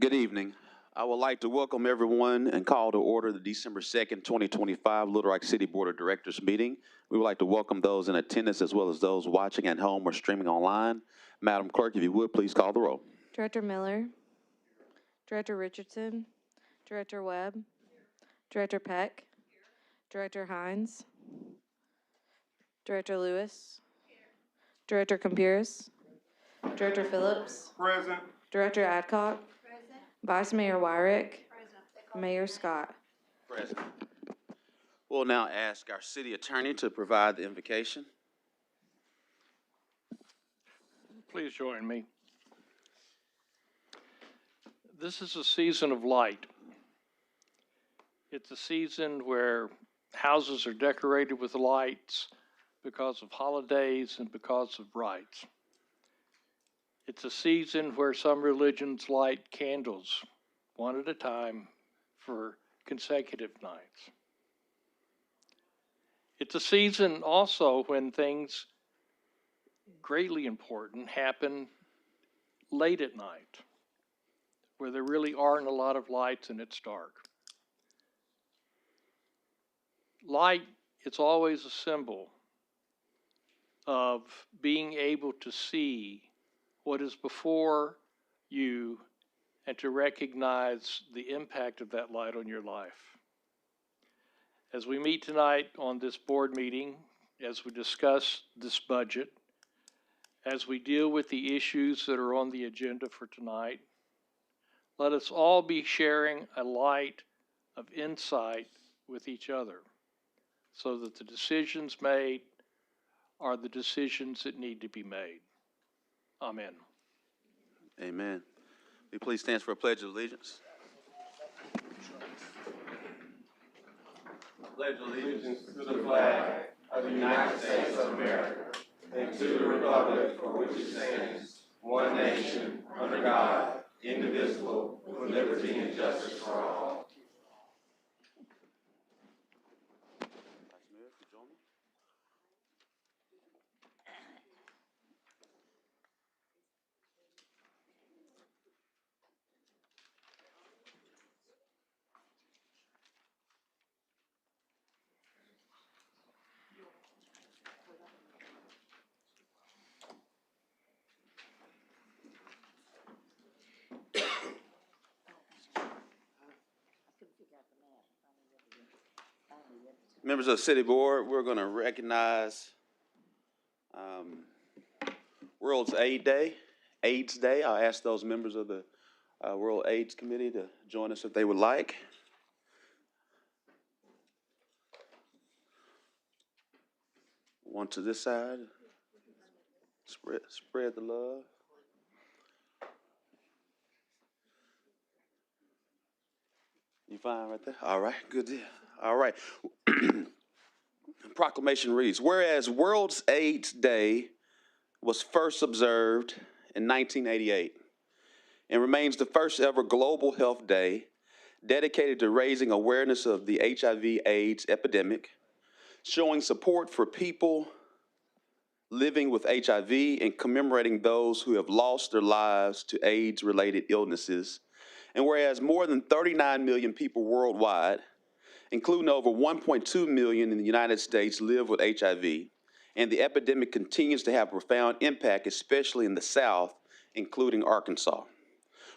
Good evening. I would like to welcome everyone and call to order the December 2nd, 2025 Little Rock City Board of Directors meeting. We would like to welcome those in attendance as well as those watching at home or streaming online. Madam Clerk, if you would, please call the roll. Director Miller, Director Richardson, Director Webb, Director Peck, Director Hines, Director Lewis, Director Compuris, Director Phillips, Present. Director Adcock, Vice Mayor Wyrick, Mayor Scott. Present. We'll now ask our city attorney to provide the invocation. Please join me. This is a season of light. It's a season where houses are decorated with lights because of holidays and because of rites. It's a season where some religions light candles one at a time for consecutive nights. It's a season also when things greatly important happen late at night, where there really aren't a lot of lights and it's dark. Light is always a symbol of being able to see what is before you and to recognize the impact of that light on your life. As we meet tonight on this board meeting, as we discuss this budget, as we deal with the issues that are on the agenda for tonight, let us all be sharing a light of insight with each other so that the decisions made are the decisions that need to be made. Amen. Amen. Will you please stand for a pledge of allegiance? Pledge allegiance to the flag of the United States of America and to the republic for which it stands, one nation, under God, indivisible, with liberty and justice for all. Members of the City Board, we're going to recognize World's AIDS Day. I'll ask those members of the World AIDS Committee to join us if they would like. One to this side. Spread the love. You fine right there? All right, good deal. All right. Proclamation reads, whereas World's AIDS Day was first observed in 1988 and remains the first ever global health day dedicated to raising awareness of the HIV/AIDS epidemic, showing support for people living with HIV and commemorating those who have lost their lives to AIDS-related illnesses. And whereas more than 39 million people worldwide, including over 1.2 million in the United States, live with HIV, and the epidemic continues to have profound impact, especially in the South, including Arkansas,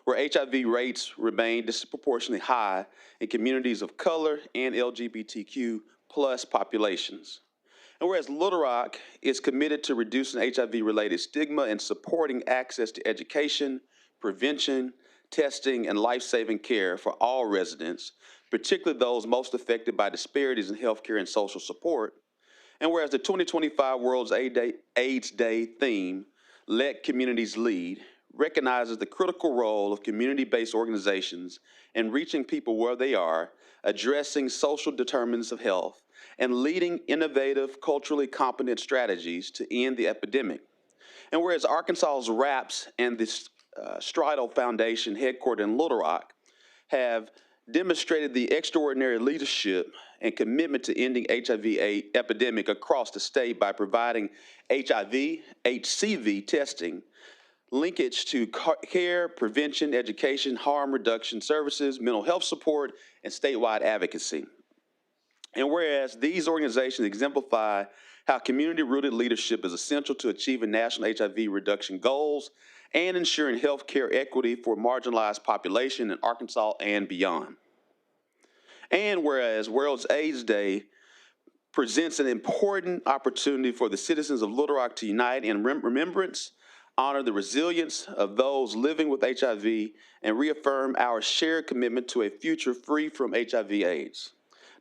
where HIV rates remain disproportionately high in communities of color and LGBTQ plus populations. And whereas Little Rock is committed to reducing HIV-related stigma and supporting access to education, prevention, testing, and life-saving care for all residents, particularly those most affected by disparities in healthcare and social support. And whereas the 2025 World's AIDS Day theme, Let Communities Lead, recognizes the critical role of community-based organizations in reaching people where they are, addressing social determinants of health, and leading innovative, culturally competent strategies to end the epidemic. And whereas Arkansas's RAPS and the Stridle Foundation, headquartered in Little Rock, have demonstrated the extraordinary leadership and commitment to ending HIV epidemic across the state by providing HIV, HCV testing linkage to care, prevention, education, harm reduction services, mental health support, and statewide advocacy. And whereas these organizations exemplify how community-rooted leadership is essential to achieving national HIV reduction goals and ensuring health care equity for marginalized population in Arkansas and beyond. And whereas World AIDS Day presents an important opportunity for the citizens of Little Rock to unite in remembrance, honor the resilience of those living with HIV, and reaffirm our shared commitment to a future free from HIV/AIDS.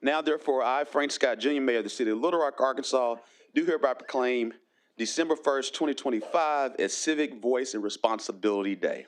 Now, therefore, I, Frank Scott Jr., Mayor of the City of Little Rock, Arkansas, do hereby proclaim December 1st, 2025 as Civic Voice and Responsibility Day.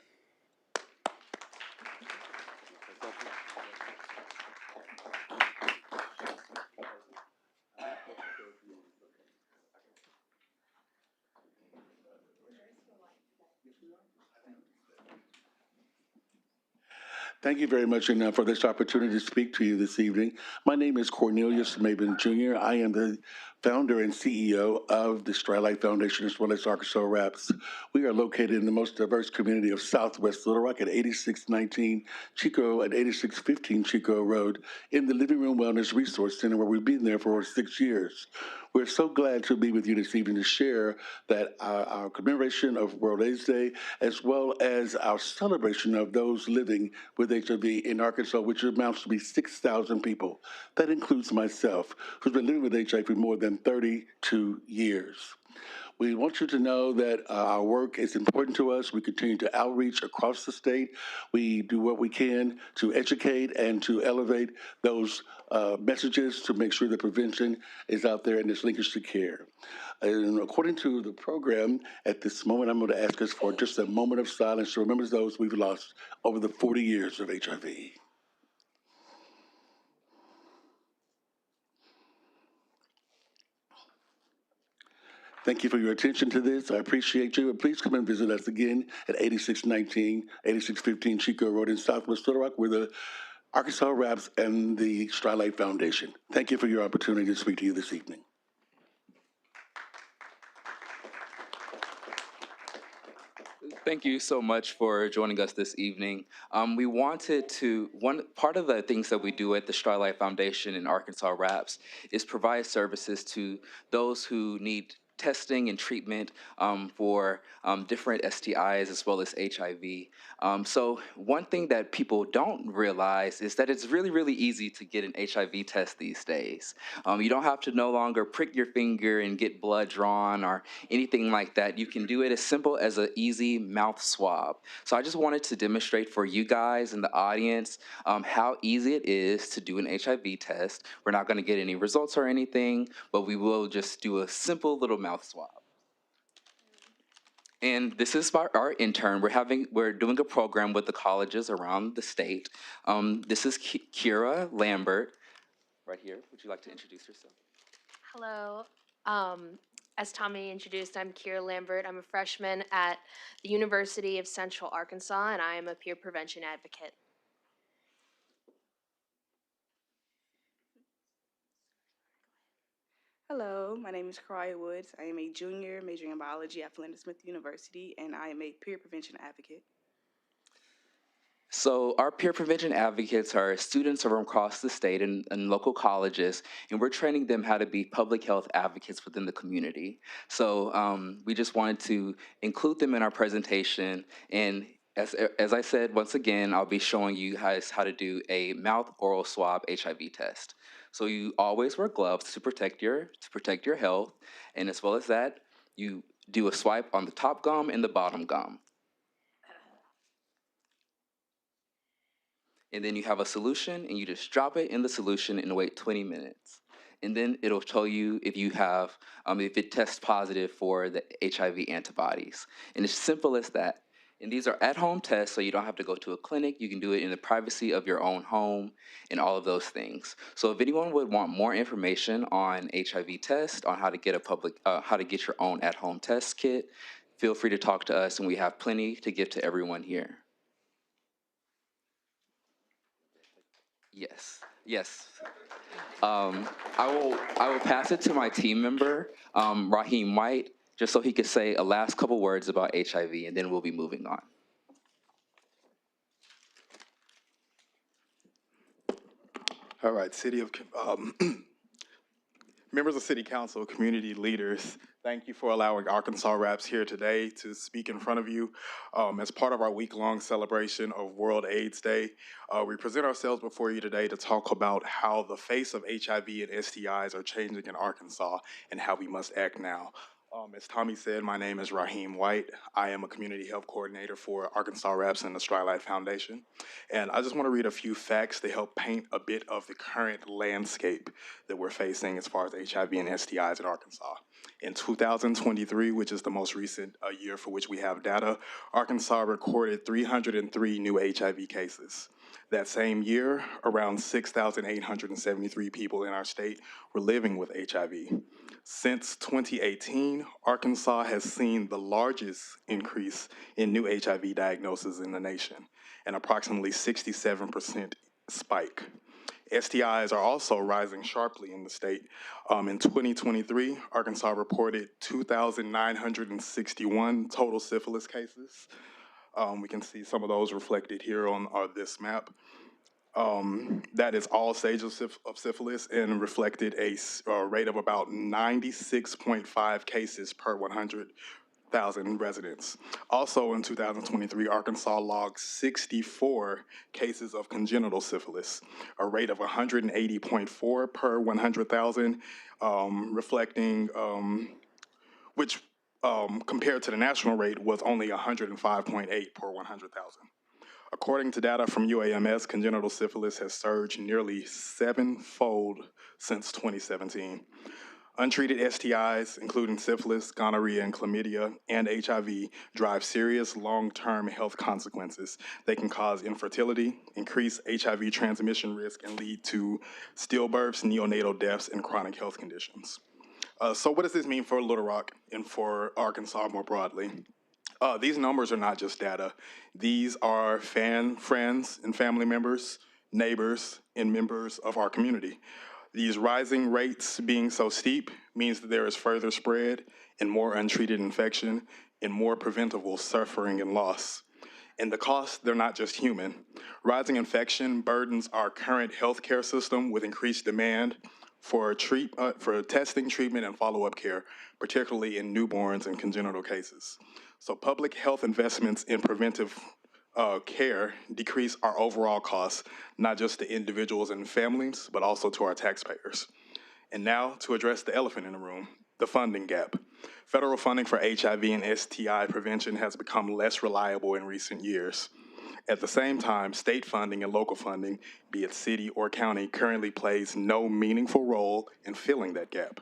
Thank you very much for this opportunity to speak to you this evening. My name is Cornelius Maben Jr. I am the founder and CEO of the Strilight Foundation as well as Arkansas Raps. We are located in the most diverse community of Southwest Little Rock at 8619 Chico and 8615 Chico Road in the Living Room Wellness Resource Center where we've been there for over 6 years. We're so glad to be with you this evening to share that our commemoration of World AIDS Day, as well as our celebration of those living with HIV in Arkansas, which amounts to be 6,000 people. That includes myself, who's been living with HIV for more than 32 years. We want you to know that our work is important to us. We continue to outreach across the state. We do what we can to educate and to elevate those messages to make sure that prevention is out there and there's linkage to care. And according to the program, at this moment, I'm going to ask us for just a moment of silence to remember those we've lost over the 40 years of HIV. Thank you for your attention to this. I appreciate you. And please come and visit us again at 8619, 8615 Chico Road in Southwest Little Rock. We're the Arkansas Raps and the Strilight Foundation. Thank you for your opportunity to speak to you this evening. Thank you so much for joining us this evening. We wanted to, part of the things that we do at the Strilight Foundation and Arkansas Raps is provide services to those who need testing and treatment for different STIs as well as HIV. So one thing that people don't realize is that it's really, really easy to get an HIV test these days. You don't have to no longer prick your finger and get blood drawn or anything like that. You can do it as simple as an easy mouth swab. So I just wanted to demonstrate for you guys in the audience how easy it is to do an HIV test. We're not going to get any results or anything, but we will just do a simple little mouth swab. And this is our intern. We're doing a program with the colleges around the state. This is Kira Lambert, right here. Would you like to introduce yourself? Hello. As Tommy introduced, I'm Kira Lambert. I'm a freshman at the University of Central Arkansas, and I am a peer prevention advocate. Hello, my name is Karaya Woods. I am a junior majoring in biology at Philander Smith University, and I am a peer prevention advocate. So our peer prevention advocates are students from across the state and local colleges, and we're training them how to be public health advocates within the community. So we just wanted to include them in our presentation. And as I said, once again, I'll be showing you guys how to do a mouth oral swab HIV test. So you always wear gloves to protect your health, and as well as that, you do a swipe on the top gum and the bottom gum. And then you have a solution, and you just drop it in the solution and wait 20 minutes. And then it'll tell you if you have, if it tests positive for the HIV antibodies. And it's simple as that. And these are at-home tests, so you don't have to go to a clinic. You can do it in the privacy of your own home and all of those things. So if anyone would want more information on HIV test, on how to get how to get your own at-home test kit, feel free to talk to us, and we have plenty to give to everyone here. Yes. I will pass it to my team member, Raheem White, just so he could say a last couple words about HIV, and then we'll be moving on. All right, members of City Council, community leaders, thank you for allowing Arkansas Raps here today to speak in front of you. As part of our week-long celebration of World AIDS Day, we present ourselves before you today to talk about how the face of HIV and STIs are changing in Arkansas and how we must act now. As Tommy said, my name is Raheem White. I am a community health coordinator for Arkansas Raps and the Strilight Foundation. And I just want to read a few facts to help paint a bit of the current landscape that we're facing as far as HIV and STIs in Arkansas. In 2023, which is the most recent year for which we have data, Arkansas recorded 303 new HIV cases. That same year, around 6,873 people in our state were living with HIV. Since 2018, Arkansas has seen the largest increase in new HIV diagnoses in the nation, an approximately 67% spike. STIs are also rising sharply in the state. In 2023, Arkansas reported 2,961 total syphilis cases. We can see some of those reflected here on this map. That is all stages of syphilis and reflected a rate of about 96.5 cases per 100,000 residents. Also in 2023, Arkansas logged 64 cases of congenital syphilis, a rate of 180.4 per 100,000, reflecting, which compared to the national rate was only 105.8 per 100,000. According to data from UAMS, congenital syphilis has surged nearly 7-fold since 2017. Untreated STIs, including syphilis, gonorrhea, and chlamydia, and HIV, drive serious long-term health consequences. They can cause infertility, increase HIV transmission risk, and lead to stillbirths, neonatal deaths, and chronic health conditions. So what does this mean for Little Rock and for Arkansas more broadly? These numbers are not just data. These are friends, and family members, neighbors, and members of our community. These rising rates being so steep means that there is further spread and more untreated infection and more preventable suffering and loss. And the costs, they're not just human. Rising infection burdens our current healthcare system with increased demand for testing, treatment, and follow-up care, particularly in newborns and congenital cases. So public health investments in preventive care decrease our overall costs, not just to individuals and families, but also to our taxpayers. And now to address the elephant in the room, the funding gap. Federal funding for HIV and STI prevention has become less reliable in recent years. At the same time, state funding and local funding, be it city or county, currently plays no meaningful role in filling that gap.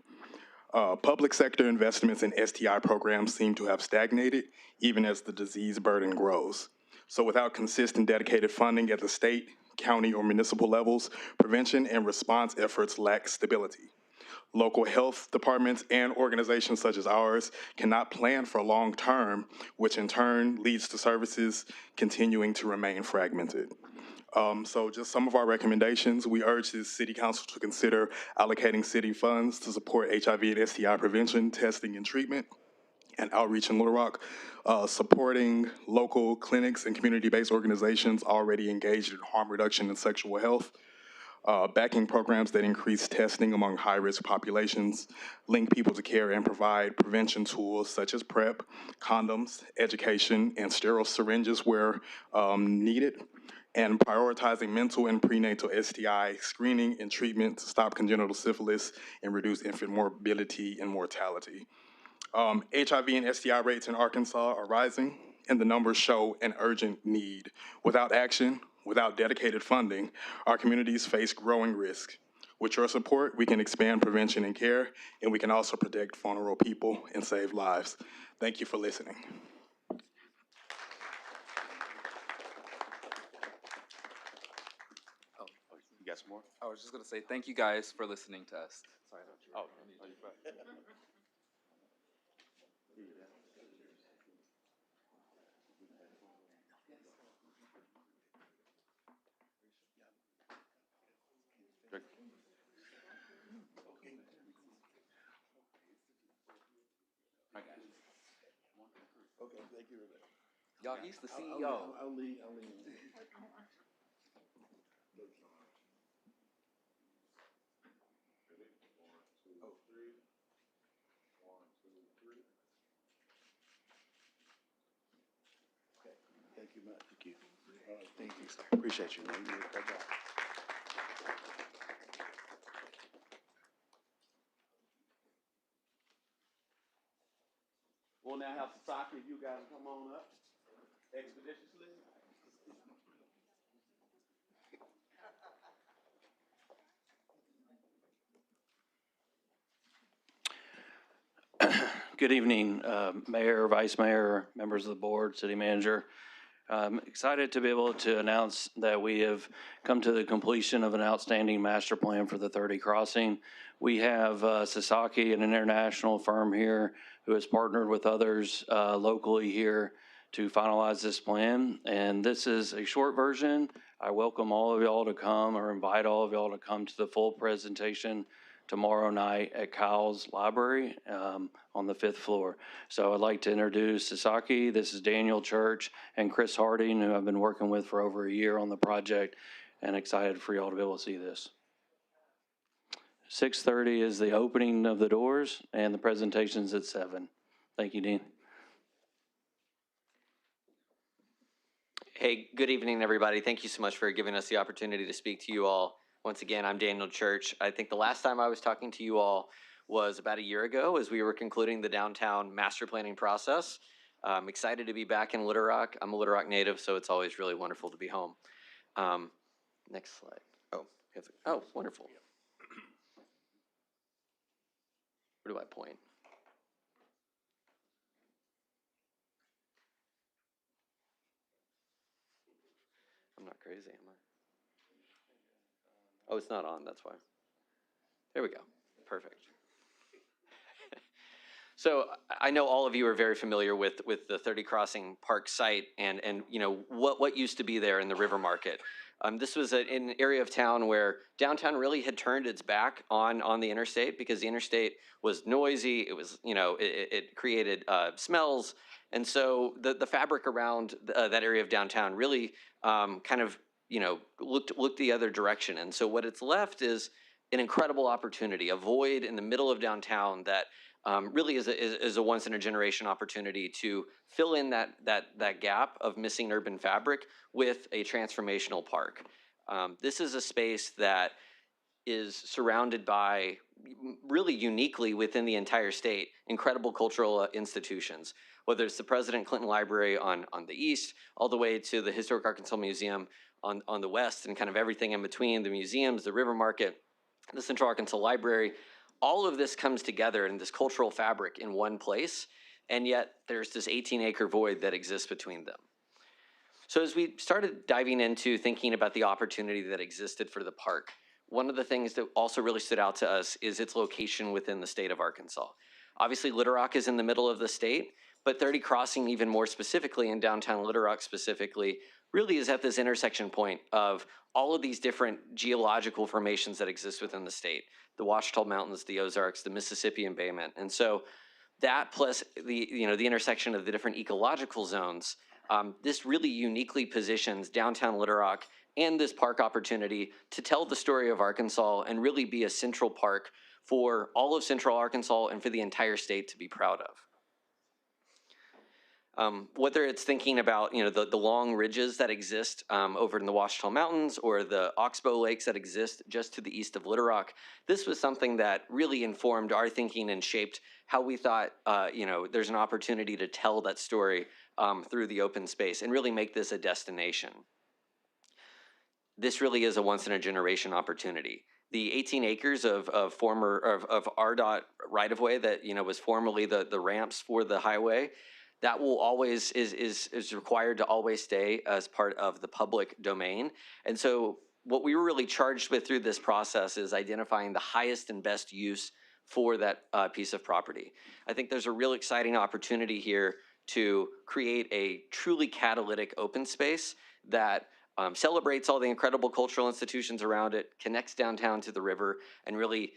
Public sector investments in STI programs seem to have stagnated, even as the disease burden grows. So without consistent dedicated funding at the state, county, or municipal levels, prevention and response efforts lack stability. Local health departments and organizations such as ours cannot plan for long term, which in turn leads to services continuing to remain fragmented. So just some of our recommendations. We urge the City Council to consider allocating city funds to support HIV and STI prevention, testing, and treatment, and outreach in Little Rock, supporting local clinics and community-based organizations already engaged in harm reduction and sexual health, backing programs that increase testing among high-risk populations, link people to care, and provide prevention tools such as PrEP, condoms, education, and sterile syringes where needed, and prioritizing mental and prenatal STI screening and treatment to stop congenital syphilis and reduce infant morbidity and mortality. HIV and STI rates in Arkansas are rising, and the numbers show an urgent need. Without action, without dedicated funding, our communities face growing risk. With your support, we can expand prevention and care, and we can also protect vulnerable people and save lives. Thank you for listening. You got some more? I was just going to say thank you guys for listening to us. Sorry, I thought you were. I got it. Thank you very much. Y'all, he's the I'll CEO. leave. Thank you much. Thank you. All right, thank you, sir. Appreciate you, man. You did a great job. We'll now have Sasaki. You guys come on up expeditiously. Good evening, Mayor, Vice Mayor, members of the board, City Manager. I'm excited to be able to announce that we have come to the completion of an outstanding master plan for the 30 Crossing. We have Sasaki, an international firm here, who has partnered with others locally here to finalize this plan. And this is a short version. I welcome all of y'all to come, or invite all of y'all to come to the full presentation tomorrow night at Kyle's Library on the 5th floor. So I'd like to introduce Sasaki. This is Daniel Church and Chris Harding, who I've been working with for over a year on the project, and excited for y'all to be able to see this. 6:30 is the opening of the doors, and the presentation's at 7. Thank you, Dean. Hey, good evening, everybody. Thank you so much for giving us the opportunity to speak to you all. Once again, I'm Daniel Church. I think the last time I was talking to you all was about a year ago as we were concluding the downtown master planning process. I'm excited to be back in Little Rock. I'm a Little Rock native, so it's always really wonderful to be home. Next slide. Oh, wonderful. Where do I point? I'm not crazy, am I? Oh, it's not on, that's why. There we go. Perfect. So I know all of you are very familiar with the 30 Crossing Park site and you know what used to be there in the River Market. This was an area of town where downtown really had turned its back on the interstate because the interstate was noisy. It was, you know, it created smells. And so the fabric around that area of downtown really kind of, you know, looked the other direction. And so what it's left is an incredible opportunity, a void in the middle of downtown that really is a once in a generation opportunity to fill in that gap of missing urban fabric with a transformational park. This is a space that is surrounded by, really uniquely within the entire state, incredible cultural institutions, whether it's the President Clinton Library on the east, all the way to the Historic Arkansas Museum on the west, and kind of everything in between, the museums, the River Market, the Central Arkansas Library. All of this comes together in this cultural fabric in one place, and yet there's this 18-acre void that exists between them. So as we started diving into thinking about the opportunity that existed for the park, one of the things that also really stood out to us is its location within the state of Arkansas. Obviously, Little Rock is in the middle of the state, but 30 Crossing, even more specifically, in downtown Little Rock specifically, really is at this intersection point of all of these different geological formations that exist within the state. The Ouachita Mountains, the Ozarks, the Mississippi embayment. And so that plus the intersection of the different ecological zones, this really uniquely positions downtown Little Rock and this park opportunity to tell the story of Arkansas and really be a central park for all of Central Arkansas and for the entire state to be proud of. Whether it's thinking about the long ridges that exist over in the Ouachita Mountains or the Oxbow Lakes that exist just to the east of Little Rock, this was something that really informed our thinking and shaped how we thought there's an opportunity to tell that story through the open space and really make this a destination. This really is a once in a generation opportunity. The 18 acres of RDOT right-of-way that was formerly the ramps for the highway, that will always is required to always stay as part of the public domain. And so what we were really charged with through this process is identifying the highest and best use for that piece of property. I think there's a real exciting opportunity here to create a truly catalytic open space that celebrates all the incredible cultural institutions around it, connects downtown to the river, and really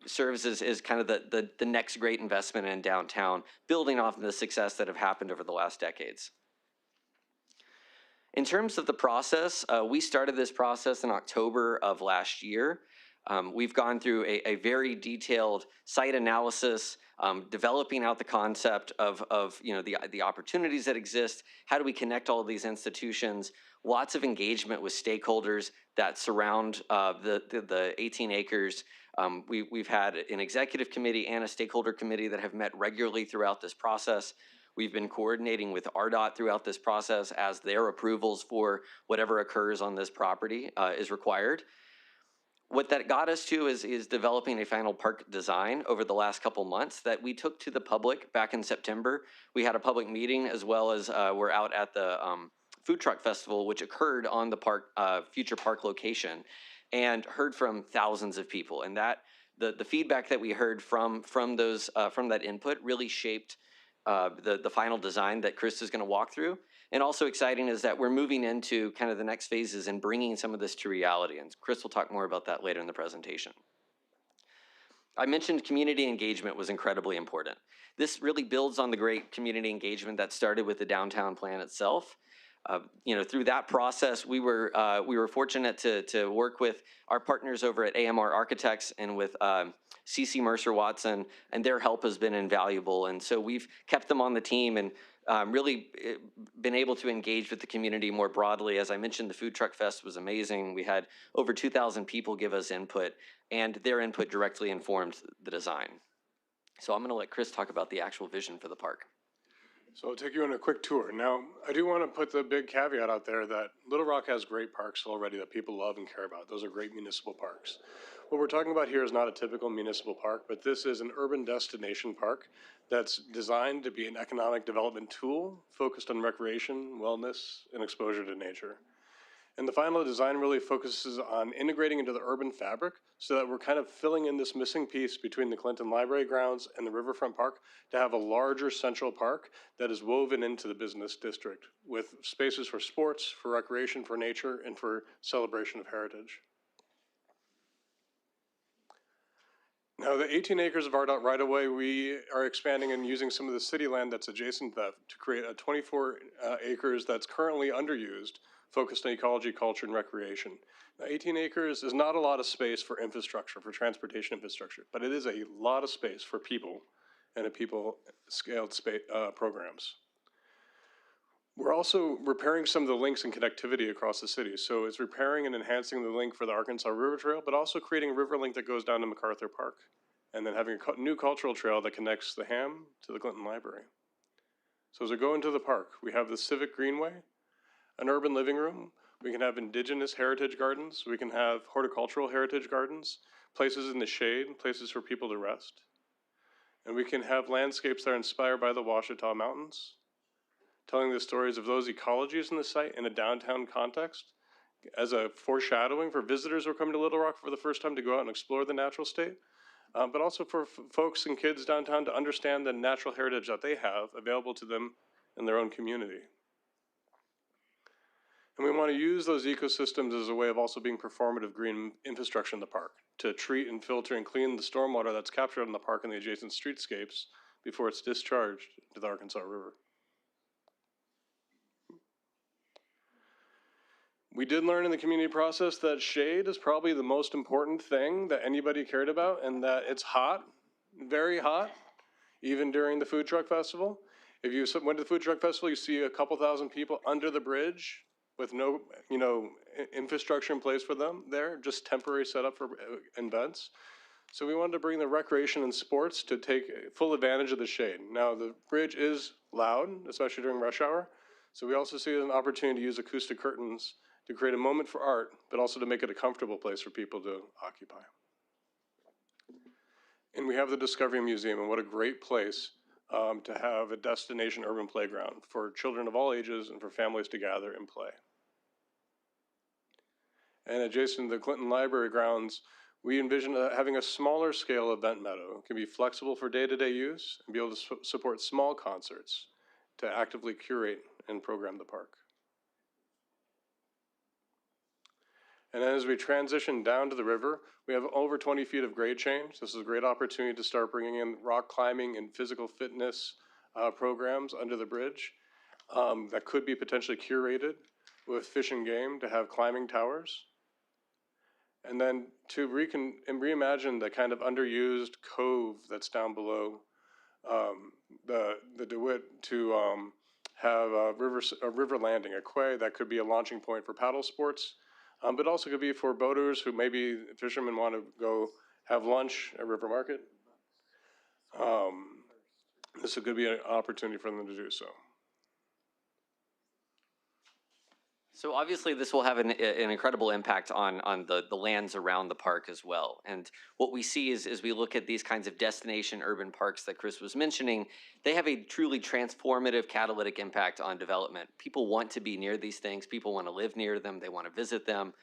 serves as kind of the next great investment in downtown, building off of the success that have happened over the last decades. In terms of the process, we started this process in October of last year. We've gone through a very detailed site analysis, developing out the concept of the opportunities that exist. How do we connect all of these institutions? Lots of engagement with stakeholders that surround the 18 acres. We've had an executive committee and a stakeholder committee that have met regularly throughout this process. We've been coordinating with RDOT throughout this process as their approvals for whatever occurs on this property is required. What that got us to is developing a final park design over the last couple months that we took to the public back in September. We had a public meeting, as well as we're out at the food truck festival, which occurred on the park future park location, and heard from thousands of people. And that the feedback that we heard from that input really shaped the final design that Chris is going to walk through. And also exciting is that we're moving into kind of the next phases and bringing some of this to reality. And Chris will talk more about that later in the presentation. I mentioned community engagement was incredibly important. This really builds on the great community engagement that started with the downtown plan itself. Through that process, we were fortunate to work with our partners over at AMR Architects and with CC Mercer Watson, and their help has been invaluable. And so we've kept them on the team and really been able to engage with the community more broadly. As I mentioned, the Food Truck Fest was amazing. We had over 2,000 people give us input, and their input directly informed the design. So I'm going to let Chris talk about the actual vision for the park. So I'll take you on a quick tour. Now, I do want to put the big caveat out there that Little Rock has great parks already that people love and care about. Those are great municipal parks. What we're talking about here is not a typical municipal park, but this is an urban destination park that's designed to be an economic development tool focused on recreation, wellness, and exposure to nature. And the final design really focuses on integrating into the urban fabric so that we're kind of filling in this missing piece between the Clinton Library grounds and the Riverfront Park to have a larger central park that is woven into the business district with spaces for sports, for recreation, for nature, and for celebration of heritage. Now, the 18 acres of RDOT right-of-way, we are expanding and using some of the city land that's adjacent to that to create a 24 acres that's currently underused, focused on ecology, culture, and recreation. Now, 18 acres is not a lot of space for infrastructure, for transportation infrastructure, but it is a lot of space for people and a people-scaled programs. We're also repairing some of the links and connectivity across the city. So it's repairing and enhancing the link for the Arkansas River Trail, but also creating a river link that goes down to MacArthur Park, and then having a new cultural trail that connects the Ham to the Clinton Library. So as we go into the park, we have the Civic Greenway, an urban living room. We can have indigenous heritage gardens. We can have horticultural heritage gardens, places in the shade, places for people to rest. And we can have landscapes that are inspired by the Ouachita Mountains, telling the stories of those ecologies in the site in a downtown context as a foreshadowing for visitors who are coming to Little Rock for the first time to go out and explore the natural state, but also for folks and kids downtown to understand the natural heritage that they have available to them in their own community. And we want to use those ecosystems as a way of also being performative green infrastructure in the park to treat and filter and clean the stormwater that's captured in the park and the adjacent streetscapes before it's discharged to the Arkansas River. We did learn in the community process that shade is probably the most important thing that anybody cared about, and that it's hot, very hot, even during the Food Truck Festival. If you went to the Food Truck Festival, you see a couple thousand people under the bridge with no, infrastructure in place for them there, just temporary setup for events. So we wanted to bring the recreation and sports to take full advantage of the shade. Now, the bridge is loud, especially during rush hour. So we also see it as an opportunity to use acoustic curtains to create a moment for art, but also to make it a comfortable place for people to occupy. And we have the Discovery Museum, and what a great place to have a destination urban playground for children of all ages and for families to gather and play. And adjacent to the Clinton Library grounds, we envision having a smaller scale event meadow. It can be flexible for day-to-day use and be able to support small concerts to actively curate and program the park. And then as we transition down to the river, we have over 20 feet of grade change. This is a great opportunity to start bringing in rock climbing and physical fitness programs under the bridge that could be potentially curated with Fish and Game to have climbing towers. And then to reimagine the kind of underused cove that's down below the DeWitt to have a river landing, a quay that could be a launching point for paddle sports, but also could be for boaters who maybe fishermen want to go have lunch at River Market. This could be an opportunity for them to do so. So obviously this will have an incredible impact on the lands around the park as well. And what we see is, as we look at these kinds of destination urban parks that Chris was mentioning, they have a truly transformative catalytic impact on development. People want to be near these things. People want to live near them. They want to visit them.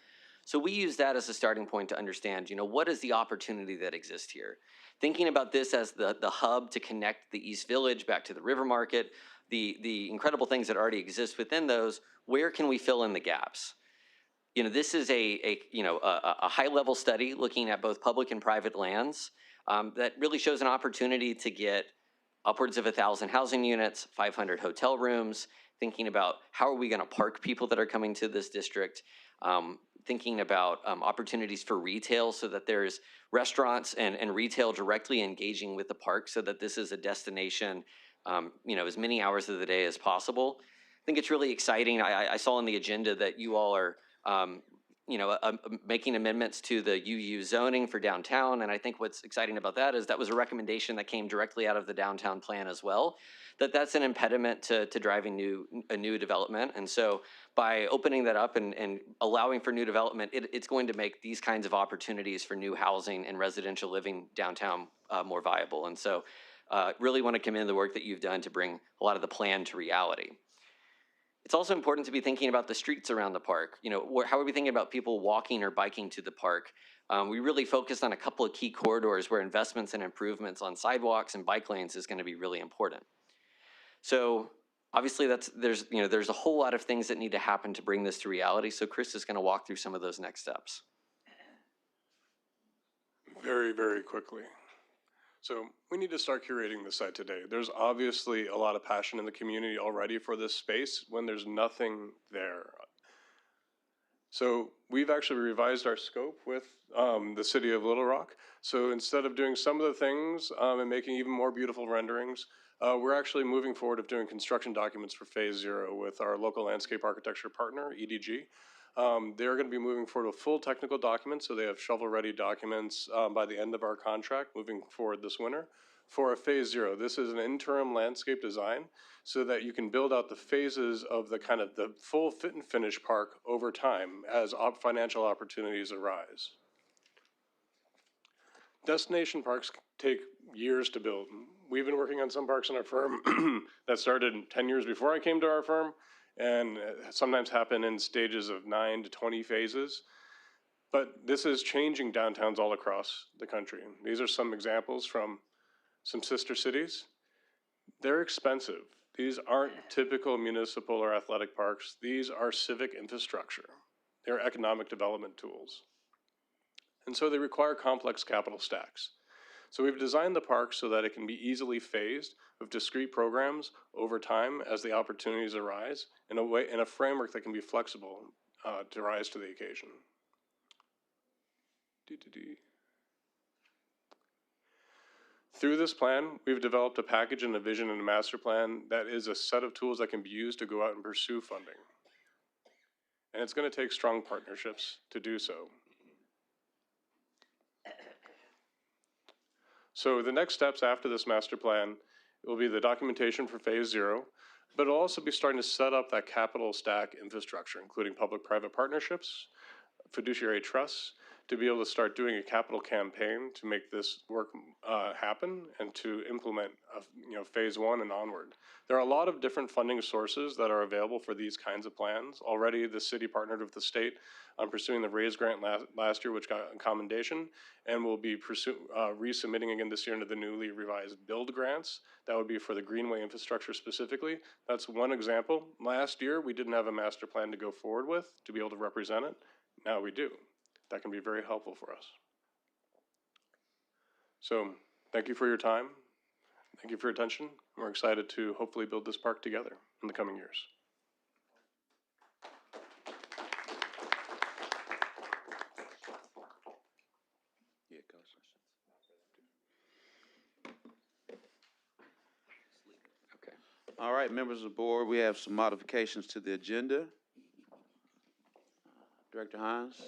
So we use that as a starting point to understand, what is the opportunity that exists here? Thinking about this as the hub to connect the East Village back to the River Market, the incredible things that already exist within those, where can we fill in the gaps? This is a high-level study looking at both public and private lands that really shows an opportunity to get upwards of 1,000 housing units, 500 hotel rooms, thinking about how are we going to park people that are coming to this district, thinking about opportunities for retail so that there's restaurants and retail directly engaging with the park so that this is a destination as many hours of the day as possible. I think it's really exciting. I saw on the agenda that you all are, making amendments to the UU zoning for downtown. And I think what's exciting about that is that was a recommendation that came directly out of the downtown plan as well, that's an impediment to driving a new development. And so by opening that up and allowing for new development, it's going to make these kinds of opportunities for new housing and residential living downtown more viable. And so really want to commend the work that you've done to bring a lot of the plan to reality. It's also important to be thinking about the streets around the park. How are we thinking about people walking or biking to the park? We really focused on a couple of key corridors where investments and improvements on sidewalks and bike lanes is going to be really important. So obviously there's a whole lot of things that need to happen to bring this to reality. So Chris is going to walk through some of those next steps. Very, very quickly. So we need to start curating the site today. There's obviously a lot of passion in the community already for this space when there's nothing there. So we've actually revised our scope with the city of Little Rock. So instead of doing some of the things and making even more beautiful renderings, we're actually moving forward of doing construction documents for Phase 0 with our local landscape architecture partner, EDG. They're going to be moving forward with full technical documents, so they have shovel-ready documents by the end of our contract moving forward this winter. For a Phase 0, this is an interim landscape design so that you can build out the phases of the full fit and finish park over time as financial opportunities arise. Destination parks take years to build. We've been working on some parks in our firm that started 10 years before I came to our firm, and sometimes happen in stages of 9 to 20 phases. But this is changing downtowns all across the country. These are some examples from some sister cities. They're expensive. These aren't typical municipal or athletic parks. These are civic infrastructure. They're economic development tools. And so they require complex capital stacks. So we've designed the park so that it can be easily phased with discrete programs over time as the opportunities arise in a framework that can be flexible to rise to the occasion. Through this plan, we've developed a package and a vision and a master plan that is a set of tools that can be used to go out and pursue funding. And it's going to take strong partnerships to do so. So the next steps after this master plan will be the documentation for Phase 0, but it'll also be starting to set up that capital stack infrastructure, including public-private partnerships, fiduciary trusts, to be able to start doing a capital campaign to make this work happen and to implement Phase 1 and onward. There are a lot of different funding sources that are available for these kinds of plans. Already the city partnered with the state on pursuing the RAISE grant last year, which got a commendation, and will be resubmitting again this year into the newly revised BUILD grants. That would be for the Greenway infrastructure specifically. That's one example. Last year, we didn't have a master plan to go forward with to be able to represent it. Now we do. That can be very helpful for us. So thank you for your time. Thank you for your attention. We're excited to hopefully build this park together in the coming years. All right, members of the board, we have some modifications to the agenda. Director Hines?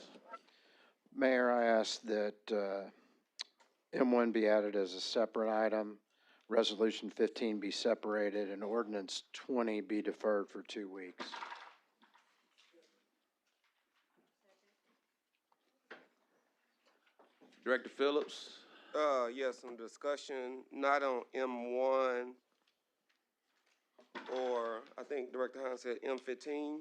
Mayor, I ask that M1 be added as a separate item, Resolution 15 be separated, and Ordinance 20 be deferred for 2 weeks. Director Phillips? Yes, some discussion, not on M1, or I think Director Hines said M15,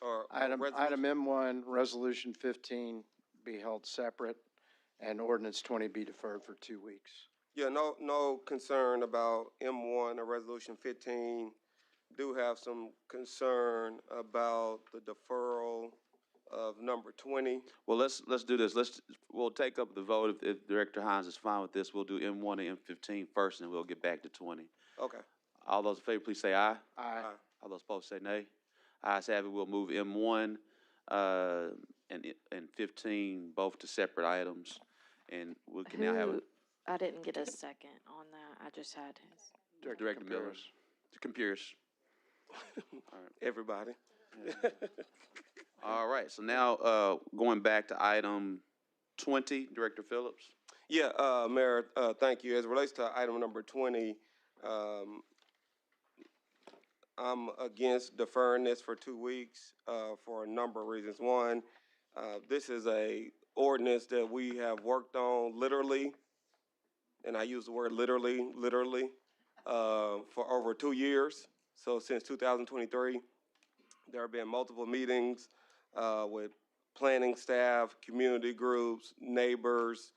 or Item resolution? M1, Resolution 15 be held separate, and Ordinance 20 be deferred for 2 weeks. Yeah, no concern about M1 or Resolution 15. Do have some concern about the deferral of number 20. Well, let's do this. We'll take up the vote. If Director Hines is fine with this, we'll do M1 and M15 first, and we'll get back to 20. Okay. All those in favor, please say aye. Aye. All those opposed say nay. Ayes have it. We'll move M1 and 15 both to separate items, and we can now have I didn't get a second on that. I just had his. Director Miller. Computers. Everybody. All right. So now going back to item 20, Director Phillips. Yeah, Mayor, thank you. As it relates to item number 20, I'm against deferring this for 2 weeks for a number of reasons. One, this is a ordinance that we have worked on literally, and I use the word literally, for over 2 years. So since 2023, there have been multiple meetings with planning staff, community groups, neighbors.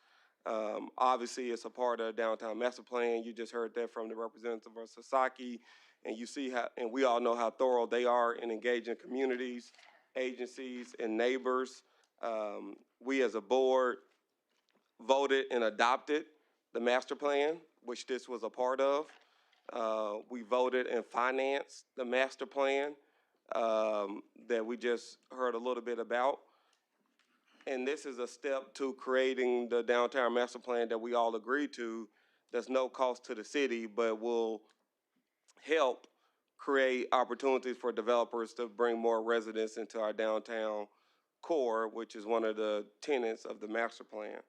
Obviously, it's a part of the downtown master plan. You just heard that from the representative of Sasaki, and you see how, and we all know how thorough they are in engaging communities, agencies, and neighbors. We as a board voted and adopted the master plan, which this was a part of. We voted and financed the master plan that we just heard a little bit about. And this is a step to creating the downtown master plan that we all agreed to. There's no cost to the city, but will help create opportunities for developers to bring more residents into our downtown core, which is one of the tenets of the master plan.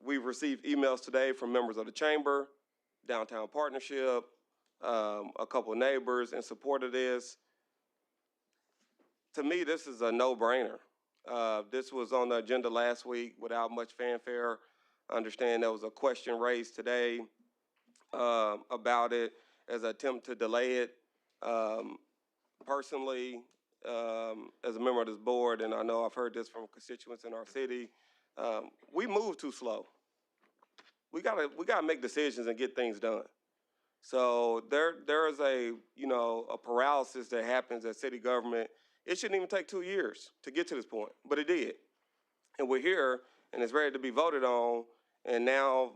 We've received emails today from members of the chamber, Downtown Partnership, a couple of neighbors in support of this. To me, this is a no-brainer. This was on the agenda last week without much fanfare. I understand there was a question raised today about it as an attempt to delay it. Personally, as a member of this board, and I know I've heard this from constituents in our city, we move too slow. We gotta make decisions and get things done. So there is a paralysis that happens at city government. It shouldn't even take 2 years to get to this point, but it did. And we're here, and it's ready to be voted on. And now,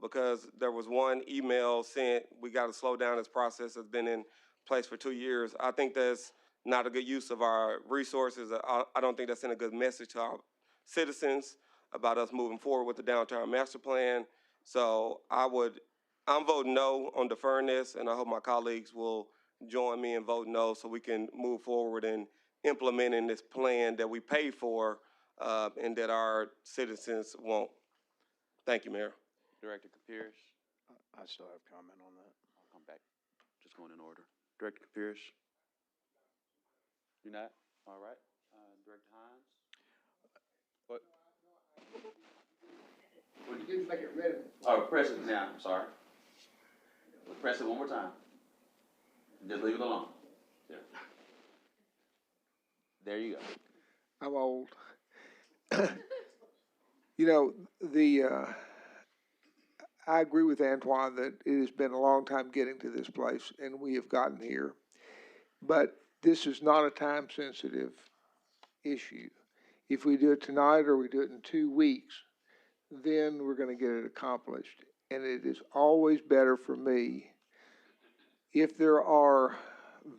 because there was one email sent, we got to slow down this process that's been in place for 2 years. I think that's not a good use of our resources. I don't think that's sending a good message to our citizens about us moving forward with the downtown master plan. So I'm voting no on deferring this, and I hope my colleagues will join me in voting no so we can move forward in implementing this plan that we pay for and that our citizens want. Thank you, Mayor. Director Capirs. I still have comment on that. I'll come back. Just going in order. Director Capirs. You're not? All right. Director Hines. What? You didn't make it ready. Oh, press it now. I'm sorry. Press it one more time. Just leave it alone. Yeah. There you go. I'm old. I agree with Antoine that it has been a long time getting to this place, and we have gotten here. But this is not a time-sensitive issue. If we do it tonight or we do it in 2 weeks, then we're gonna get it accomplished. And it is always better for me if there are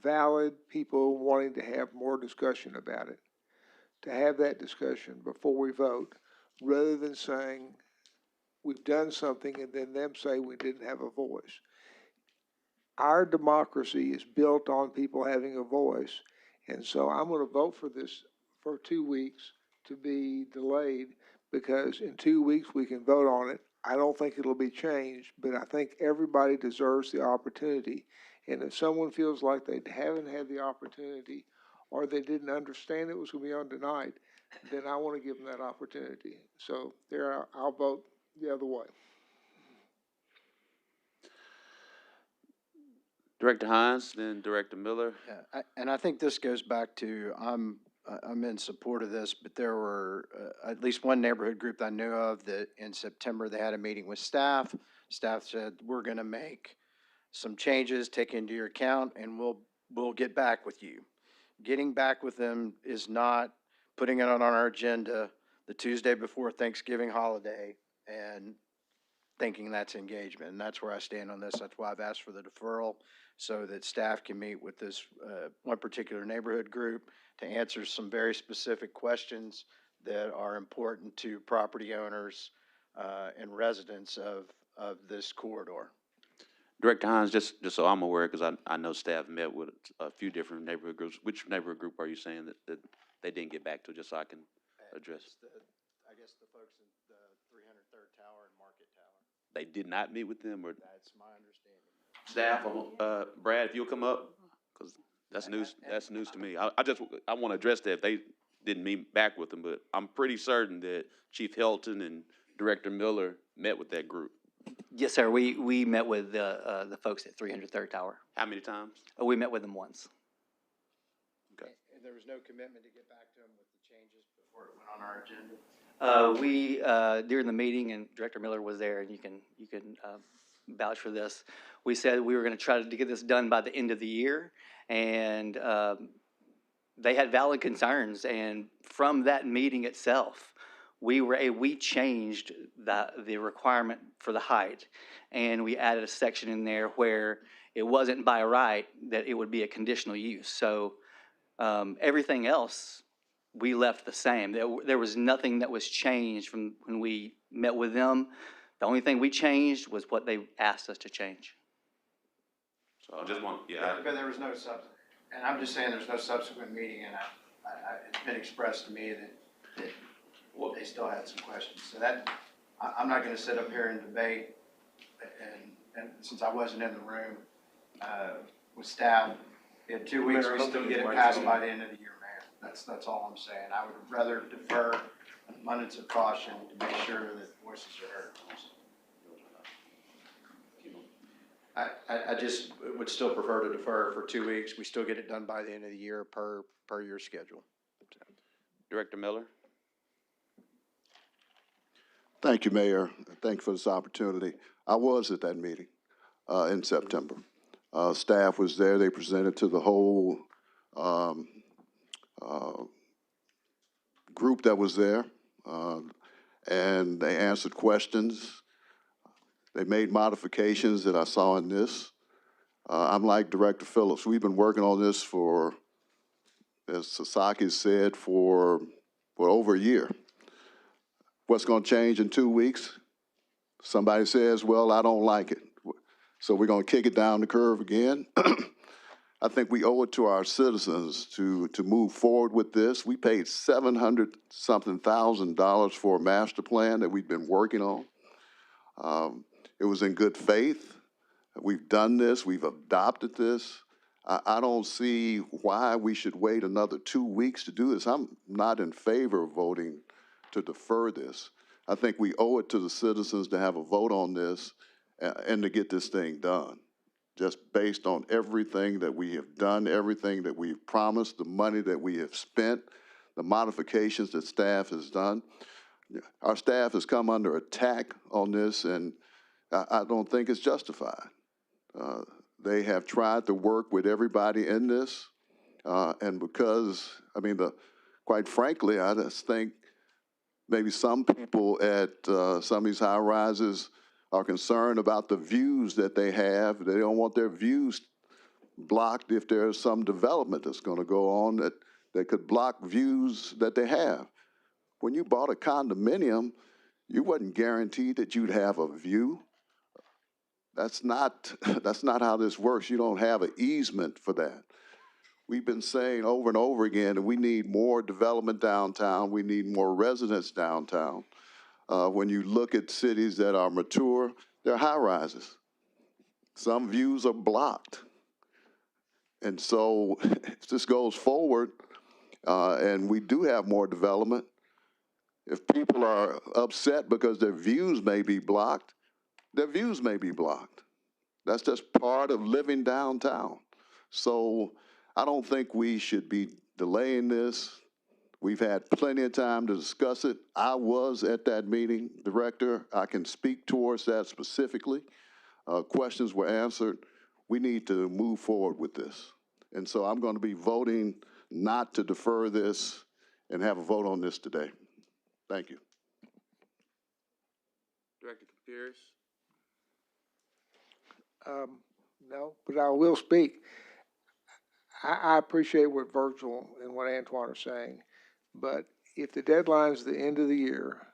valid people wanting to have more discussion about it, to have that discussion before we vote, rather than saying we've done something and then them say we didn't have a voice. Our democracy is built on people having a voice, and so I'm gonna vote for this for 2 weeks to be delayed, because in 2 weeks we can vote on it. I don't think it'll be changed, but I think everybody deserves the opportunity. And if someone feels like they haven't had the opportunity, or they didn't understand it was gonna be on tonight, then I wanna give them that opportunity. So there, I'll vote the other way. Director Hines, then Director Miller. Yeah, and I think this goes back to, I'm in support of this, but there were at least one neighborhood group that I knew of that in September, they had a meeting with staff. Staff said, we're gonna make some changes, take into your account, and we'll get back with you. Getting back with them is not putting it on our agenda the Tuesday before Thanksgiving holiday and thinking that's engagement. And that's where I stand on this. That's why I've asked for the deferral, so that staff can meet with this one particular neighborhood group to answer some very specific questions that are important to property owners and residents of this corridor. Director Hines, just so I'm aware, because I know staff met with a few different neighborhood groups. Which neighborhood group are you saying that they didn't get back to, just so I can address? I guess the folks in the 303rd Tower and Market Tower. They did not meet with them, or That's my understanding. staff? Brad, if you'll come up, because that's news. That's news to me. I want to address that if they didn't meet back with them, but I'm pretty certain that Chief Helton and Director Miller met with that group. Yes, sir. We met with the folks at 303rd Tower. How many times? We met with them once. Okay. And there was no commitment to get back to them with the changes before it went on our agenda? We during the meeting, and Director Miller was there, and you can vouch for this. We said we were going to try to get this done by the end of the year, and they had valid concerns. And from that meeting itself, we changed the requirement for the height, and we added a section in there where it wasn't by right, that it would be a conditional use. So everything else we left the same. There was nothing that was changed from when we met with them. The only thing we changed was what they asked us to change. So I just want, yeah. But there was no and I'm just saying there's no subsequent meeting, and it's been expressed to me that they still had some questions. So that, I'm not gonna sit up here and debate, and since I wasn't in the room, with staff, in 2 weeks, we still get it passed by the end of the year, Mayor. That's all I'm saying. I would rather defer an abundance of caution to make sure that voices are heard. I just would still prefer to defer for 2 weeks. We still get it done by the end of the year per your schedule. Director Miller? Thank you, Mayor. Thank you for this opportunity. I was at that meeting in September. Staff was there. They presented to the whole group that was there, and they answered questions. They made modifications that I saw in this. I'm like Director Phillips. We've been working on this for, as Sasaki said, for over a year. What's going to change in 2 weeks? Somebody says, well, I don't like it. So we're going to kick it down the curve again. I think we owe it to our citizens to move forward with this. We paid $700-something thousand for a master plan that we've been working on. It was in good faith. We've done this. We've adopted this. I don't see why we should wait another 2 weeks to do this. I'm not in favor of voting to defer this. I think we owe it to the citizens to have a vote on this and to get this thing done, just based on everything that we have done, everything that we've promised, the money that we have spent, the modifications that staff has done. Our staff has come under attack on this, and I don't think it's justified. They have tried to work with everybody in this, and because, I mean, the quite frankly, I just think maybe some people at some of these high rises are concerned about the views that they have. They don't want their views blocked if there's some development that's going to go on that could block views that they have. When you bought a condominium, you wasn't guaranteed that you'd have a view. That's not how this works. You don't have an easement for that. We've been saying over and over again that we need more development downtown. We need more residents downtown. When you look at cities that are mature, they're high rises. Some views are blocked. And so if this goes forward and we do have more development, if people are upset because their views may be blocked, their views may be blocked. That's just part of living downtown. So I don't think we should be delaying this. We've had plenty of time to discuss it. I was at that meeting, Director. I can speak towards that specifically. Questions were answered. We need to move forward with this. And so I'm going to be voting not to defer this and have a vote on this today. Thank you. Director Pierce? No, but I will speak. I appreciate what Virgil and what Antoine are saying, but if the deadline's the end of the year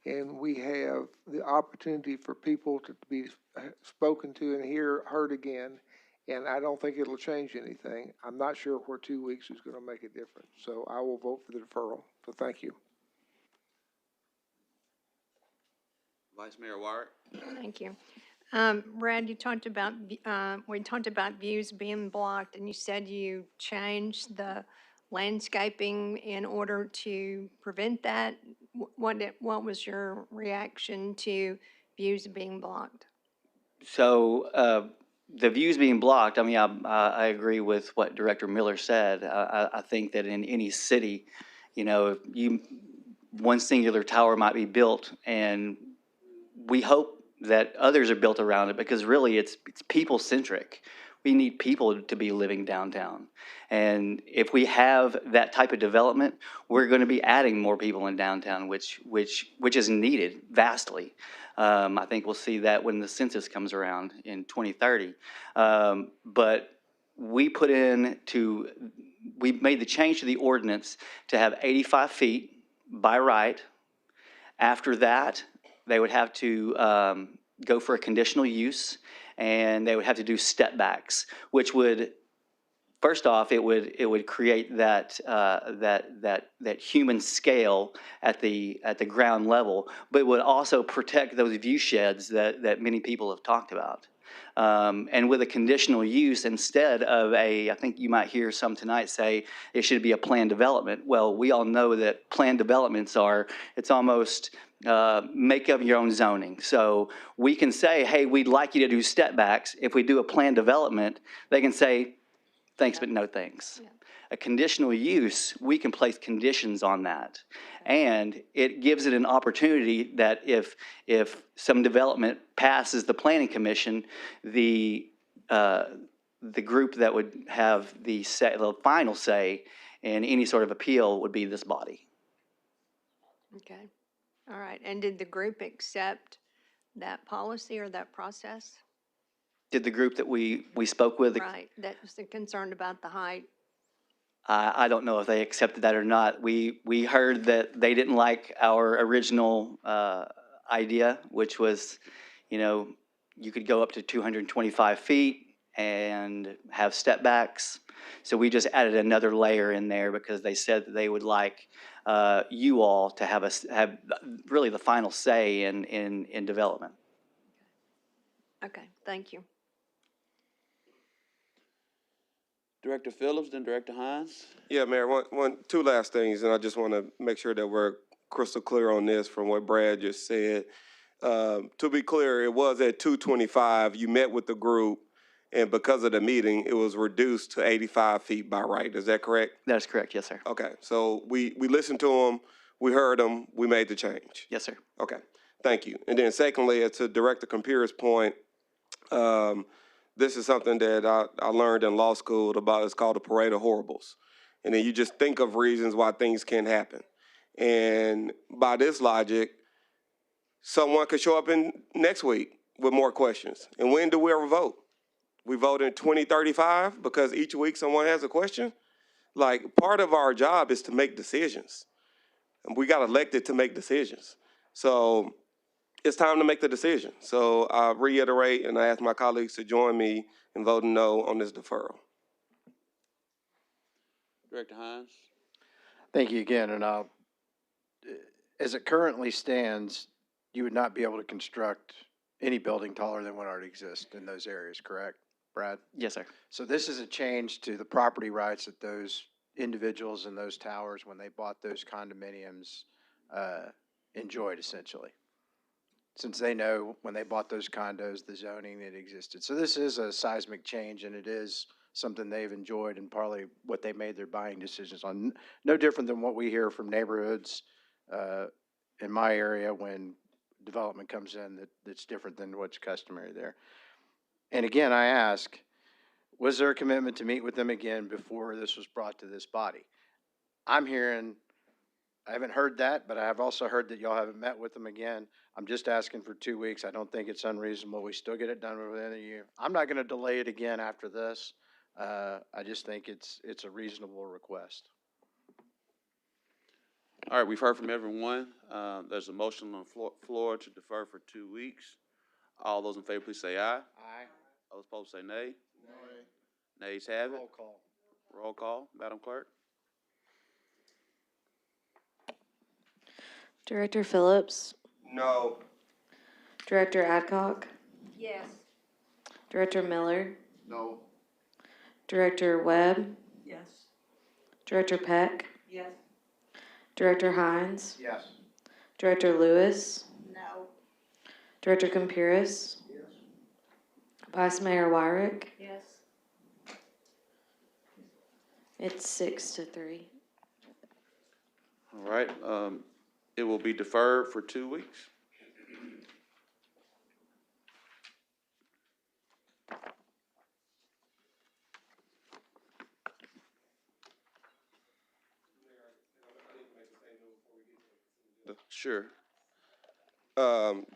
and we have the opportunity for people to be spoken to and heard again, and I don't think it'll change anything, I'm not sure where 2 weeks is going to make a difference. So I will vote for the deferral. So thank you. Vice Mayor Warwick? Thank you. Brad, you talked about, we talked about views being blocked, and you said you changed the landscaping in order to prevent that. What was your reaction to views being blocked? So the views being blocked, I mean, I agree with what Director Miller said. I think that in any city, you know, one singular tower might be built, and we hope that others are built around it, because really it's people-centric. We need people to be living downtown. And if we have that type of development, we're going to be adding more people in downtown, which is needed vastly. I think we'll see that when the census comes around in 2030. But we made the change to the ordinance to have 85 feet by right. After that, they would have to go for a conditional use, and they would have to do step backs, which would, first off, it would create that human scale at the ground level, but it would also protect those view sheds that many people have talked about. And with a conditional use instead of I think you might hear some tonight say it should be a planned development. Well, we all know that planned developments it's almost make up your own zoning. So we can say, hey, we'd like you to do step backs. If we do a planned development, they can say, thanks, but no thanks. Yeah. A conditional use, we can place conditions on that. And it gives it an opportunity that if some development passes the planning commission, the group that would have the final say in any sort of appeal would be this body. Okay. All right. And did the group accept that policy or that process? Did the group that we spoke with? Right. That was concerned about the height. I don't know if they accepted that or not. We heard that they didn't like our original idea, which was, you know, you could go up to 225 feet and have step backs. So we just added another layer in there because they said that they would like you all to have really the final say in development. Okay, thank you. Director Phillips, then Director Hines. Yeah, Mayor, two last things, and I just want to make sure that we're crystal clear on this from what Brad just said. To be clear, it was at 225. You met with the group, and because of the meeting, it was reduced to 85 feet by right. Is that correct? That is correct, yes, sir. Okay, so we listened to them, we heard them, we made the change. Yes, sir. Okay, thank you. And then secondly, to Director Compeer's point, this is something that I learned in law school about. It's called the parade of horribles. And then you just think of reasons why things can't happen. And by this logic, someone could show up in next week with more questions. And when do we ever vote? We vote in 2035 because each week someone has a question? Like, part of our job is to make decisions. And we got elected to make decisions. So it's time to make the decision. So I reiterate and I ask my colleagues to join me in voting no on this deferral. Director Hines? Thank you again, and as it currently stands, you would not be able to construct any building taller than what already exists in those areas, correct, Brad? Yes, sir. So this is a change to the property rights that those individuals in those towers, when they bought those condominiums, enjoyed essentially. Since they know when they bought those condos, the zoning that existed. So this is a seismic change, and it is something they've enjoyed and partly what they made their buying decisions on. No different than what we hear from neighborhoods in my area when development comes in that's different than what's customary there. And again, I ask, was there a commitment to meet with them again before this was brought to this body? I'm hearing, I haven't heard that, but I have also heard that y'all haven't met with them again. I'm just asking for 2 weeks. I don't think it's unreasonable. We still get it done within a year. I'm not going to delay it again after this. I just think it's a reasonable request. All right, we've heard from everyone. There's a motion on the floor to defer for 2 weeks. All those in favor, please say aye. Aye. Those opposed, say nay. Nays have it. Roll call. Roll call, Madam Clerk. Director Phillips, No. Director Adcock, Yes. Director Miller, No. Director Webb, Yes. Director Peck, Yes. Director Hines, Yes. Director Lewis, No. Director Campuris, Vice Mayor Wyrick. Yes. It's 6-3. All right, it will be deferred for 2 weeks. Sure.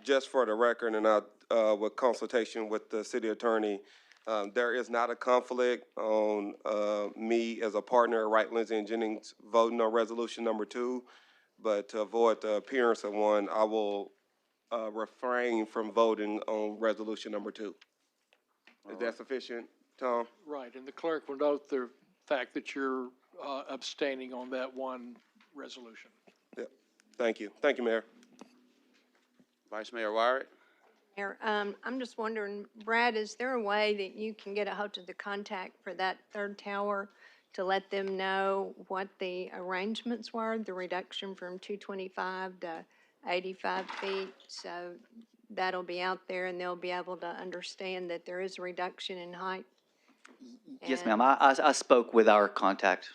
Just for the record, and with consultation with the city attorney, there is not a conflict on me as a partner at Wright, Lindsey, and Jennings voting on resolution number 2, but to avoid the appearance of one, I will refrain from voting on resolution number 2. Is that sufficient, Tom? Right, and the clerk will note the fact that you're abstaining on that one resolution. Yep. Thank you. Thank you, Mayor. Vice Mayor Wyrick? Mayor, I'm just wondering, Brad, is there a way that you can get a hold of the contact for that third tower to let them know what the arrangements were, the reduction from 225 to 85 feet? So that'll be out there and they'll be able to understand that there is a reduction in height? Yes, ma'am. I spoke with our contact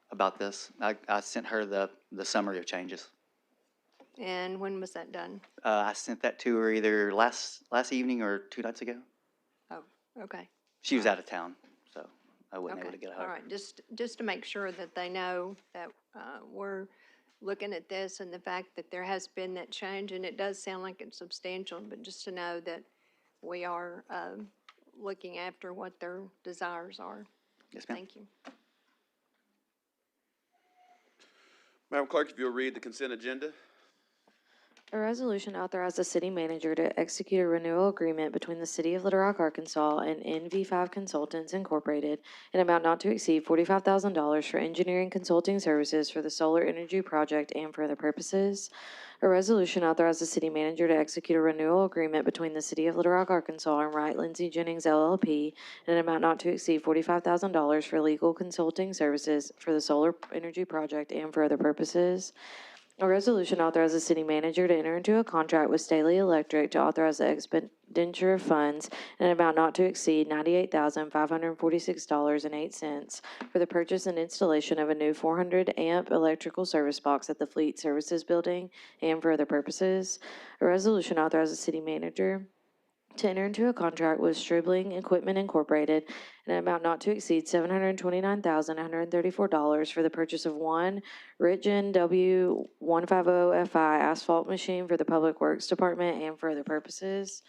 about this. I sent her the summary of changes. And when was that done? I sent that to her either last evening or 2 nights ago. Oh, okay. She was out of town, so I wasn't able Okay, to get a all hold of her. right, just to make sure that they know that we're looking at this and the fact that there has been that change, and it does sound like it's substantial, but just to know that we are looking after what their desires are. Yes, ma'am. Thank you. Madam Clerk, if you'll read the consent agenda. A resolution authorized the city manager to execute a renewal agreement between the City of Little Rock, Arkansas and NV5 Consultants Incorporated in amount not to exceed $45,000 for engineering consulting services for the solar energy project and for other purposes. A resolution authorized the city manager to execute a renewal agreement between the City of Little Rock, Arkansas and Wright, Lindsey, Jennings LLP in an amount not to exceed $45,000 for legal consulting services for the solar energy project and for other purposes. A resolution authorizes the city manager to enter into a contract with Staley Electric to authorize the expenditure of funds in an amount not to exceed $98,546.08 for the purchase and installation of a new 400-amp electrical service box at the Fleet Services Building and for other purposes. A resolution authorizes the city manager to enter into a contract with Stribling Equipment Incorporated in an amount not to exceed $729,134 for the purchase of one Ritgen W150FI asphalt machine for the Public Works Department and for other purposes.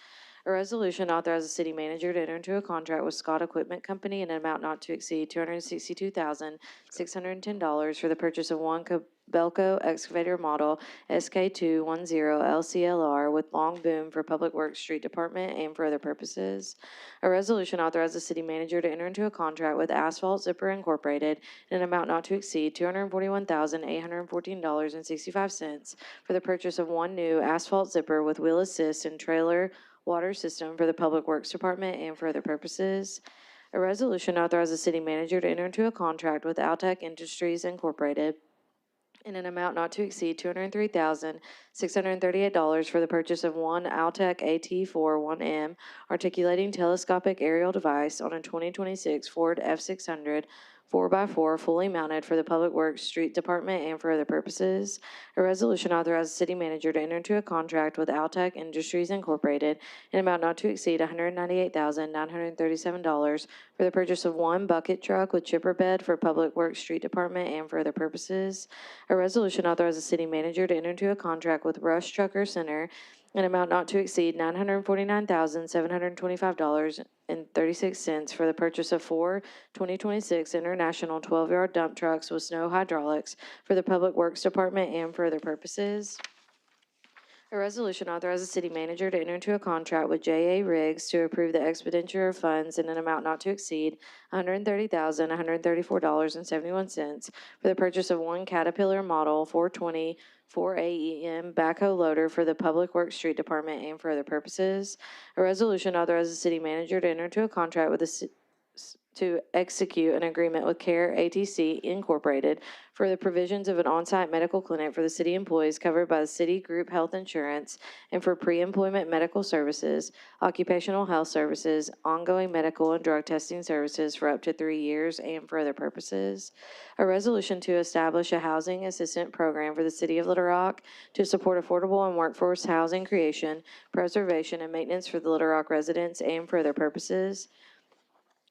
A resolution authorizes the city manager to enter into a contract with Scott Equipment Company in an amount not to exceed $262,610 for the purchase of one Belco excavator model SK210 LCLR with long boom for Public Works Street Department and for other purposes. A resolution authorizes the city manager to enter into a contract with Asphalt Zipper Incorporated in an amount not to exceed $241,814.65 for the purchase of one new asphalt zipper with wheel assist and trailer water system for the Public Works Department and for other purposes. A resolution authorizes the city manager to enter into a contract with Altech Industries Incorporated in an amount not to exceed $203,638 for the purchase of one Altech AT4-1M articulating telescopic aerial device on a 2026 Ford F600 4x4 fully mounted for the Public Works Street Department and for other purposes. A resolution authorizes the city manager to enter into a contract with Altech Industries Incorporated in an amount not to exceed $198,937 for the purchase of one bucket truck with chipper bed for Public Works Street Department and for other purposes. A resolution authorizes the city manager to enter into a contract with Rush Trucker Center in an amount not to exceed $949,725.36 for the purchase of four 2026 International 12-yard dump trucks with snow hydraulics for the Public Works Department and for other purposes. A resolution authorizes the city manager to enter into a contract with J.A. Riggs to approve the expenditure of funds in an amount not to exceed $130,134.71 for the purchase of one Caterpillar Model 420 4AEM backhoe loader for the Public Works Street Department and for other purposes. A resolution authorizes the city manager to enter into a contract with to execute an agreement with CARE ATC Incorporated for the provisions of an on-site medical clinic for the city employees covered by the city group health insurance and for pre-employment medical services, occupational health services, ongoing medical and drug testing services for up to 3 years and for other purposes. A resolution to establish a housing assistant program for the city of Little Rock to support affordable and workforce housing creation, preservation, and maintenance for the Little Rock residents and for other purposes.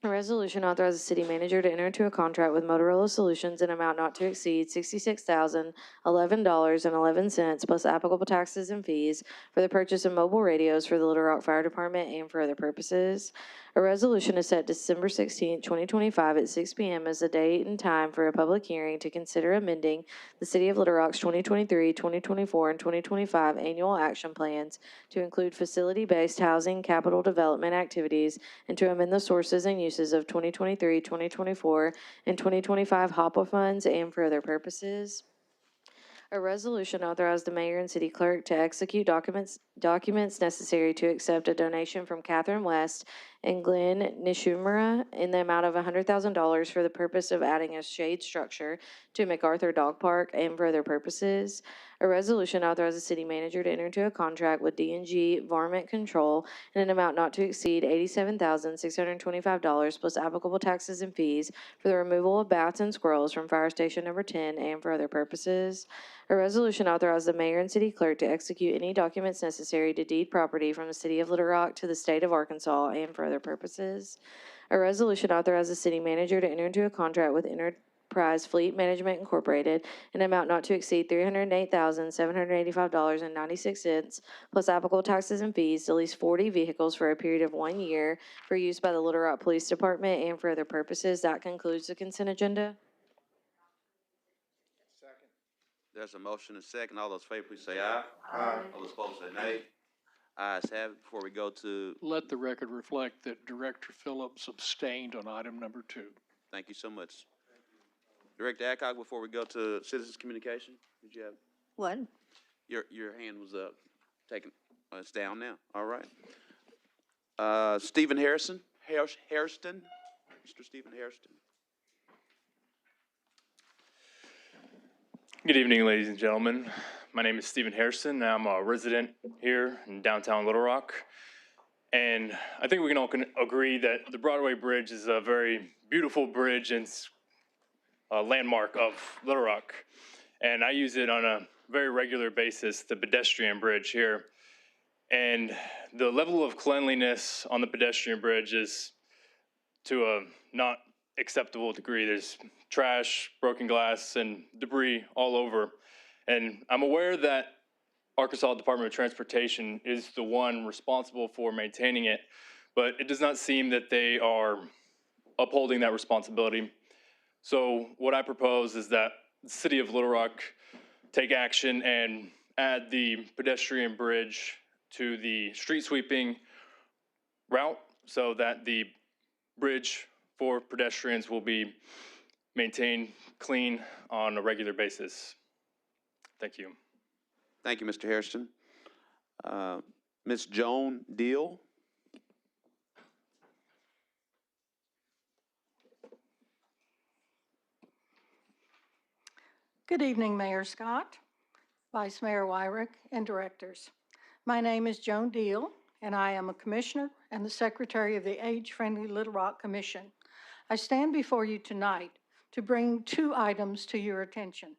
A resolution authorizes the city manager to enter into a contract with Motorola Solutions in an amount not to exceed $66,011.11 plus applicable taxes and fees for the purchase of mobile radios for the Little Rock Fire Department and for other purposes. A resolution is set December 16, 2025 at 6 p.m. as the date and time for a public hearing to consider amending the City of Little Rock's 2023, 2024, and 2025 annual action plans to include facility-based housing capital development activities and to amend the sources and uses of 2023, 2024, and 2025 HOPWA funds and for other purposes. A resolution authorized the mayor and city clerk to execute documents necessary to accept a donation from Catherine West and Glenn Nishimura in the amount of $100,000 for the purpose of adding a shade structure to MacArthur Dog Park and for other purposes. A resolution authorizes the city manager to enter into a contract with D&G Varmint Control in an amount not to exceed $87,625 plus applicable taxes and fees for the removal of bats and squirrels from Fire Station Number 10 and for other purposes. A resolution authorizes the mayor and city clerk to execute any documents necessary to deed property from the city of Little Rock to the state of Arkansas and for other purposes. A resolution authorizes the city manager to enter into a contract with Enterprise Fleet Management Incorporated in an amount not to exceed $308,785.96 plus applicable taxes and fees to lease 40 vehicles for a period of 1 year for use by the Little Rock Police Department and for other purposes. That concludes the consent agenda. There's a motion and second. All those in favor, please say aye. Aye. All those opposed say nay. Ayes have it. Before we go to, Let the record reflect that Director Phillips abstained on item number 2. thank you so much. Director Adcock, before we go to citizens communication, did you have? What? Your hand was up. Taken. It's down now. All right. Stephen Hairston. Hairston. Mr. Stephen Hairston. Good evening, ladies and gentlemen. My name is Stephen Hairston. I'm a resident here in downtown Little Rock. And I think we can all agree that the Broadway Bridge is a very beautiful bridge and a landmark of Little Rock. And I use it on a very regular basis, the pedestrian bridge here. And the level of cleanliness on the pedestrian bridge is to a not acceptable degree. There's trash, broken glass, and debris all over. And I'm aware that Arkansas Department of Transportation is the one responsible for maintaining it, but it does not seem that they are upholding that responsibility. So what I propose is that the city of Little Rock take action and add the pedestrian bridge to the street sweeping route so that the bridge for pedestrians will be maintained clean on a regular basis. Thank you. Thank you, Mr. Harrison. Ms. Joan Deal. Good evening, Mayor Scott, Vice Mayor Wyrick, and directors. My name is Joan Deal, and I am a commissioner and the secretary of the Age-Friendly Little Rock Commission. I stand before you tonight to bring two items to your attention.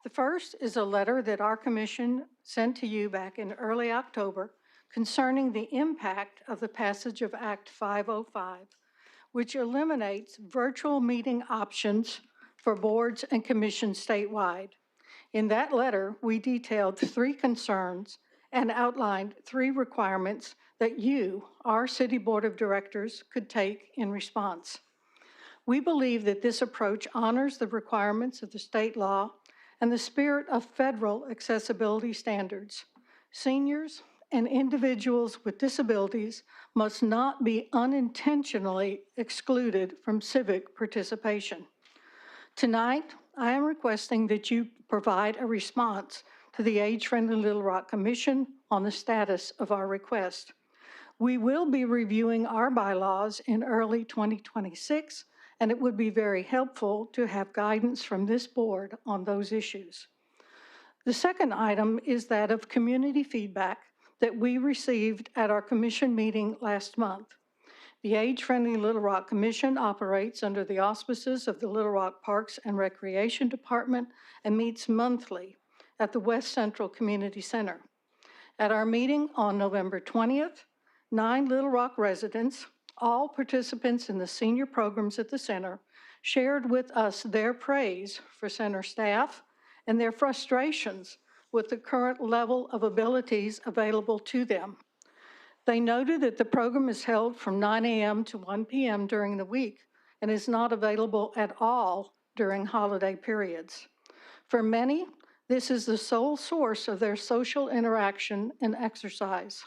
The first is a letter that our commission sent to you back in early October concerning the impact of the passage of Act 505, which eliminates virtual meeting options for boards and commissions statewide. In that letter, we detailed 3 concerns and outlined 3 requirements that you, our City Board of Directors, could take in response. We believe that this approach honors the requirements of the state law and the spirit of federal accessibility standards. Seniors and individuals with disabilities must not be unintentionally excluded from civic participation. Tonight, I am requesting that you provide a response to the Age-Friendly Little Rock Commission on the status of our request. We will be reviewing our bylaws in early 2026, and it would be very helpful to have guidance from this board on those issues. The second item is that of community feedback that we received at our commission meeting last month. The Age-Friendly Little Rock Commission operates under the auspices of the Little Rock Parks and Recreation Department and meets monthly at the West Central Community Center. At our meeting on November 20th, 9 Little Rock residents, all participants in the senior programs at the center, shared with us their praise for center staff and their frustrations with the current level of abilities available to them. They noted that the program is held from 9 a.m. to 1 p.m. during the week and is not available at all during holiday periods. For many, this is the sole source of their social interaction and exercise.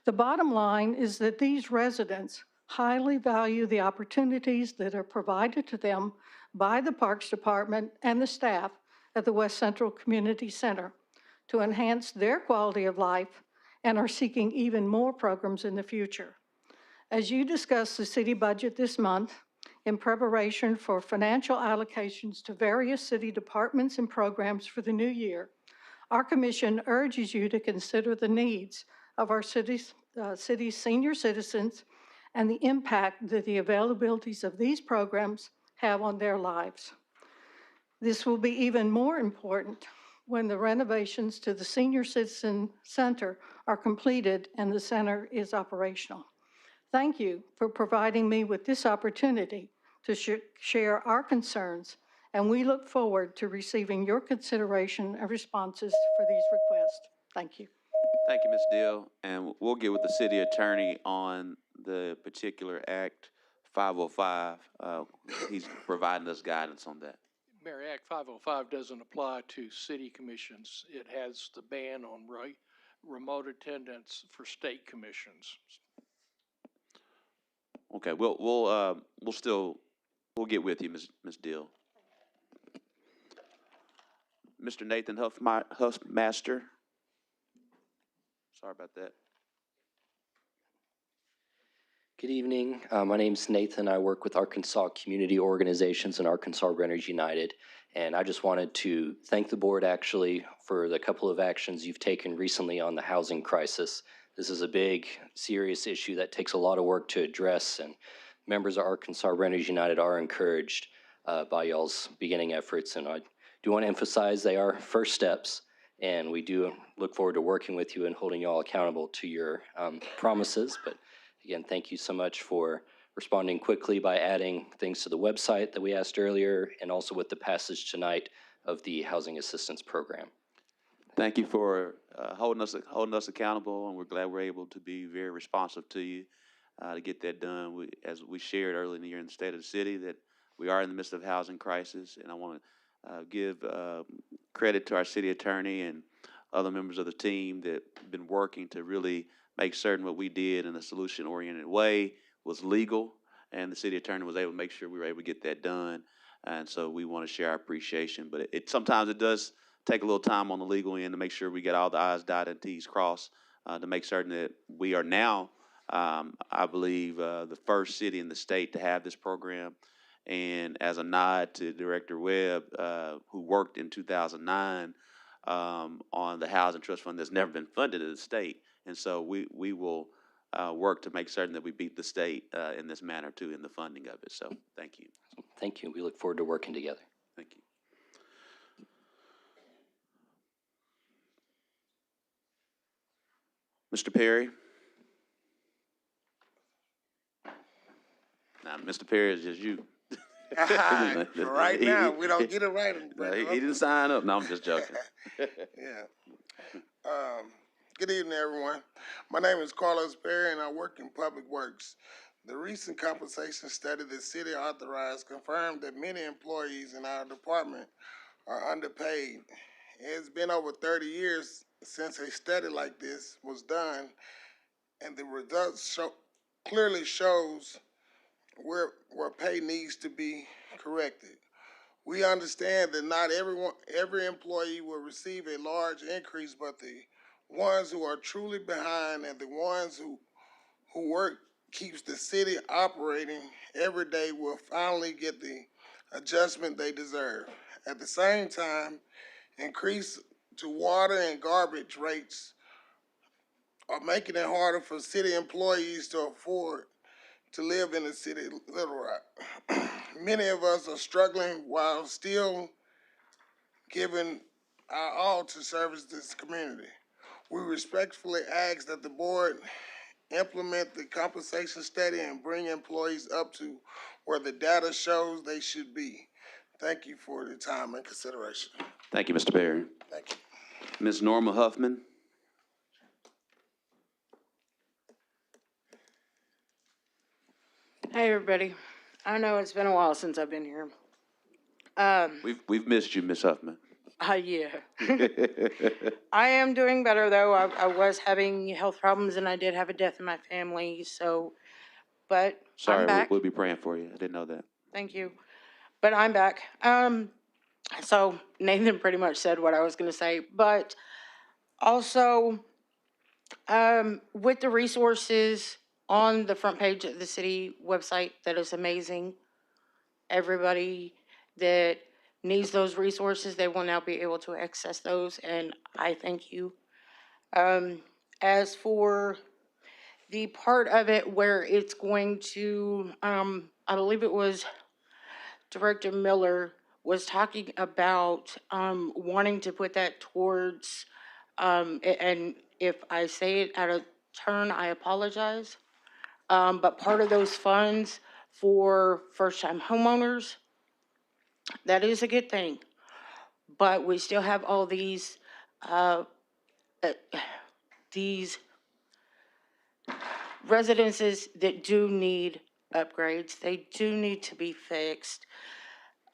The bottom line is that these residents highly value the opportunities that are provided to them by the Parks Department and the staff at the West Central Community Center to enhance their quality of life and are seeking even more programs in the future. As you discuss the city budget this month, in preparation for financial allocations to various city departments and programs for the new year, our commission urges you to consider the needs of our city's senior citizens and the impact that the availabilities of these programs have on their lives. This will be even more important when the renovations to the Senior Citizen Center are completed and the center is operational. Thank you for providing me with this opportunity to share our concerns, and we look forward to receiving your consideration and responses for these requests. Thank you. Thank you, Ms. Deal. And we'll get with the city attorney on the particular Act 505. He's providing us guidance on that. Mayor, Act 505 doesn't apply to city commissions. It has the ban on remote attendance for state commissions. Okay, we'll get with you, Ms. Deal. Mr. Nathan Huffmaster. Sorry about that. Good evening. My name's Nathan. I work with Arkansas Community Organizations and Arkansas Renters United. And I just wanted to thank the board actually for the couple of actions you've taken recently on the housing crisis. This is a big, serious issue that takes a lot of work to address, and members of Arkansas Renters United are encouraged by y'all's beginning efforts. And I do want to emphasize they are first steps, And we do look forward to working with you and holding you all accountable to your promises. But again, thank you so much for responding quickly by adding things to the website that we asked earlier, and also with the passage tonight of the Housing Assistance Program. Thank you for holding us accountable, and we're glad we're able to be very responsive to you to get that done. As we shared earlier in the year in the state of the city, that we are in the midst of a housing crisis, and I want to give credit to our city attorney and other members of the team that have been working to really make certain what we did in a solution-oriented way was legal, and the city attorney was able to make sure we were able to get that done. And so we want to share our appreciation. But sometimes it does take a little time on the legal end to make sure we get all the I's dotted and T's crossed to make certain that we are now, I believe, the first city in the state to have this program. And as a nod to Director Webb, who worked in 2009 on the Housing Trust Fund that's never been funded at the state. And so we will work to make certain that we beat the state in this manner too in the funding of it. So thank you. Thank you. We look forward to working together. Thank you. Mr. Perry? Now, Mr. Perry is just you. For right now, we don't get it right. He didn't sign up. No, I'm just joking. Yeah. Good evening, everyone. My name is Carlos Perry, and I work in Public Works. The recent compensation study the city authorized confirmed that many employees in our department are underpaid. It's been over 30 years since a study like this was done, and the results clearly shows where pay needs to be corrected. We understand that not every employee will receive a large increase, but the ones who are truly behind and the ones who work keeps the city operating every day will finally get the adjustment they deserve. At the same time, increase to water and garbage rates are making it harder for city employees to afford to live in the city of Little Rock. Many of us are struggling while still giving our all to service this community. We respectfully ask that the board implement the compensation study and bring employees up to where the data shows they should be. Thank you for the time and consideration. Thank you, Mr. Perry. Thank you. Ms. Norma Huffman? Hey, everybody. I know it's been a while since I've been here. We've missed you, Ms. Huffman. Yeah. I am doing better, though. I was having health problems, and I did have a death in my family, so, but Sorry, I'm back. we'll be praying for you. I didn't know that. Thank you. But I'm back. So Nathan pretty much said what I was going to say, but also, with the resources on the front page of the city website, that is amazing. Everybody that needs those resources, they will now be able to access those, and I thank you. As for the part of it where it's going to, I believe it was Director Miller was talking about wanting to put that towards, and if I say it out of turn, I apologize. But part of those funds for first-time homeowners, that is a good thing. But we still have all these residences that do need upgrades. They do need to be fixed.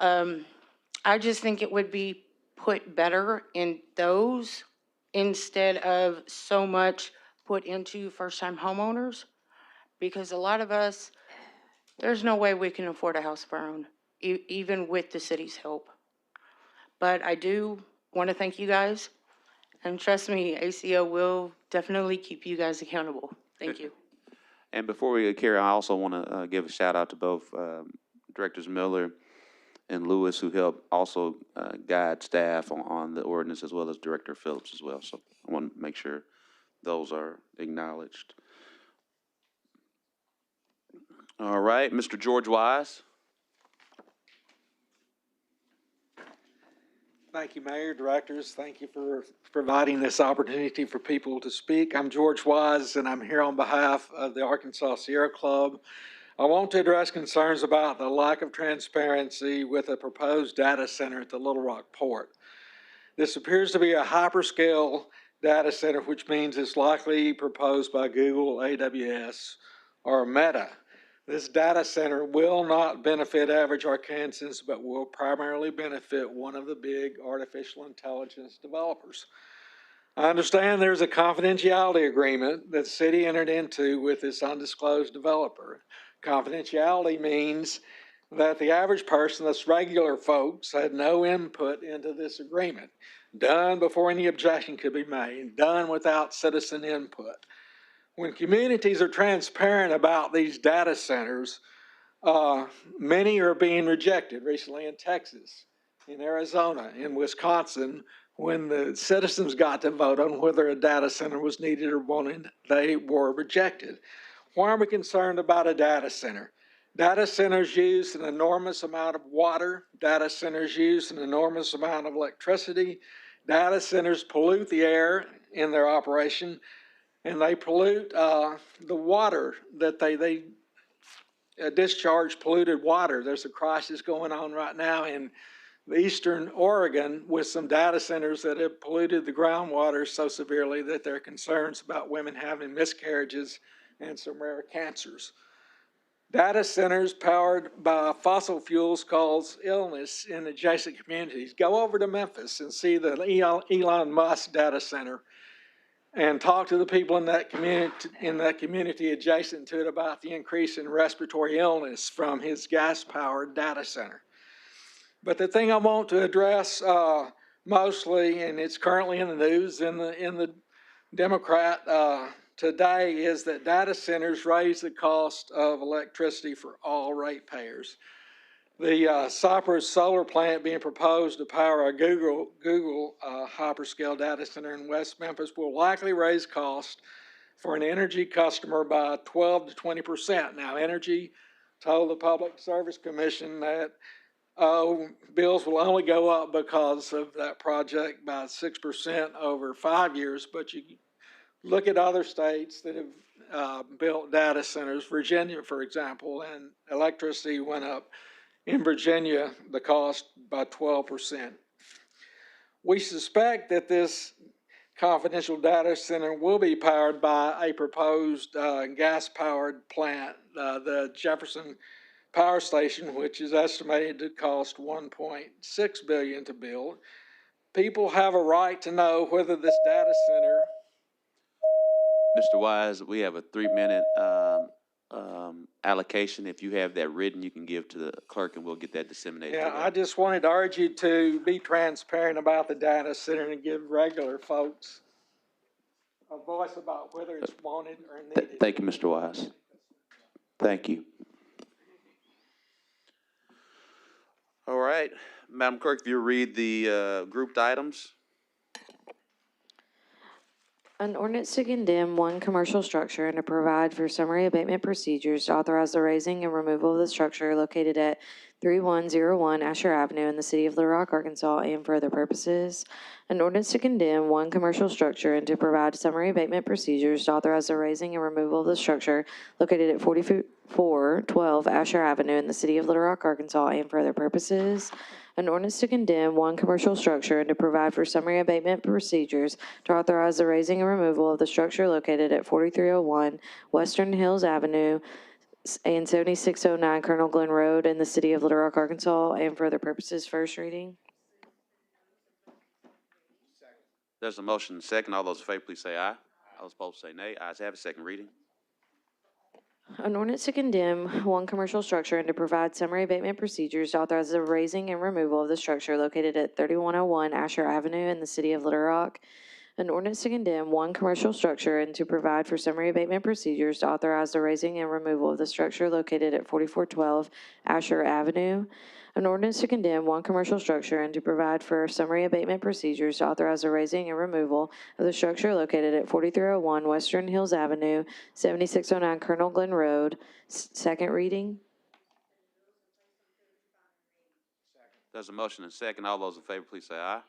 I just think it would be put better in those instead of so much put into first-time homeowners, because a lot of us, there's no way we can afford a house of our own, even with the city's help. But I do want to thank you guys, and trust me, ACO will definitely keep you guys accountable. Thank you. And before we carry on, I also want to give a shout out to both Directors Miller and Lewis, who helped also guide staff on the ordinance, as well as Director Phillips as well. So I want to make sure those are acknowledged. All right, Mr. George Wise. Thank you, Mayor, Directors. Thank you for providing this opportunity for people to speak. I'm George Wise, and I'm here on behalf of the Arkansas Sierra Club. I want to address concerns about the lack of transparency with a proposed data center at the Little Rock Port. This appears to be a hyperscale data center, which means it's likely proposed by Google, AWS, or Meta. This data center will not benefit average Arkansans, but will primarily benefit one of the big artificial intelligence developers. I understand there's a confidentiality agreement that the city entered into with this undisclosed developer. Confidentiality means that the average person, that's regular folks, had no input into this agreement, done before any objection could be made, done without citizen input. When communities are transparent about these data centers, many are being rejected. Recently in Texas, in Arizona, in Wisconsin, when the citizens got to vote on whether a data center was needed or wanted, they were rejected. Why are we concerned about a data center? Data centers use an enormous amount of water. Data centers use an enormous amount of electricity. Data centers pollute the air in their operation, and they pollute the water that they discharge polluted water. There's a crisis going on right now in eastern Oregon with some data centers that have polluted the groundwater so severely that there are concerns about women having miscarriages and some rare cancers. Data centers powered by fossil fuels cause illness in adjacent communities. Go over to Memphis and see the Elon Musk data center and talk to the people in that community adjacent to it about the increase in respiratory illness from his gas-powered data center. But the thing I want to address mostly, and it's currently in the news in the Democrat today, is that data centers raise the cost of electricity for all ratepayers. The Cypress solar plant being proposed to power a Google hyperscale data center in West Memphis will likely raise costs for an energy customer by 12 to 20%. Now, Energy told the Public Service Commission that bills will only go up because of that project by 6% over 5 years, but you look at other states that have built data centers, Virginia, for example, and electricity went up in Virginia, the cost by 12%. We suspect that this confidential data center will be powered by a proposed gas-powered plant, the Jefferson Power Station, which is estimated to cost $1.6 billion to build. People have a right to know whether this data center. Mr. Wise, we have a 3-minute allocation. If you have that written, you can give to the clerk and we'll get that disseminated. Yeah, I just wanted to urge you to be transparent about the data center and give regular folks a voice about whether it's wanted or needed. Thank you, Mr. Wise. Thank you. All right, Madam Clerk, if you read the grouped items. An ordinance to condemn one commercial structure and to provide for summary abatement procedures to authorize the raising and removal of the structure located at 3101 Asher Avenue in the city of Little Rock, Arkansas, and for other purposes. An ordinance to condemn one commercial structure and to provide summary abatement procedures to authorize the raising and removal of the structure located at 4412 Asher Avenue in the city of Little Rock, Arkansas, and for other purposes. An ordinance to condemn one commercial structure and to provide for summary abatement procedures to authorize the raising and removal of the structure located at 4301 Western Hills Avenue and 7609 Colonel Glenn Road in the city of Little Rock, Arkansas, and for other purposes. First reading. There's a motion and a second. All those in favor, please say aye. All those opposed say nay. Ayes have it. Second reading. An ordinance to condemn one commercial structure and to provide summary abatement procedures to authorize the raising and removal of the structure located at 3101 Asher Avenue in the city of Little Rock. An ordinance to condemn one commercial structure and to provide for summary abatement procedures to authorize the raising and removal of the structure located at 4412 Asher Avenue. An ordinance to condemn one commercial structure and to provide for summary abatement procedures to authorize the raising and removal of the structure located at 4301 Western Hills Avenue, 7609 Colonel Glenn Road. Second reading. There's a motion and second. All those in favor, please say aye.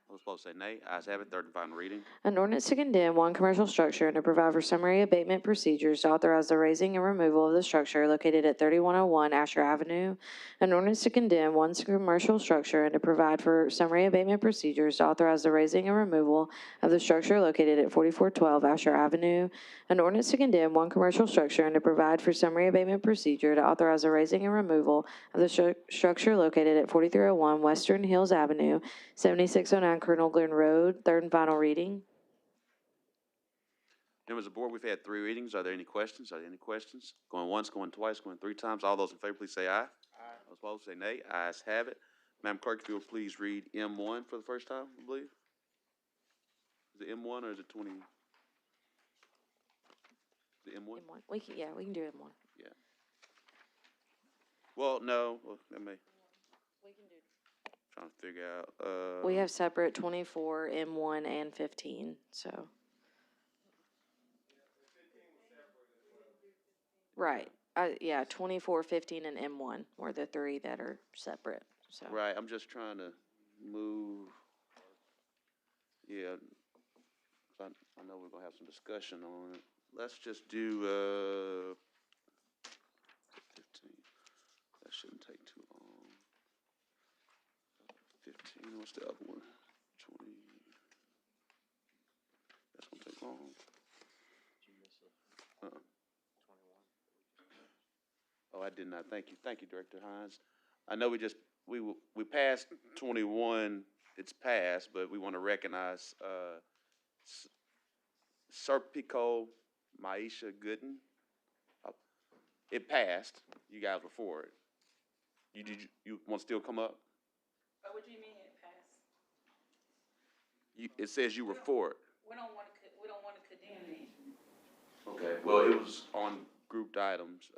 Those opposed say nay. Ayes have it. Third and final reading. An ordinance to condemn one commercial structure and to provide for summary abatement procedures to authorize the raising and removal of the structure located at 3101 Asher Avenue. An ordinance to condemn one commercial structure and to provide for summary abatement procedures to authorize the raising and removal of the structure located at 4412 Asher Avenue. An ordinance to condemn one commercial structure and to provide for summary abatement procedure to authorize the raising and removal of the structure located at 4301 Western Hills Avenue, 7609 Colonel Glenn Road. Third and final reading. Members of the board, we've had 3 readings. Are there any questions? Are there any questions? Going once, going twice, going 3 times. All those in favor, please say aye. Aye. Those opposed say nay. Ayes have it. Madam Clerk, if you will please read M1 for the first time, I believe. Is it M1 or is it 20? Is it M1? M1. We can do M1. Yeah. Well, no. Well, that may. Trying to figure out. We have separate 24, M1, and 15, so. Right. Yeah, 24, 15, and M1 were the 3 that are separate, so. Right, I'm just trying to move. Yeah. I know we're gonna have some discussion on it. Let's just do, 15. That shouldn't take too long. 15, what's the other one? 20. That's gonna take long. Oh, I did not. Thank you. Thank you, Director Hines. I know we passed 21. It's passed, but we want to recognize Serpico Maisha Gooden. It passed. You guys were for it. You want to still come up? What do you mean it passed? It says you were for it. We don't want to condemn it. Okay. Well, it was on grouped items.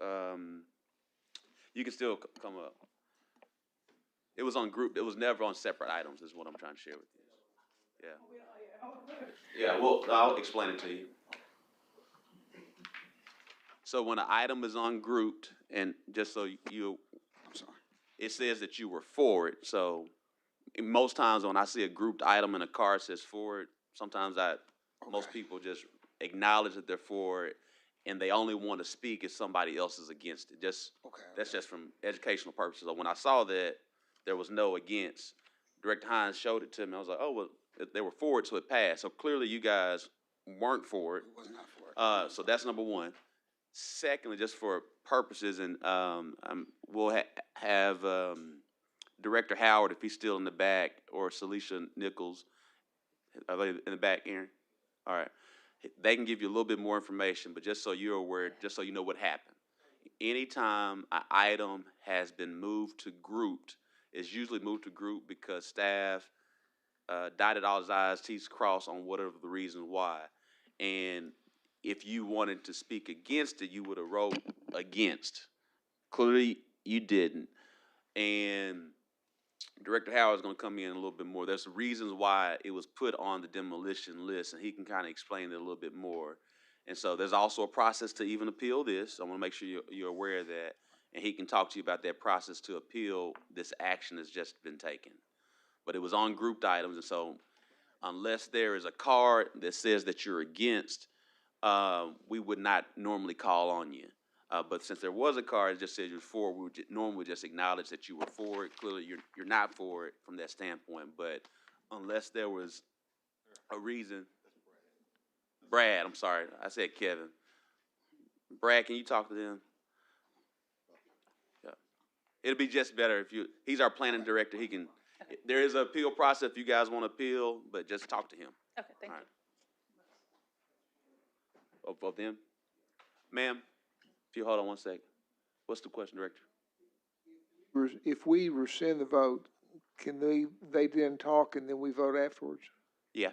You can still come up. It was on group. It was never on separate items. Is what I'm trying to share with you. Yeah. Yeah. Well, I'll explain it to you. So when an item is ungrouped, and just so I'm sorry, it says that you were for it. So most times when I see a grouped item in a card says for it, sometimes most people just acknowledge that they're for it, and they only want to speak if somebody else is against it. That's just from educational purposes. So when I saw that there was no against, Director Hines showed it to me. I was like, oh, well, they were for it, so it passed. So clearly you guys weren't for it. Was not for it. So that's number one. Secondly, just for purposes, and we'll have Director Howard, if he's still in the back, or Celicia Nichols. Are they in the back, Aaron? All right. They can give you a little bit more information, but just so you're aware, just so you know what happened. Anytime an item has been moved to grouped, it's usually moved to group because staff dotted all his I's, T's crossed on whatever the reason why. And if you wanted to speak against it, you would have wrote against. Clearly, you didn't. And Director Howard is going to come in a little bit more. There's reasons why it was put on the demolition list, and he can kind of explain it a little bit more. And so there's also a process to even appeal this. I want to make sure you're aware of that. And he can talk to you about that process to appeal this action that's just been taken. But it was on grouped items, and so unless there is a card that says that you're against, we would not normally call on you. But since there was a card that just said you're for, we would normally just acknowledge that you were for it. Clearly, you're not for it from that standpoint. But unless there was a reason, Brad, I'm sorry, I said Kevin. Brad, can you talk to them? Yeah, it'll be just better if he's our planning director. He can. There is an appeal process if you guys want to appeal, but just talk to him. Okay, thank you. Of them, ma'am. If you hold on one second. What's the question, Director? If we rescind the vote, can they then talk and then we vote afterwards? Yeah.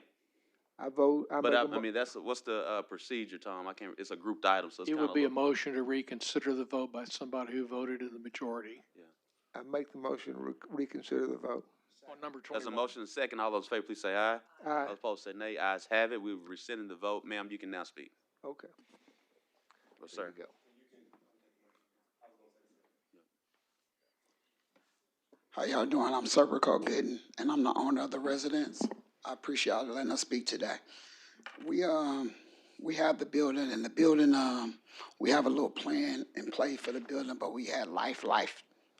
I mean, what's the procedure, Tom? It's a grouped item, so it's It would be a motion to reconsider the vote by somebody who voted in the majority. I make the motion to reconsider the vote. On number 21. There's a motion and a second. All those in favor, please say aye. Aye. Those opposed say nay. Ayes have it. We've rescinded the vote. Ma'am, you can now speak. Okay. Yes, sir. Go. How y'all doing? I'm Sir Rico Gooden, and I'm the owner of the residence. I appreciate y'all letting us speak today. We have the building, and the building, we have a little plan in play for the building, but we had life.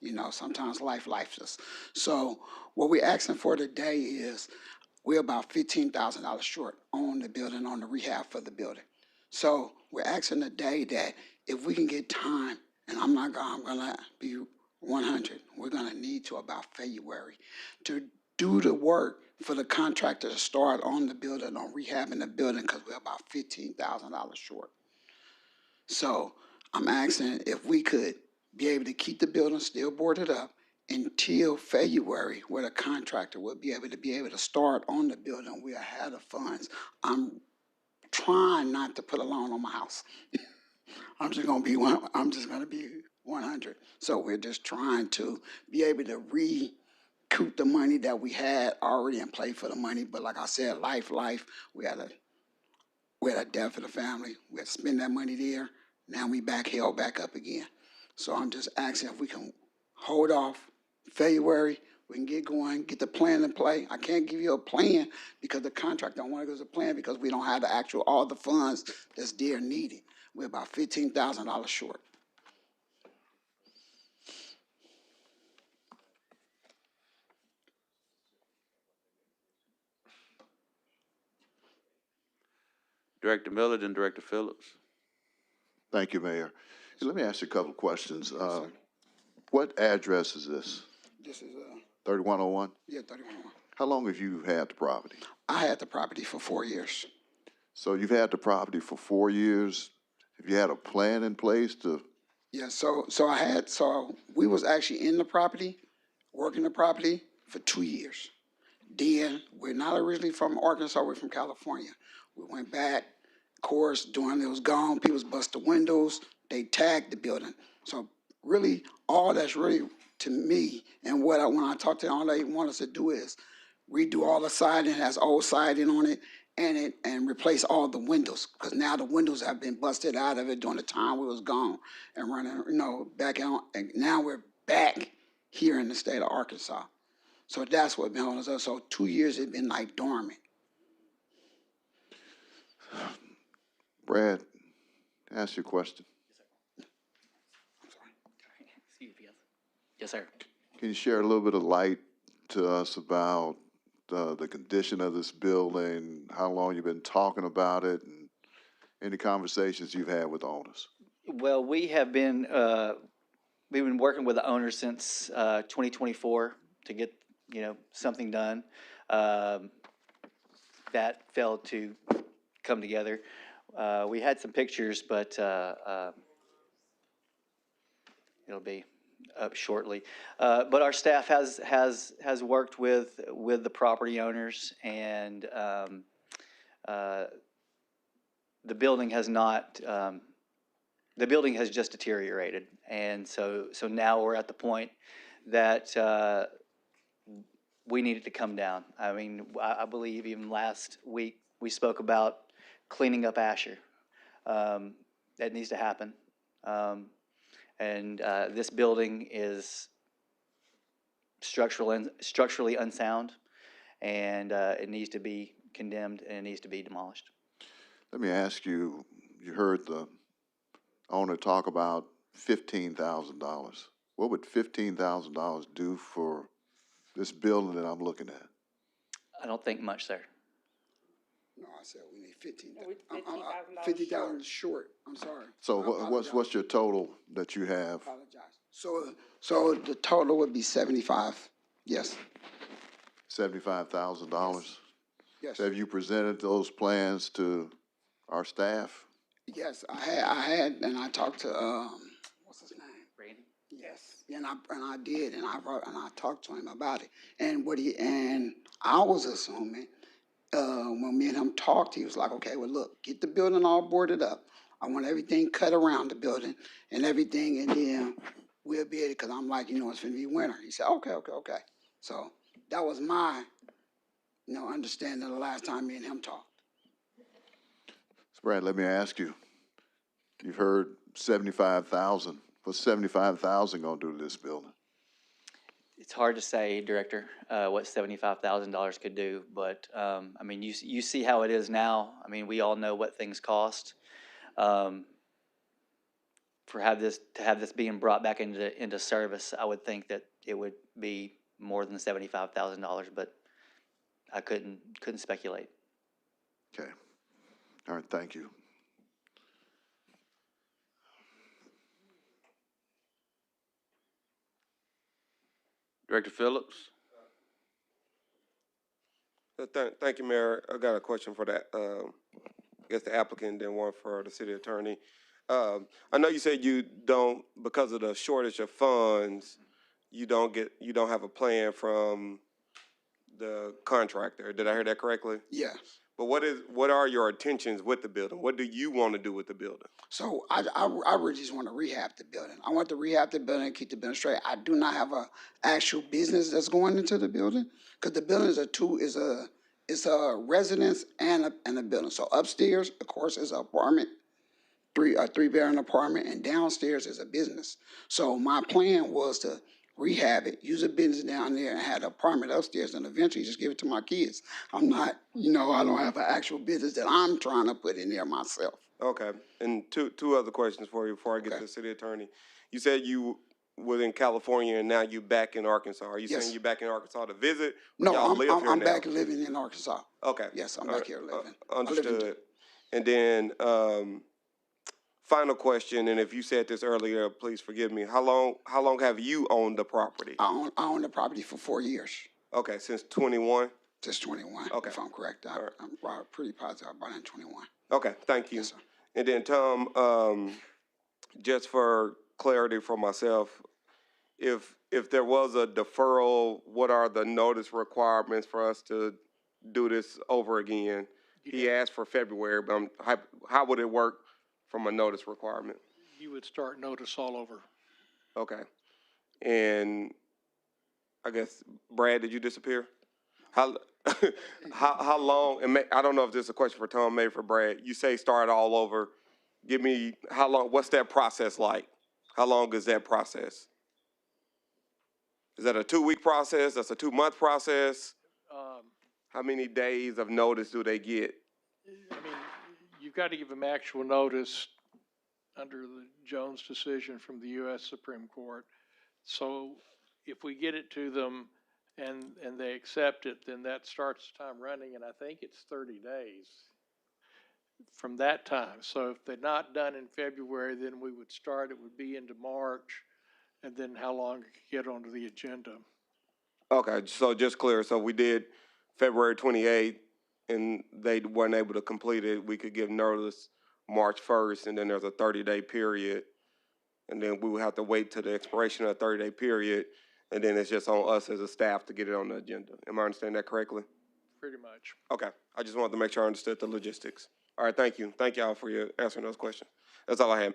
You know, sometimes life us. So what we're asking for today is we're about $15,000 short on the building, on the rehab for the building. So we're asking today that if we can get time, and I'm gonna be 100, we're gonna need to about February to do the work for the contractor to start on the building, on rehabbing the building, because we're about $15,000 short. So I'm asking if we could be able to keep the building still boarded up until February, where the contractor will be able to start on the building. We have the funds. I'm trying not to put a loan on my house. I'm just gonna be 100. So we're just trying to be able to recoup the money that we had already in play for the money. But like I said, life. We had a death of the family. We had to spend that money there. Now we held back up again. So I'm just asking if we can hold off February. We can get going, get the plan in play. I can't give you a plan because the contract don't want to give us a plan because we don't have all the funds that's there needed. We're about $15,000 short. Director Miller, then Director Phillips. Thank you, Mayor. Hey, let me ask you a couple of questions. What address is this? This is 3101? Yeah, 3101. How long have you had the property? I had the property for 4 years. So you've had the property for 4 years. Have you had a plan in place to? Yeah, so we was actually in the property, working the property for 2 years. Then we're not originally from Arkansas, we're from California. We went back, of course, during it was gone, people bust the windows, they tagged the building. So really, all that's really to me, and when I talk to them, all they want us to do is redo all the siding, has old siding on it, and replace all the windows, because now the windows have been busted out of it during the time we was gone and running, back out, and now we're back here in the state of Arkansas. So that's what been holding us up. So 2 years it been like dormant. Brad, ask you a question. Yes, sir. Can you share a little bit of light to us about the condition of this building, how long you've been talking about it, and any conversations you've had with the owners? Well, we've been working with the owner since 2024 to get, something done. That failed to come together. We had some pictures, but it'll be up shortly. But our staff has worked with the property owners, and the building has not. The building has just deteriorated, and so now we're at the point that we need it to come down. I mean, I believe even last week we spoke about cleaning up Asher. That needs to happen. And this building is structurally unsound, and it needs to be condemned and it needs to be demolished. Let me ask you, you heard the owner talk about $15,000. What would $15,000 do for this building that I'm looking at? I don't think much, sir. No, I said we need $50,000 short. I'm sorry. So what's your total that you have? Apologize. So the total would be 75. Yes. $75,000? Yes. Have you presented those plans to our staff? Yes, I had, and I talked to what's his name? Randy. Yes, and I did, and I talked to him about it, and I was assuming when me and him talked, he was like, okay, well look, get the building all boarded up. I want everything cut around the building and everything, and then we'll be able, because I'm like, it's gonna be winter. He said, okay. So that was my, understanding the last time me and him talked. Brad, let me ask you. You've heard $75,000. What's $75,000 gonna do to this building? It's hard to say, Director, what $75,000 could do, but, I mean, you see how it is now. I mean, we all know what things cost. To have this being brought back into service, I would think that it would be more than $75,000, but I couldn't speculate. Okay. All right, thank you. Director Phillips? Thank you, Mayor. I got a question for that. I guess the applicant, then one for the city attorney. I know you said you don't, because of the shortage of funds, you don't have a plan from the contractor. Did I hear that correctly? Yes. But what are your intentions with the building? What do you want to do with the building? So I really just want to rehab the building. I want to rehab the building and keep the building straight. I do not have a actual business that's going into the building because the building is a residence and a building. So upstairs, of course, is an apartment, a three-bedroom apartment, and downstairs is a business. So my plan was to rehab it, use a business down there, and have an apartment upstairs, and eventually just give it to my kids. I'm not, I don't have an actual business that I'm trying to put in there myself. Okay. And two other questions for you before I get to the city attorney. You said you were in California and now you back in Arkansas. Are you saying you're back in Arkansas to visit? No, y'all live here I'm now? back living in Arkansas. Okay. Yes, I'm back here living. Understood. And then final question, and if you said this earlier, please forgive me. How long have you owned the property? I own the property for 4 years. Okay, since 21? Since 21, Okay. if I'm correct. I'm pretty positive I bought it in 21. Okay, thank you. Yes, sir. And then Tom, just for clarity for myself, if there was a deferral, what are the notice requirements for us to do this over again? He asked for February, but how would it work from a notice requirement? You would start notice all over. Okay. And I guess, Brad, did you disappear? How long, and I don't know if this is a question for Tom, maybe for Brad. You say start all over. Give me, how long, what's that process like? How long is that process? Is that a 2-week process? That's a 2-month process? How many days of notice do they get? I mean, you've got to give them actual notice under the Jones decision from the U.S. Supreme Court. So if we get it to them and they accept it, then that starts the time running, and I think it's 30 days from that time. So if they're not done in February, then we would start, it would be into March, and then how long it could get onto the agenda. Okay, so just clear. So we did February 28th, and they weren't able to complete it. We could give notice March 1st, and then there's a 30-day period. And then we would have to wait till the expiration of the 30-day period, and then it's just on us as a staff to get it on the agenda. Am I understanding that correctly? Pretty much. Okay, I just wanted to make sure I understood the logistics. All right, thank you. Thank y'all for your answering those questions. That's all I have.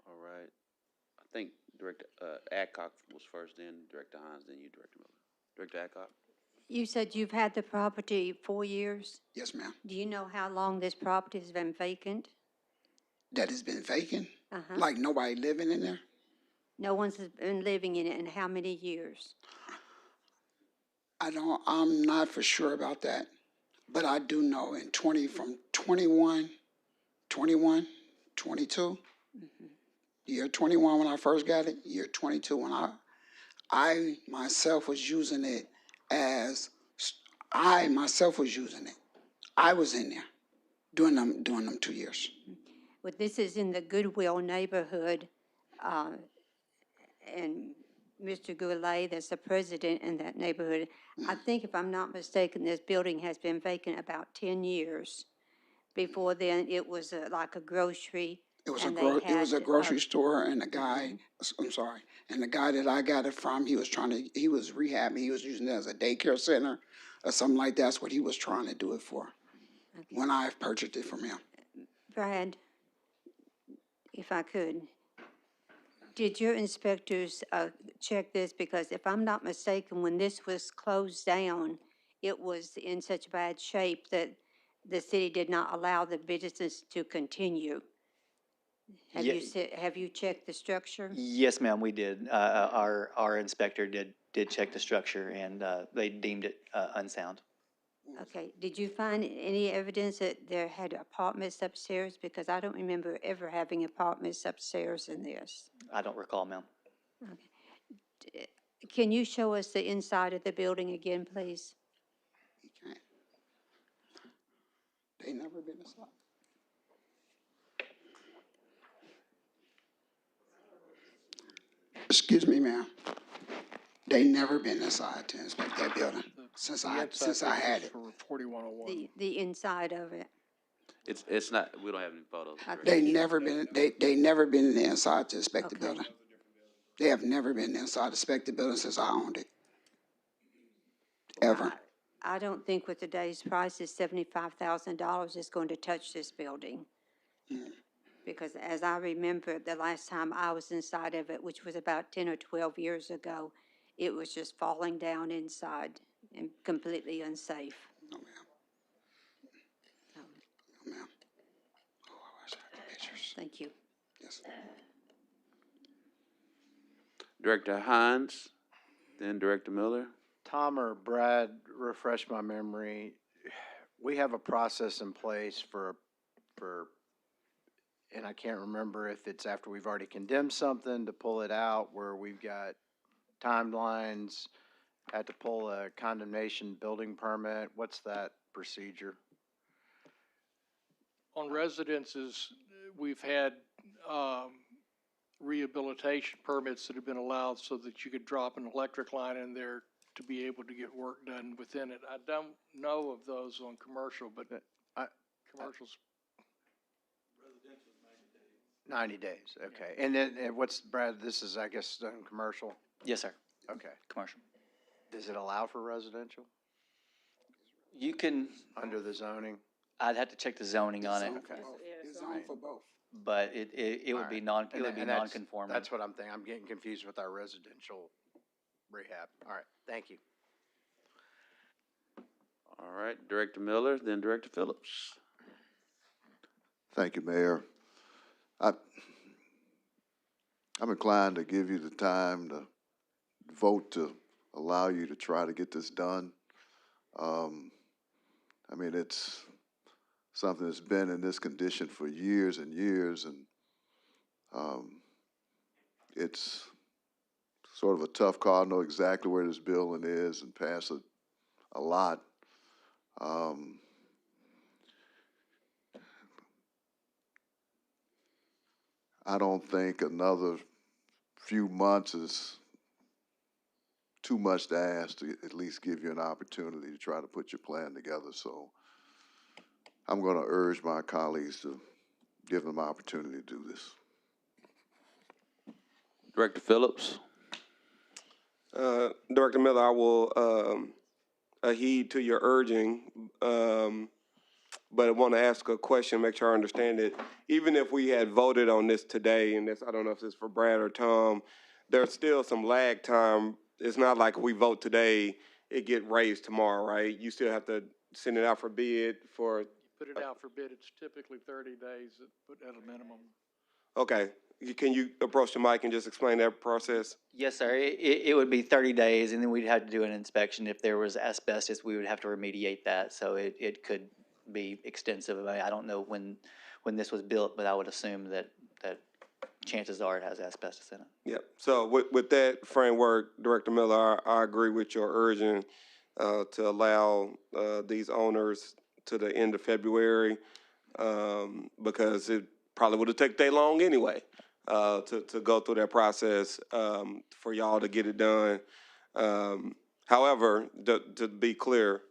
All right. I think Director Adcock was first, then Director Hines, then you, Director Miller. Director Adcock? You said you've had the property 4 years. Yes, ma'am. Do you know how long this property has been vacant? That has been vacant? Uh-huh. Like nobody living in there? No one's been living in it in how many years? I'm not for sure about that, but I do know from 21, 22, year 21 when I first got it, year 22 when I myself was using it I was in there during them 2 years. Well, this is in the Goodwill neighborhood, and Mr. Goulet, that's the president in that neighborhood. I think if I'm not mistaken, this building has been vacant about 10 years. Before then, it was like a grocery. It was a grocery store, and the guy, and the guy that I got it from, he was rehabbing, he was using it as a daycare center or something like that. That's what he was trying to do it for when I purchased it from him. Brad, if I could, did your inspectors check this? Because if I'm not mistaken, when this was closed down, it was in such bad shape that the city did not allow the business to continue. Have you checked the structure? Yes, ma'am, we did. Our inspector did check the structure and, they deemed it, unsound. Okay, did you find any evidence that there had apartments upstairs? Because I don't remember ever having apartments upstairs in this. I don't recall, ma'am. Can you show us the inside of the building again, please? Okay. They never been inside. Excuse me, ma'am. They never been inside to inspect that building since I had it. For 4101. The inside of it? It's not, we don't have any photos. They never been in the inside to inspect the Okay. building. They have never been inside to inspect the building since I owned it. Ever. I don't think with today's prices, $75,000 is going to touch this building. Because as I remember, the last time I was inside of it, which was about 10 or 12 years ago, it was just falling down inside and completely unsafe. No, ma'am. No, ma'am. Oh, I wish I had the pictures. Thank you. Yes. Director Hines, then Director Miller. Tom or Brad, refresh my memory. We have a process in place and I can't remember if it's after we've already condemned something to pull it out, where we've got timelines, had to pull a condemnation building permit. What's that procedure? On residences, we've had, rehabilitation permits that have been allowed so that you could drop an electric line in there to be able to get work done within it. I don't know of those on commercial, but commercials. 90 days, okay. And then what's, Brad, this is, I guess, done commercial? Yes, sir. Okay. Commercial. Does it allow for residential You can, under the zoning? I'd have to check the zoning on it, It's on for both. but it would be it would be And that's- non-conforming. That's what I'm thinking. I'm getting confused with our residential rehab. All right, thank you. All right, Director Miller, then Director Phillips. Thank you, Mayor. I'm inclined to give you the time to vote to allow you to try to get this done. I mean, it's something that's been in this condition for years and years, and it's sort of a tough call. I know exactly where this building is and pass it a lot. I don't think another few months is too much to ask to at least give you an opportunity to try to put your plan together. So I'm going to urge my colleagues to give them an opportunity to do this. Director Phillips. Director Miller, I will heed to your urging, but I want to ask a question, make sure I understand it. Even if we had voted on this today, and this, I don't know if it's for Brad or Tom, there's still some lag time. It's not like we vote today, it get raised tomorrow, right? You still have to send it out for bid for. Put it out for bid, it's typically 30 days at a minimum. Okay, can you approach the mic and just explain that process? Yes, sir. It would be 30 days, and then we'd have to do an inspection. If there was asbestos, we would have to remediate that, so it could be extensive. I don't know when this was built, but I would assume that chances are it has asbestos in it. Yep. So with that framework, Director Miller, I agree with your urging to allow these owners to the end of February because it probably would have taken that long anyway to go through that process for y'all to get it done. However, to be clear,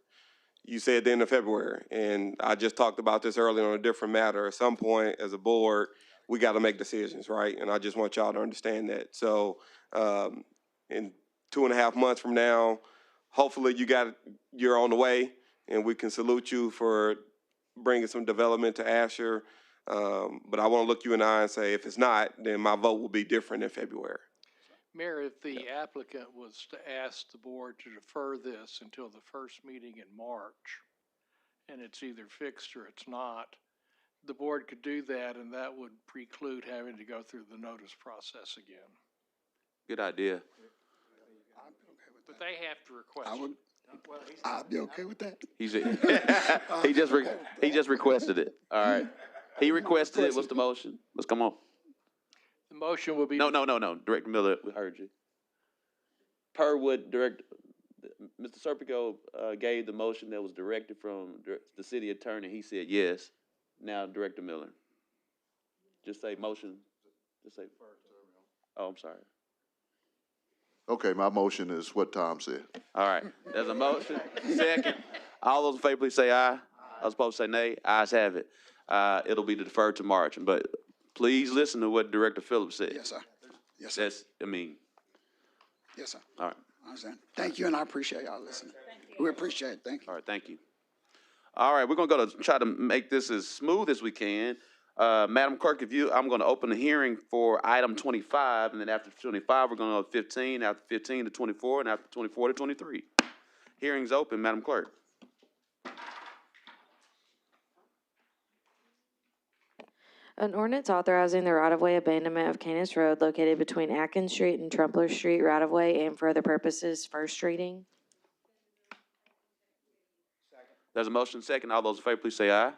you said the end of February, and I just talked about this earlier on a different matter. At some point, as a board, we got to make decisions, right? And I just want y'all to understand that. So in 2.5 months from now, hopefully you're on the way, and we can salute you for bringing some development to Asher. But I want to look you in the eye and say, if it's not, then my vote will be different in February. Mayor, if the applicant was to ask the board to defer this until the first meeting in March, and it's either fixed or it's not, the board could do that, and that would preclude having to go through the notice process again. Good idea. But they have to request. I would, I'd be okay with that. He just requested it. All right. He requested it. What's the motion? Let's come on. The motion will be. No. Director Miller, we heard you. Per what Mr. Serpico gave the motion that was directed from the city attorney. He said yes. Now, Director Miller. Just say motion. Just say. Oh, I'm sorry. Okay, my motion is what Tom said. All right. There's a motion. Second. All those in favor, please say aye. I was supposed to say nay. Ayes have it. It'll be deferred to March. But please listen to what Director Phillips said. Yes, sir. Yes, sir. Yes, sir. All right. I understand. Thank you, and I appreciate y'all listening. We appreciate it. Thank you. All right, thank you. All right, we're gonna try to make this as smooth as we can. Madam Clerk, I'm gonna open the hearing for item 25, and then after 25, we're gonna go to 15, after 15 to 24, and after 24 to 23. Hearing's open, Madam Clerk. An ordinance authorizing the right-of-way abandonment of Canis Road located between Atkins Street and Trumpler Street right-of-way and for other purposes, first reading. There's a motion second. All those in favor, please say aye.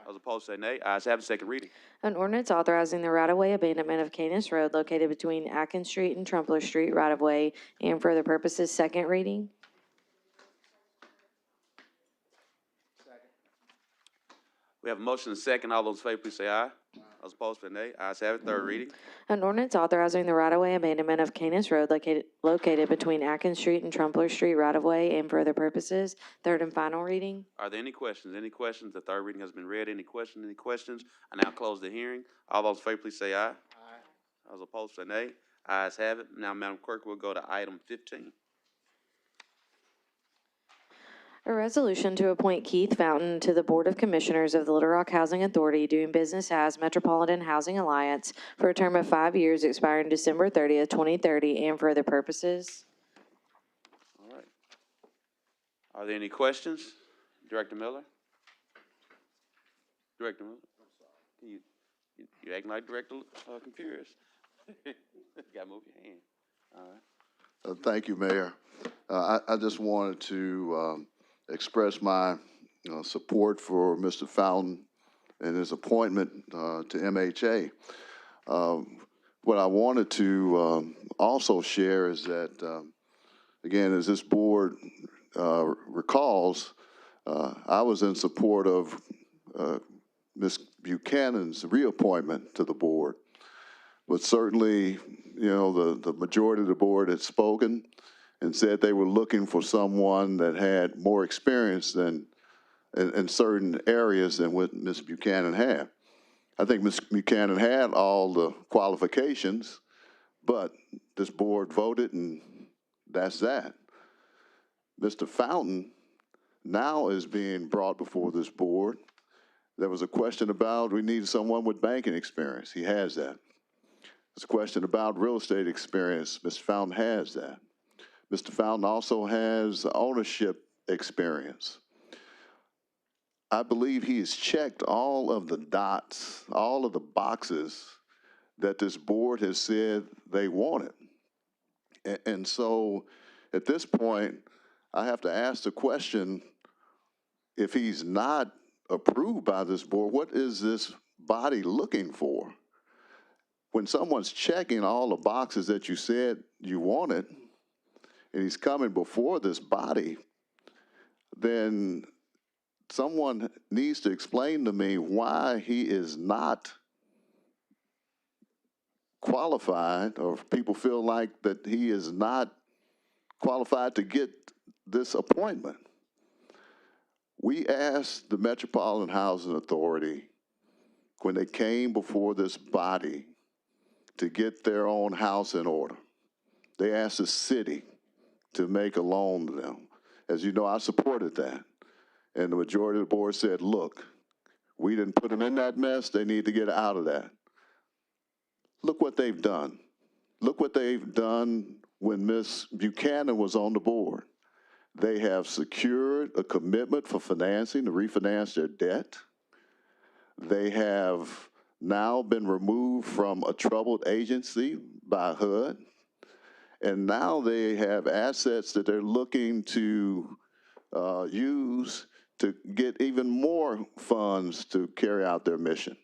Those opposed, say nay. Ayes have it. Second reading. An ordinance authorizing the right-of-way abandonment of Canis Road located between Atkins Street and Trumpler Street right-of-way and for other purposes, second reading. We have a motion and second. All those in favor, please say aye. Those opposed, say nay. Ayes have it. Third reading. An ordinance authorizing the right-of-way abandonment of Canis Road located between Atkins Street and Trumpler Street right-of-way and for other purposes, third and final reading. Are there any questions? Any questions? The third reading has been read. Any questions? Any questions? I now close the hearing. All those in favor, please say aye. Aye. Those opposed, say nay. Ayes have it. Now, Madam Clerk, we'll go to item 15. A resolution to appoint Keith Fountain to the Board of Commissioners of the Little Rock Housing Authority doing business as Metropolitan Housing Alliance for a term of 5 years expiring December 30th, 2030, and for other purposes. All right. Are there any questions? Director Miller? Director Miller? You acting like Director Confused. You gotta move your hand. All right. Thank you, Mayor. I just wanted to express my support for Mr. Fountain and his appointment to MHA. What I wanted to also share is that, again, as this board recalls, I was in support of Ms. Buchanan's reappointment to the board. But certainly, the majority of the board had spoken and said they were looking for someone that had more experience than in certain areas than what Ms. Buchanan had. I think Ms. Buchanan had all the qualifications, but this board voted, and that's that. Mr. Fountain now is being brought before this board. There was a question about we need someone with banking experience. He has that. There's a question about real estate experience. Mr. Fountain has that. Mr. Fountain also has ownership experience. I believe he's checked all of the dots, all of the boxes that this board has said they wanted. And so at this point, I have to ask the question, if he's not approved by this board, what is this body looking for? When someone's checking all the boxes that you said you wanted, and he's coming before this body, then someone needs to explain to me why he is not qualified, or if people feel like that he is not qualified to get this appointment. We asked the Metropolitan Housing Authority when they came before this body to get their own house in order. They asked the city to make a loan to them. As you know, I supported that. And the majority of the board said, look, we didn't put them in that mess. They need to get out of that. Look what they've done. Look what they've done when Ms. Buchanan was on the board. They have secured a commitment for financing to refinance their debt. They have now been removed from a troubled agency by HUD. And now they have assets that they're looking to use to get even more funds to carry out their mission.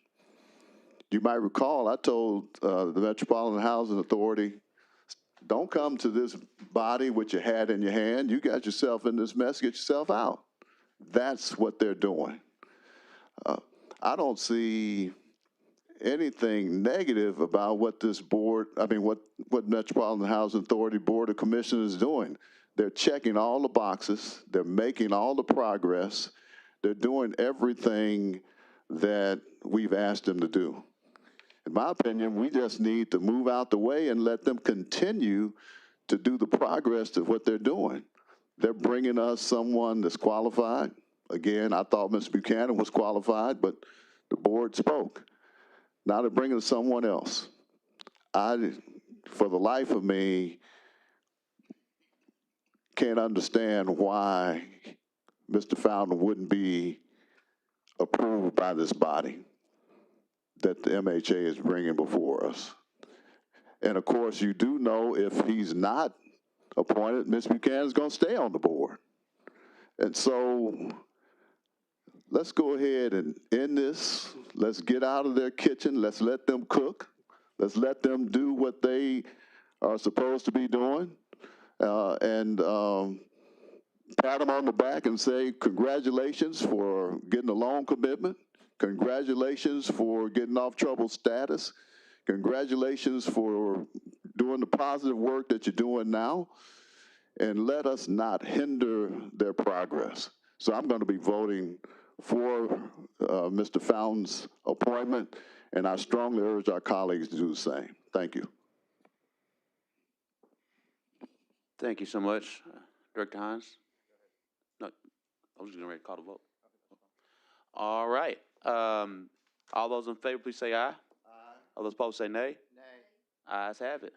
You might recall, I told the Metropolitan Housing Authority, don't come to this body with your hat in your hand. You got yourself in this mess, get yourself out. That's what they're doing. I don't see anything negative about what this board, what Metropolitan Housing Authority Board of Commissioners is doing. They're checking all the boxes. They're making all the progress. They're doing everything that we've asked them to do. In my opinion, we just need to move out the way and let them continue to do the progress of what they're doing. They're bringing us someone that's qualified. Again, I thought Ms. Buchanan was qualified, but the board spoke. Now they're bringing someone else. For the life of me, can't understand why Mr. Fountain wouldn't be approved by this body that the MHA is bringing before us. And of course, you do know if he's not appointed, Ms. Buchanan is going to stay on the board. And so let's go ahead and end this. Let's get out of their kitchen. Let's let them cook. Let's let them do what they are supposed to be doing. And pat them on the back and say, congratulations for getting a loan commitment. Congratulations for getting off trouble status. Congratulations for doing the positive work that you're doing now. And let us not hinder their progress. So I'm going to be voting for Mr. Fountain's appointment, and I strongly urge our colleagues to do the same. Thank you. Thank you so much. Director Hines? No, I was just getting ready to call the vote. All right. All those in favor, please say aye. Aye. All those opposed, say nay. Nay. Ayes have it.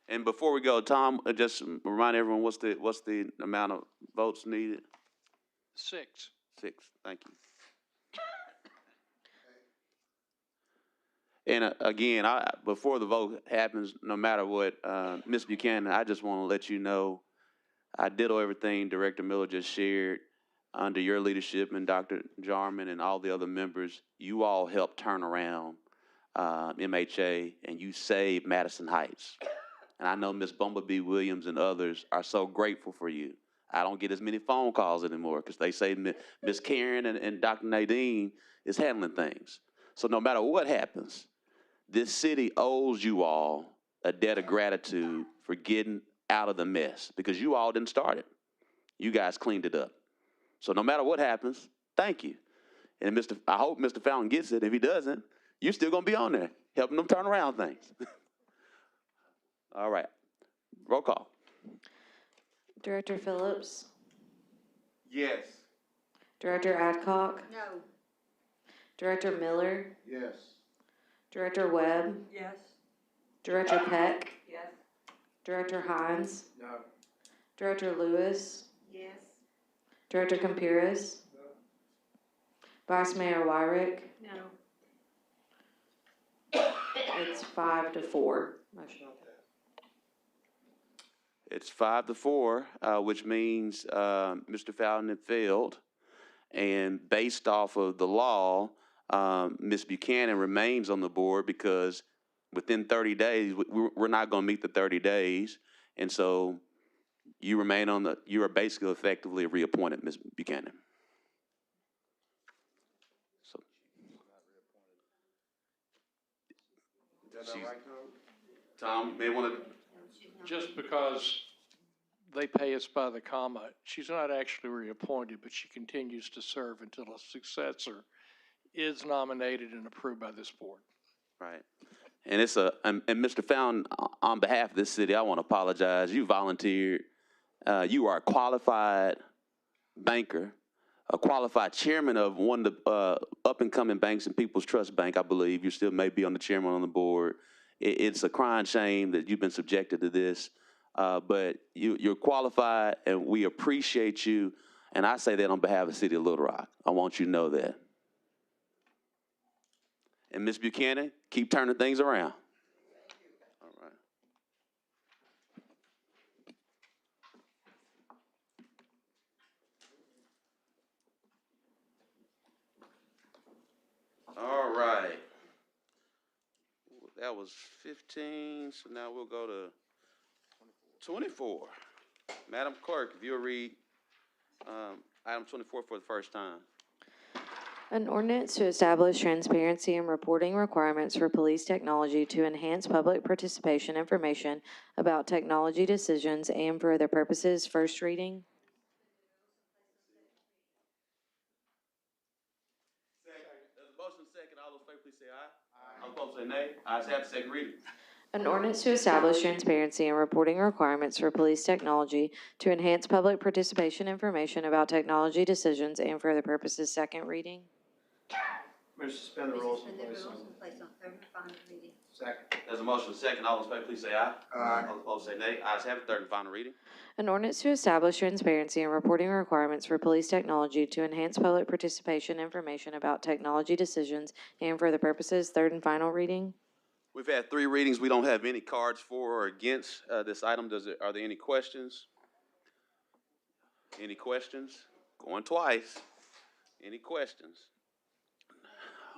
And before we go, Tom, just remind everyone what's the amount of votes needed? 6. 6. Thank you. And again, before the vote happens, no matter what, Ms. Buchanan, I just want to let you know, I ditto everything Director Miller just shared. Under your leadership and Dr. Jarman and all the other members, you all helped turn around MHA, and you saved Madison Heights. And I know Ms. Bumblebee Williams and others are so grateful for you. I don't get as many phone calls anymore because they say Ms. Karen and Dr. Nadine is handling things. So no matter what happens, this city owes you all a debt of gratitude for getting out of the mess because you all didn't start it. You guys cleaned it up. So no matter what happens, thank you. And I hope Mr. Fountain gets it. If he doesn't, you're still going to be on there helping them turn around things. All right. Roll call. Director Phillips? Yes. Director Adcock? No. Director Miller? Yes. Director Webb? Yes. Director Peck? Yes. Director Hines? No. Director Lewis? Yes. Director Campiris? No. Vice Mayor Wyrick? No. It's 5-4. Motion. It's 5-4, which means Mr. Fountain had failed. And based off of the law, Ms. Buchanan remains on the board because within 30 days, we're not going to meet the 30 days. And so you remain you are basically effectively reappointed, Ms. Buchanan. So, Tom, you may want to. Just because they pay us by the comma, she's not actually reappointed, but she continues to serve until a successor is nominated and approved by this board. Right. And and Mr. Fountain, on behalf of this city, I want to apologize. You volunteered. You are a qualified banker, a qualified chairman of one of the up-and-coming banks in People's Trust Bank, I believe. You still may be on the chairman on the board. It's a crying shame that you've been subjected to this, but you're qualified, and we appreciate you. And I say that on behalf of the city of Little Rock. I want you to know that. And Ms. Buchanan, keep turning things around. All right. All right. That was 15, so now we'll go to 24. Madam Clerk, if you'll read item 24 for the first time. An ordinance to establish transparency and reporting requirements for police technology to enhance public participation information about technology decisions and for other purposes. First reading. There's a motion second. All those in favor, please say aye. All opposed, say nay. Ayes have the second reading. An ordinance to establish transparency and reporting requirements for police technology to enhance public participation information about technology decisions and for other purposes. Second reading. Move to suspend the rules and place on. third and final reading. Second. There's a motion second. All those in favor, please say aye. Aye. All opposed, say nay. Ayes have it. Third and final reading. An ordinance to establish transparency and reporting requirements for police technology to enhance public participation information about technology decisions and for other purposes. Third and final reading. We've had 3 readings. We don't have any cards for or against this item. Are there any questions? Any questions? Going twice. Any questions?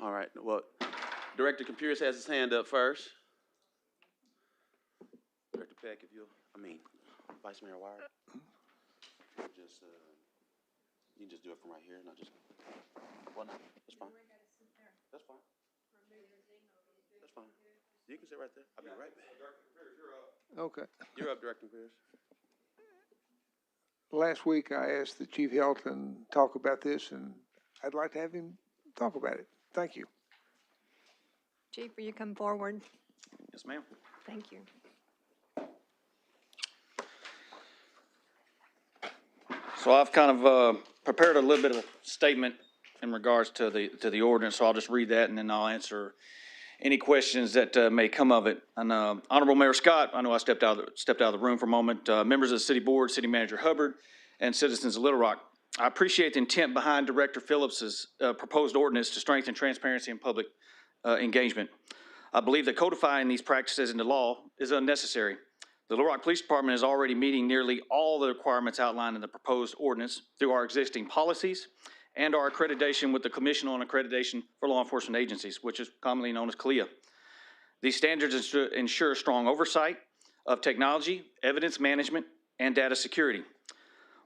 All right. Well, Director Computers has his hand up first. Director Peck, Vice Mayor Wire. You can just do it from right here, not just. Well, no, that's fine. That's fine. That's fine. You can sit right there. I'll be right back. Okay. You're up, Director Pierce. Last week, I asked the Chief Helton talk about this, and I'd like to have him talk about it. Thank you. Chief, will you come forward? Yes, ma'am. Thank you. So I've kind of prepared a little bit of a statement in regards to the ordinance, so I'll just read that and then I'll answer any questions that may come of it. And Honorable Mayor Scott, I know I stepped out of the room for a moment, members of the City Board, City Manager Hubbard, and citizens of Little Rock. I appreciate the intent behind Director Phillips's proposed ordinance to strengthen transparency and public engagement. I believe that codifying these practices into law is unnecessary. The Little Rock Police Department is already meeting nearly all the requirements outlined in the proposed ordinance through our existing policies and our accreditation with the Commission on Accreditation for Law Enforcement Agencies, which is commonly known as CLEA. These standards ensure strong oversight of technology, evidence management, and data security.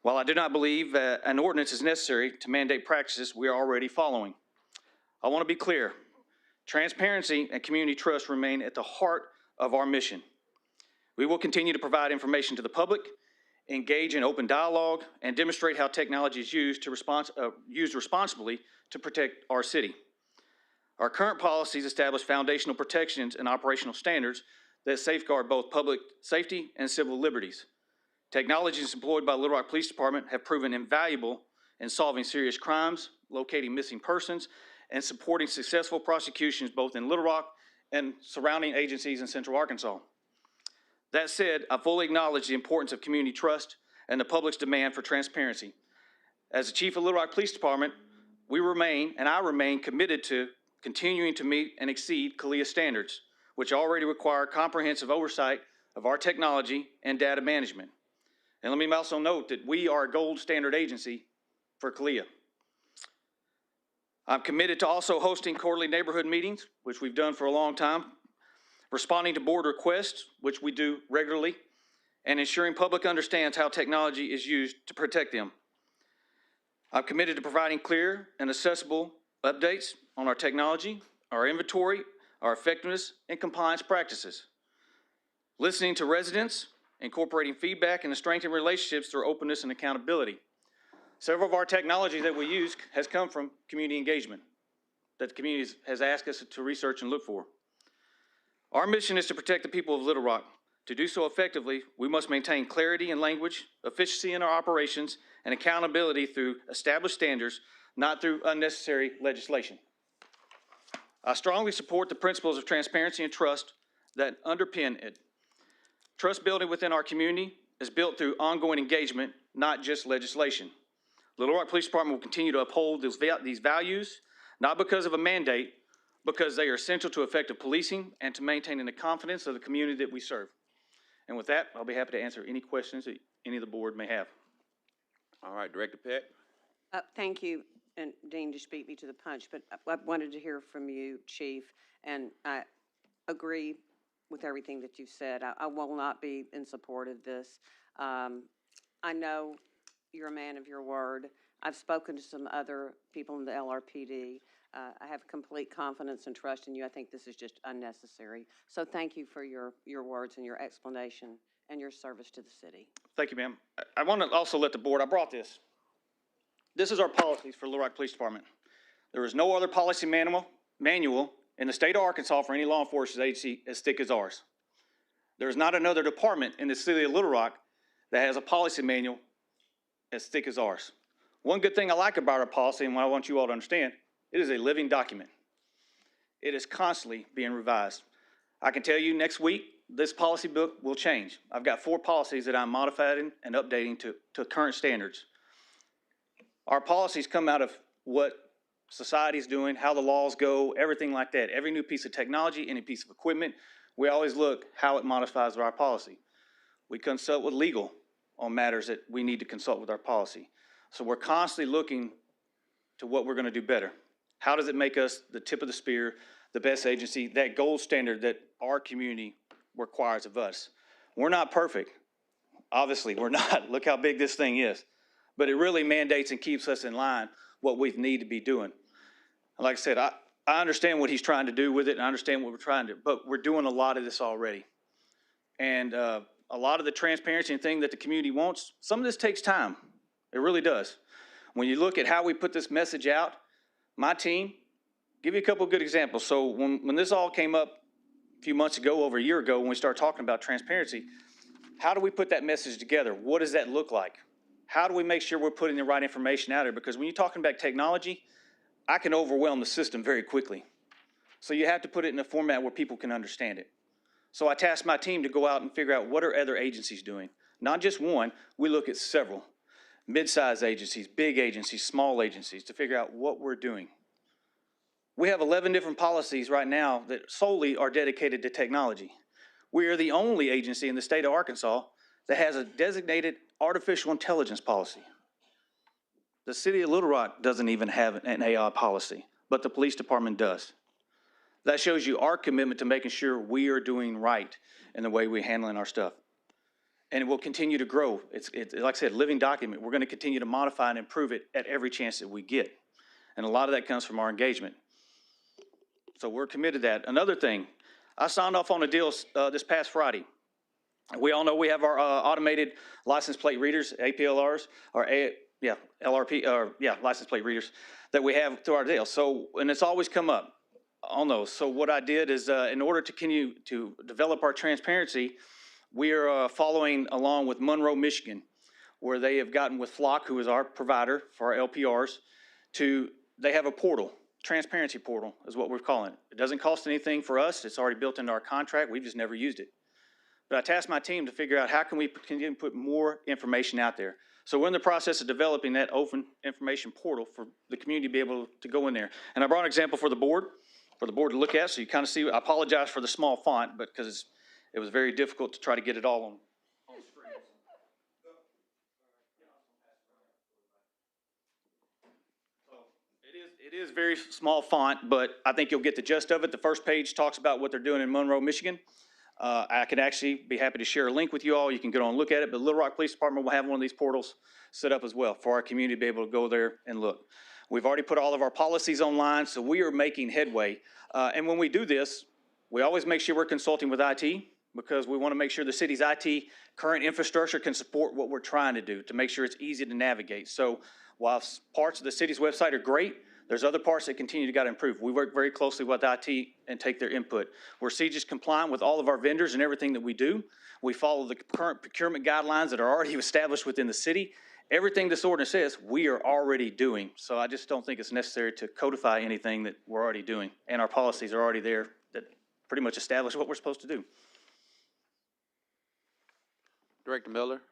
While I do not believe an ordinance is necessary to mandate practices we are already following, I want to be clear. Transparency and community trust remain at the heart of our mission. We will continue to provide information to the public, engage in open dialogue, and demonstrate how technology is used responsibly to protect our city. Our current policies establish foundational protections and operational standards that safeguard both public safety and civil liberties. Technologies employed by the Little Rock Police Department have proven invaluable in solving serious crimes, locating missing persons, and supporting successful prosecutions both in Little Rock and surrounding agencies in Central Arkansas. That said, I fully acknowledge the importance of community trust and the public's demand for transparency. As the Chief of Little Rock Police Department, I remain committed to continuing to meet and exceed CLEA standards, which already require comprehensive oversight of our technology and data management. And let me also note that we are a gold standard agency for CLEA. I'm committed to also hosting quarterly neighborhood meetings, which we've done for a long time, responding to board requests, which we do regularly, and ensuring public understands how technology is used to protect them. I'm committed to providing clear and accessible updates on our technology, our inventory, our effectiveness, and compliance practices. Listening to residents, incorporating feedback, and strengthening relationships through openness and accountability. Several of our technology that we use has come from community engagement that the community has asked us to research and look for. Our mission is to protect the people of Little Rock. To do so effectively, we must maintain clarity in language, efficiency in our operations, and accountability through established standards, not through unnecessary legislation. I strongly support the principles of transparency and trust that underpin it. Trust building within our community is built through ongoing engagement, not just legislation. Little Rock Police Department will continue to uphold these values, not because of a mandate, because they are essential to effective policing and to maintaining the confidence of the community that we serve. And with that, I'll be happy to answer any questions that any of the board may have. All right, Director Peck. Thank you, and Dean, just beat me to the punch, but I wanted to hear from you, Chief, and I agree with everything that you said. I will not be in support of this. I know you're a man of your word. I've spoken to some other people in the LRPD. I have complete confidence and trust in you. I think this is just unnecessary. So thank you for your words and your explanation and your service to the city. Thank you, ma'am. I want to also let the board, I brought this. This is our policies for Little Rock Police Department. There is no other policy manual in the state of Arkansas for any law enforcement agency as thick as ours. There is not another department in the city of Little Rock that has a policy manual as thick as ours. One good thing I like about our policy, and what I want you all to understand, it is a living document. It is constantly being revised. I can tell you next week, this policy book will change. I've got 4 policies that I'm modifying and updating to current standards. Our policies come out of what society's doing, how the laws go, everything like that. Every new piece of technology, any piece of equipment, we always look how it modifies our policy. We consult with legal on matters that we need to consult with our policy. So we're constantly looking to what we're going to do better. How does it make us the tip of the spear, the best agency, that gold standard that our community requires of us? We're not perfect. Obviously, we're not. Look how big this thing is. But it really mandates and keeps us in line what we need to be doing. Like I said, I understand what he's trying to do with it, and I understand what we're trying to do, but we're doing a lot of this already. And a lot of the transparency and thing that the community wants, some of this takes time. It really does. When you look at how we put this message out, my team, give you a couple of good examples. So when this all came up a few months ago, over a year ago, when we started talking about transparency, how do we put that message together? What does that look like? How do we make sure we're putting the right information out there? Because when you're talking about technology, I can overwhelm the system very quickly. So you have to put it in a format where people can understand it. So I tasked my team to go out and figure out what are other agencies doing. Not just one, we look at several. Mid-sized agencies, big agencies, small agencies, to figure out what we're doing. We have 11 different policies right now that solely are dedicated to technology. We are the only agency in the state of Arkansas that has a designated artificial intelligence policy. The city of Little Rock doesn't even have an AI policy, but the police department does. That shows you our commitment to making sure we are doing right in the way we're handling our stuff. And it will continue to grow. It's like I said, living document. We're going to continue to modify and improve it at every chance that we get. And a lot of that comes from our engagement. So we're committed to that. Another thing, I signed off on a deal this past Friday. We all know we have our automated license plate readers, APLRs, or license plate readers that we have through our deal. So, and it's always come up on those. So what I did is, in order to continue to develop our transparency, we are following along with Monroe, Michigan, where they have gotten with Flock, who is our provider for our LPRs, they have a portal, transparency portal is what we're calling it. It doesn't cost anything for us. It's already built into our contract. We've just never used it. But I tasked my team to figure out how can we continue to put more information out there. So we're in the process of developing that open information portal for the community to be able to go in there. And I brought an example for the board to look at, so you kind of see. I apologize for the small font, but because it was very difficult to try to get it all on screen. So it is very small font, but I think you'll get the gist of it. The first page talks about what they're doing in Monroe, Michigan. I can actually be happy to share a link with you all. You can go on and look at it, but Little Rock Police Department will have one of these portals set up as well for our community to be able to go there and look. We've already put all of our policies online, so we are making headway. And when we do this, we always make sure we're consulting with IT, because we want to make sure the city's IT current infrastructure can support what we're trying to do to make sure it's easy to navigate. So while parts of the city's website are great, there's other parts that continue to got to improve. We work very closely with IT and take their input. We're CJIS compliant with all of our vendors and everything that we do. We follow the current procurement guidelines that are already established within the city. Everything this ordinance says, we are already doing. So I just don't think it's necessary to codify anything that we're already doing. And our policies are already there that pretty much establish what we're supposed to do. Director Miller.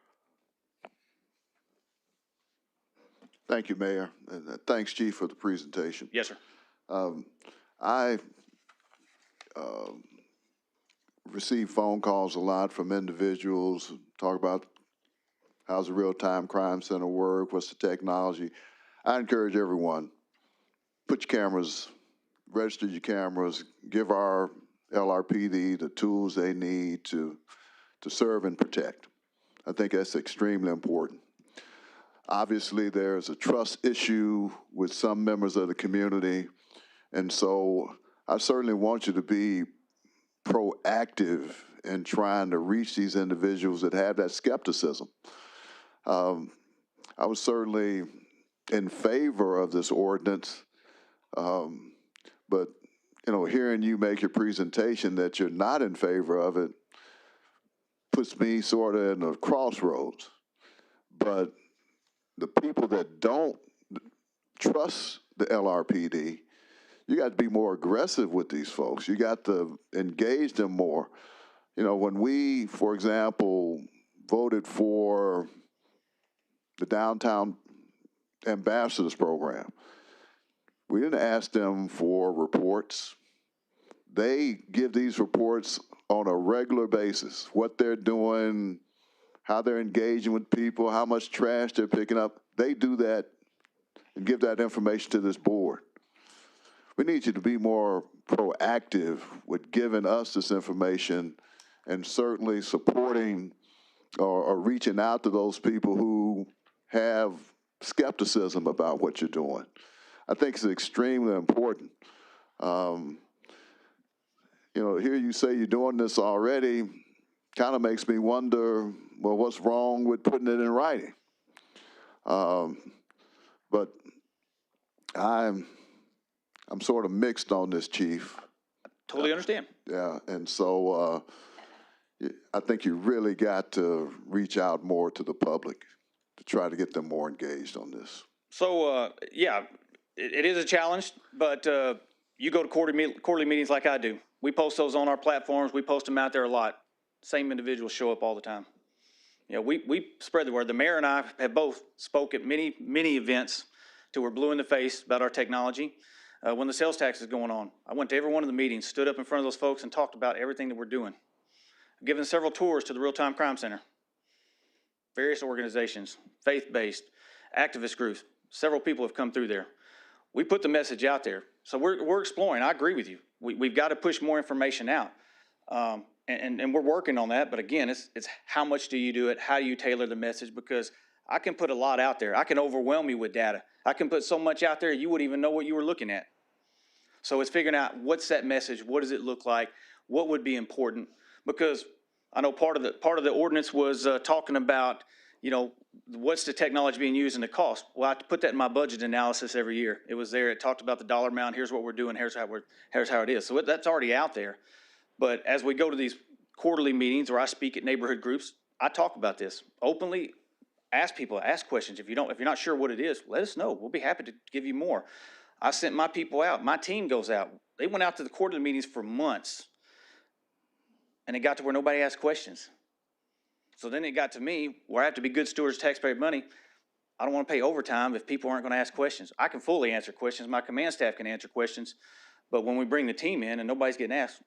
Thank you, Mayor. And thanks, Chief, for the presentation. Yes, sir. I receive phone calls a lot from individuals, talk about how's the real-time crime center work, what's the technology. I encourage everyone, put your cameras, register your cameras, give our LRPD the tools they need to serve and protect. I think that's extremely important. Obviously, there's a trust issue with some members of the community, and so I certainly want you to be proactive in trying to reach these individuals that have that skepticism. I was certainly in favor of this ordinance, but hearing you make your presentation that you're not in favor of it puts me sort of in a crossroads. But the people that don't trust the LRPD, you got to be more aggressive with these folks. You got to engage them more. When we, for example, voted for the Downtown Ambassadors Program, we didn't ask them for reports. They give these reports on a regular basis, what they're doing, how they're engaging with people, how much trash they're picking up. They do that and give that information to this board. We need you to be more proactive with giving us this information and certainly supporting or reaching out to those people who have skepticism about what you're doing. I think it's extremely important. Hear you say you're doing this already kind of makes me wonder, well, what's wrong with putting it in writing? But I'm sort of mixed on this, Chief. Totally understand. Yeah, and so I think you really got to reach out more to the public to try to get them more engaged on this. So, yeah, it is a challenge, but you go to quarterly meetings like I do. We post those on our platforms. We post them out there a lot. Same individuals show up all the time. We spread the word. The mayor and I have both spoke at many events till we're blue in the face about our technology. When the sales tax is going on, I went to every one of the meetings, stood up in front of those folks and talked about everything that we're doing. I've given several tours to the Real-Time Crime Center, various organizations, faith-based, activist groups. Several people have come through there. We put the message out there. So we're exploring. I agree with you. We've got to push more information out. And we're working on that. But again, it's how much do you do it? How do you tailor the message? Because I can put a lot out there. I can overwhelm you with data. I can put so much out there you wouldn't even know what you were looking at. So it's figuring out what's that message? What does it look like? What would be important? Because I know part of the ordinance was talking about, what's the technology being used and the cost. Well, I put that in my budget analysis every year. It was there. It talked about the dollar amount. Here's what we're doing. Here's how it is. So that's already out there. But as we go to these quarterly meetings or I speak at neighborhood groups, I talk about this openly. Ask people, ask questions. If you're not sure what it is, let us know. We'll be happy to give you more. I sent my people out. My team goes out. They went out to the quarterly meetings for months. And it got to where nobody asked questions. So then it got to me where I have to be good stewards of taxpayer money. I don't want to pay overtime if people aren't going to ask questions. I can fully answer questions. My command staff can answer questions. But when we bring the team in and nobody's getting asked,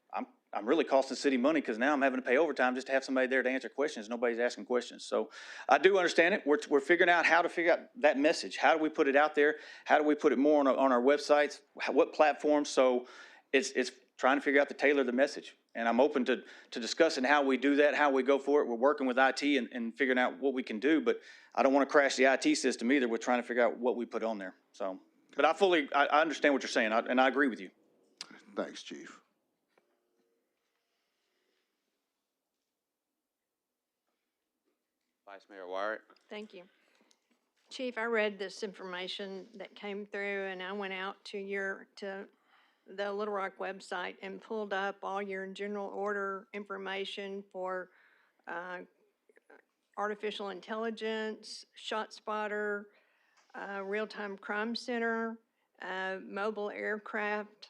I'm really costing the city money because now I'm having to pay overtime just to have somebody there to answer questions. Nobody's asking questions. So I do understand it. We're figuring out how to figure out that message. How do we put it out there? How do we put it more on our websites? What platforms? So it's trying to figure out the tailor the message. And I'm open to discussing how we do that, how we go for it. We're working with IT and figuring out what we can do, but I don't want to crash the IT system either. We're trying to figure out what we put on there. So, but I understand what you're saying, and I agree with you. Thanks, Chief. Vice Mayor Wyrick. Thank you. Chief, I read this information that came through and I went out to the Little Rock website and pulled up all your general order information for artificial intelligence, ShotSpotter, Real-Time Crime Center, mobile aircraft,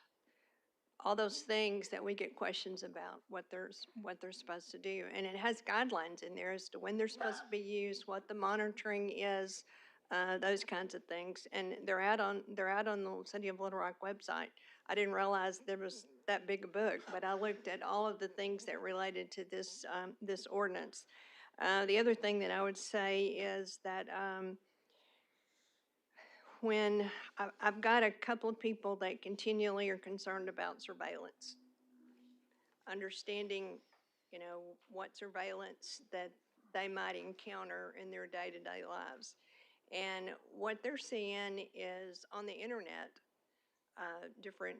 all those things that we get questions about, what they're supposed to do. And it has guidelines in there as to when they're supposed to be used, what the monitoring is, those kinds of things. And they're out on the City of Little Rock website. I didn't realize there was that big a book, but I looked at all of the things that related to this, this ordinance. The other thing that I would say is that, when I've got a couple of people that continually are concerned about surveillance, understanding, you know, what surveillance that they might encounter in their day-to-day lives. And what they're seeing is on the internet, different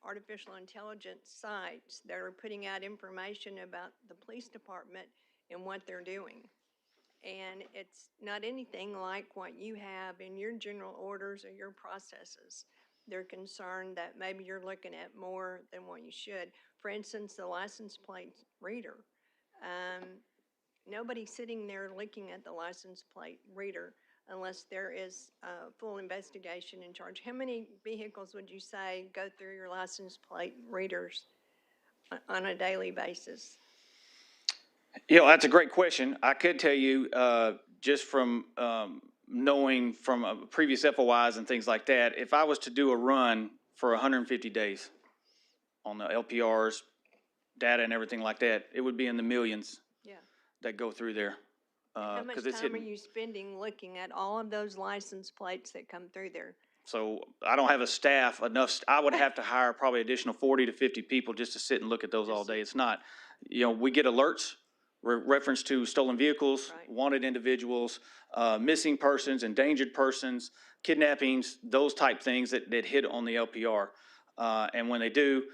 artificial intelligence sites that are putting out information about the police department and what they're doing. And it's not anything like what you have in your general orders or your processes. They're concerned that maybe you're looking at more than what you should. For instance, the license plate reader. Nobody's sitting there looking at the license plate reader unless there is a full investigation in charge. How many vehicles would you say go through your license plate readers on a daily basis? You know, that's a great question. I could tell you, just from knowing from previous FOIs and things like that, if I was to do a run for 150 days on the LPRs, data and everything like that, it would be in the millions that go through there. How much time are you spending looking at all of those license plates that come through there? So I don't have a staff enough. I would have to hire probably additional 40 to 50 people just to sit and look at those all day. It's not, you know, we get alerts, reference to stolen vehicles, wanted individuals, missing persons, endangered persons, kidnappings, those type things that hit on the LPR. And when they do,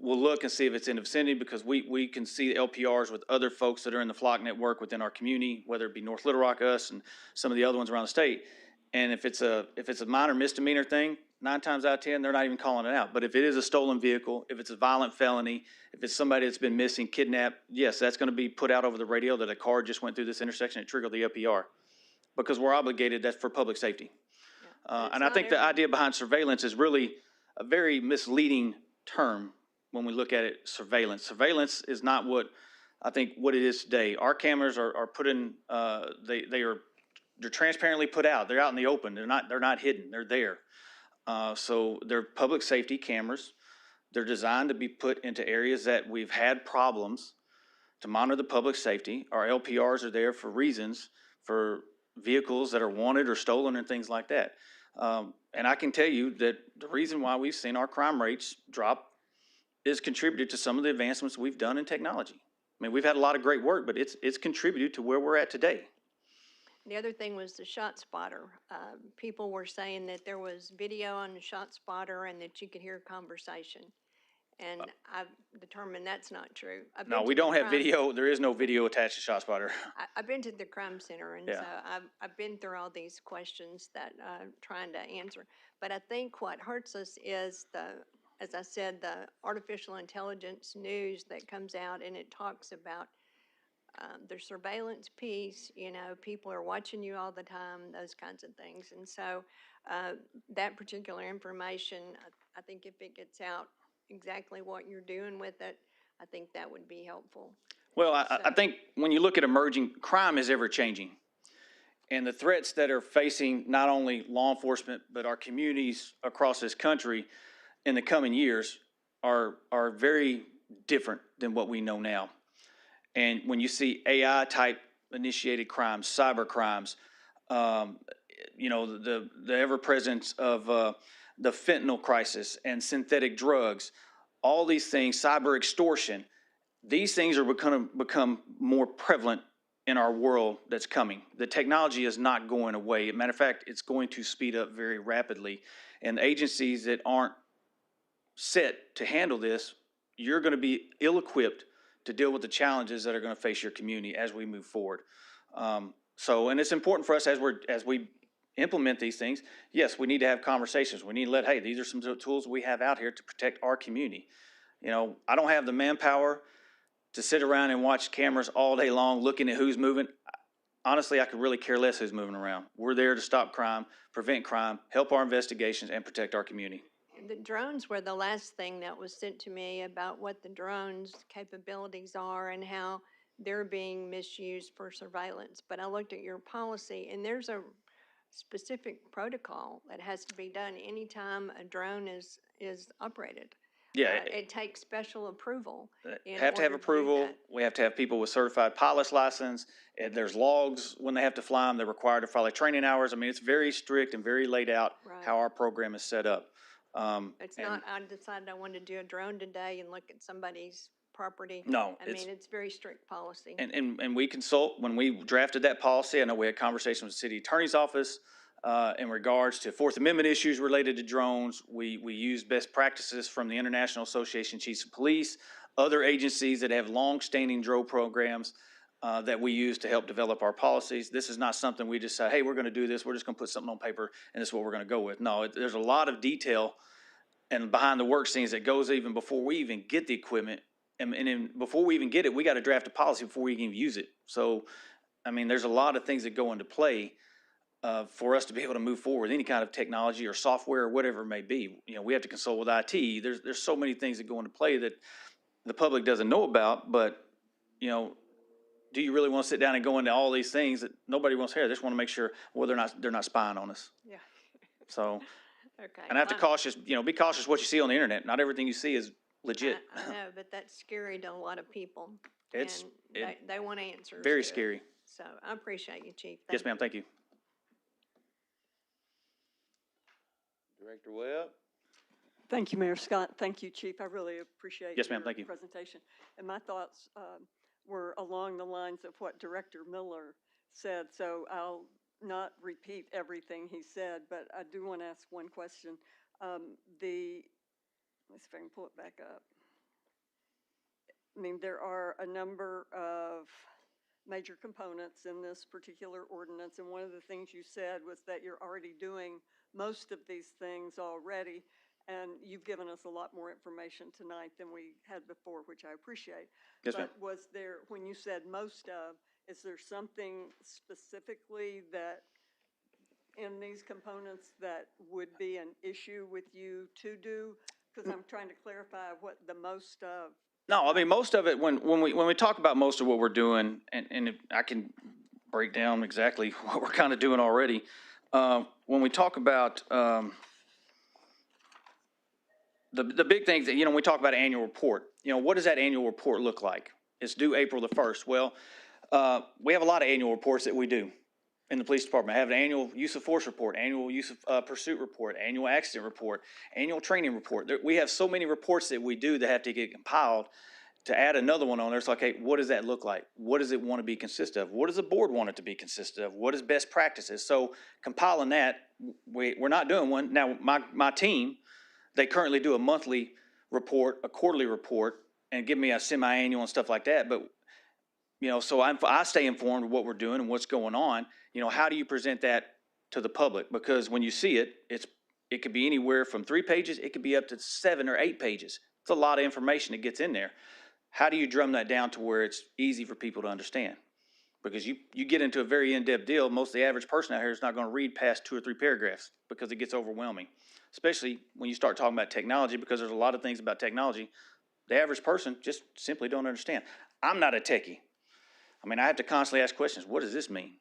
we'll look and see if it's in the vicinity, because we can see LPRs with other folks that are in the Flock network within our community, whether it be North Little Rock, us, and some of the other ones around the state. And if it's a minor misdemeanor thing, 9 times out of 10, they're not even calling it out. But if it is a stolen vehicle, if it's a violent felony, if it's somebody that's been missing, kidnapped, yes, that's going to be put out over the radio that a car just went through this intersection and triggered the LPR, because we're obligated. That's for public safety. And I think the idea behind surveillance is really a very misleading term when we look at it. Surveillance. Surveillance is not what I think what it is today. Our cameras are put in. They're transparently put out. They're out in the open. They're not hidden. They're there. So they're public safety cameras. They're designed to be put into areas that we've had problems to monitor the public safety. Our LPRs are there for reasons, for vehicles that are wanted or stolen and things like that. And I can tell you that the reason why we've seen our crime rates drop is contributed to some of the advancements we've done in technology. I mean, we've had a lot of great work, but it's contributed to where we're at today. The other thing was the shot spotter. People were saying that there was video on the shot spotter and that you could hear conversation. And I've determined that's not true. No, we don't have video. There is no video attached to ShotSpotter. I've been to the crime center, and so I've been through all these questions that trying to answer. But I think what hurts us is as I said, the artificial intelligence news that comes out, and it talks about the surveillance piece. You know, people are watching you all the time, those kinds of things. And so that particular information, I think if it gets out exactly what you're doing with it, I think that would be helpful. Well, I think when you look at emerging, crime is ever changing. And the threats that are facing not only law enforcement, but our communities across this country in the coming years are very different than what we know now. And when you see AI type initiated crimes, cyber crimes, you know, the ever presence of the fentanyl crisis and synthetic drugs, all these things, cyber extortion, these things are going to become more prevalent in our world that's coming. The technology is not going away. As a matter of fact, it's going to speed up very rapidly. And agencies that aren't set to handle this, you're going to be ill-equipped to deal with the challenges that are going to face your community as we move forward. And it's important for us as we implement these things. Yes, we need to have conversations. We need to hey, these are some tools we have out here to protect our community. You know, I don't have the manpower to sit around and watch cameras all day long looking at who's moving. Honestly, I could really care less who's moving around. We're there to stop crime, prevent crime, help our investigations, and protect our community. The drones were the last thing that was sent to me about what the drones' capabilities are and how they're being misused for surveillance. But I looked at your policy, and there's a specific protocol that has to be done anytime a drone is operated. Yeah, It takes special approval. in have to have order do approval. that. We have to have people with certified pilot's license. There's logs when they have to fly them. They're required to follow training hours. I mean, it's very strict and very laid out Right. how our program is set up. It's and- not, I decided I wanted to do a drone today and look at somebody's property. No, I it's- mean, it's very strict policy. And we consult, when we drafted that policy, I know we had conversations with the city attorney's office in regards to Fourth Amendment issues related to drones. We use best practices from the International Association of Chiefs of Police, other agencies that have long-standing drone programs that we use to help develop our policies. This is not something we just say, hey, we're gonna do this, we're just gonna put something on paper, and this is what we're gonna go with. No, there's a lot of detail and behind the work scenes that goes even before we even get the equipment. And then before we even get it, we got to draft a policy before we can even use it. So, I mean, there's a lot of things that go into play for us to be able to move forward with any kind of technology or software or whatever it may be. You know, we have to consult with IT. There's so many things that go into play that the public doesn't know about. But, you know, do you really want to sit down and go into all these things that nobody wants to hear? They just want to make sure, well, they're not spying on us. Yeah. So, Okay. and I have to well, be cautious what you see on the internet. Not everything you see is legit. I know, but that's scary to a lot of people. It's- and they want answers. Very to it. scary. So I appreciate you, Chief. Yes, Thank ma'am, thank you. Director Webb? Thank you, Mayor Scott. Thank you, Chief. I really appreciate Yes, ma'am. your Thank you. presentation. And my thoughts were along the lines of what Director Miller said, so I'll not repeat everything he said, but I do want to ask one question. Let's see if I can pull it back up. I mean, there are a number of major components in this particular ordinance, and one of the things you said was that you're already doing most of these things already, and you've given us a lot more information tonight than we had before, which I appreciate. Yes, ma'am. But was there, when you said most of, is there something specifically that in these components that would be an issue with you to do? Because I'm trying to clarify what the most of. No, I mean, most of it, when we talk about most of what we're doing, and if I can break down exactly what we're kind of doing already. When we talk about the big things that, you know, we talk about annual report. You know, what does that annual report look like? It's due April the 1st. Well, we have a lot of annual reports that we do in the police department. I have an annual use of force report, annual use of pursuit report, annual accident report, annual training report. We have so many reports that we do that have to get compiled. To add another one on there, it's like, hey, what does that look like? What does it want to be consist of? What does the board want it to be consisted of? What is best practices? So compiling that, we're not doing one. Now, my team, they currently do a monthly report, a quarterly report, and give me a semi-annual and stuff like that. But, you know, so I stay informed of what we're doing and what's going on. You know, how do you present that to the public? Because when you see it, it could be anywhere from 3 pages, it could be up to 7 or 8 pages. It's a lot of information that gets in there. How do you drum that down to where it's easy for people to understand? Because you get into a very in-depth deal, most of the average person out here is not going to read past 2 or 3 paragraphs because it gets overwhelming. Especially when you start talking about technology, because there's a lot of things about technology the average person just simply don't understand. I'm not a techie. I mean, I have to constantly ask questions. What does this mean?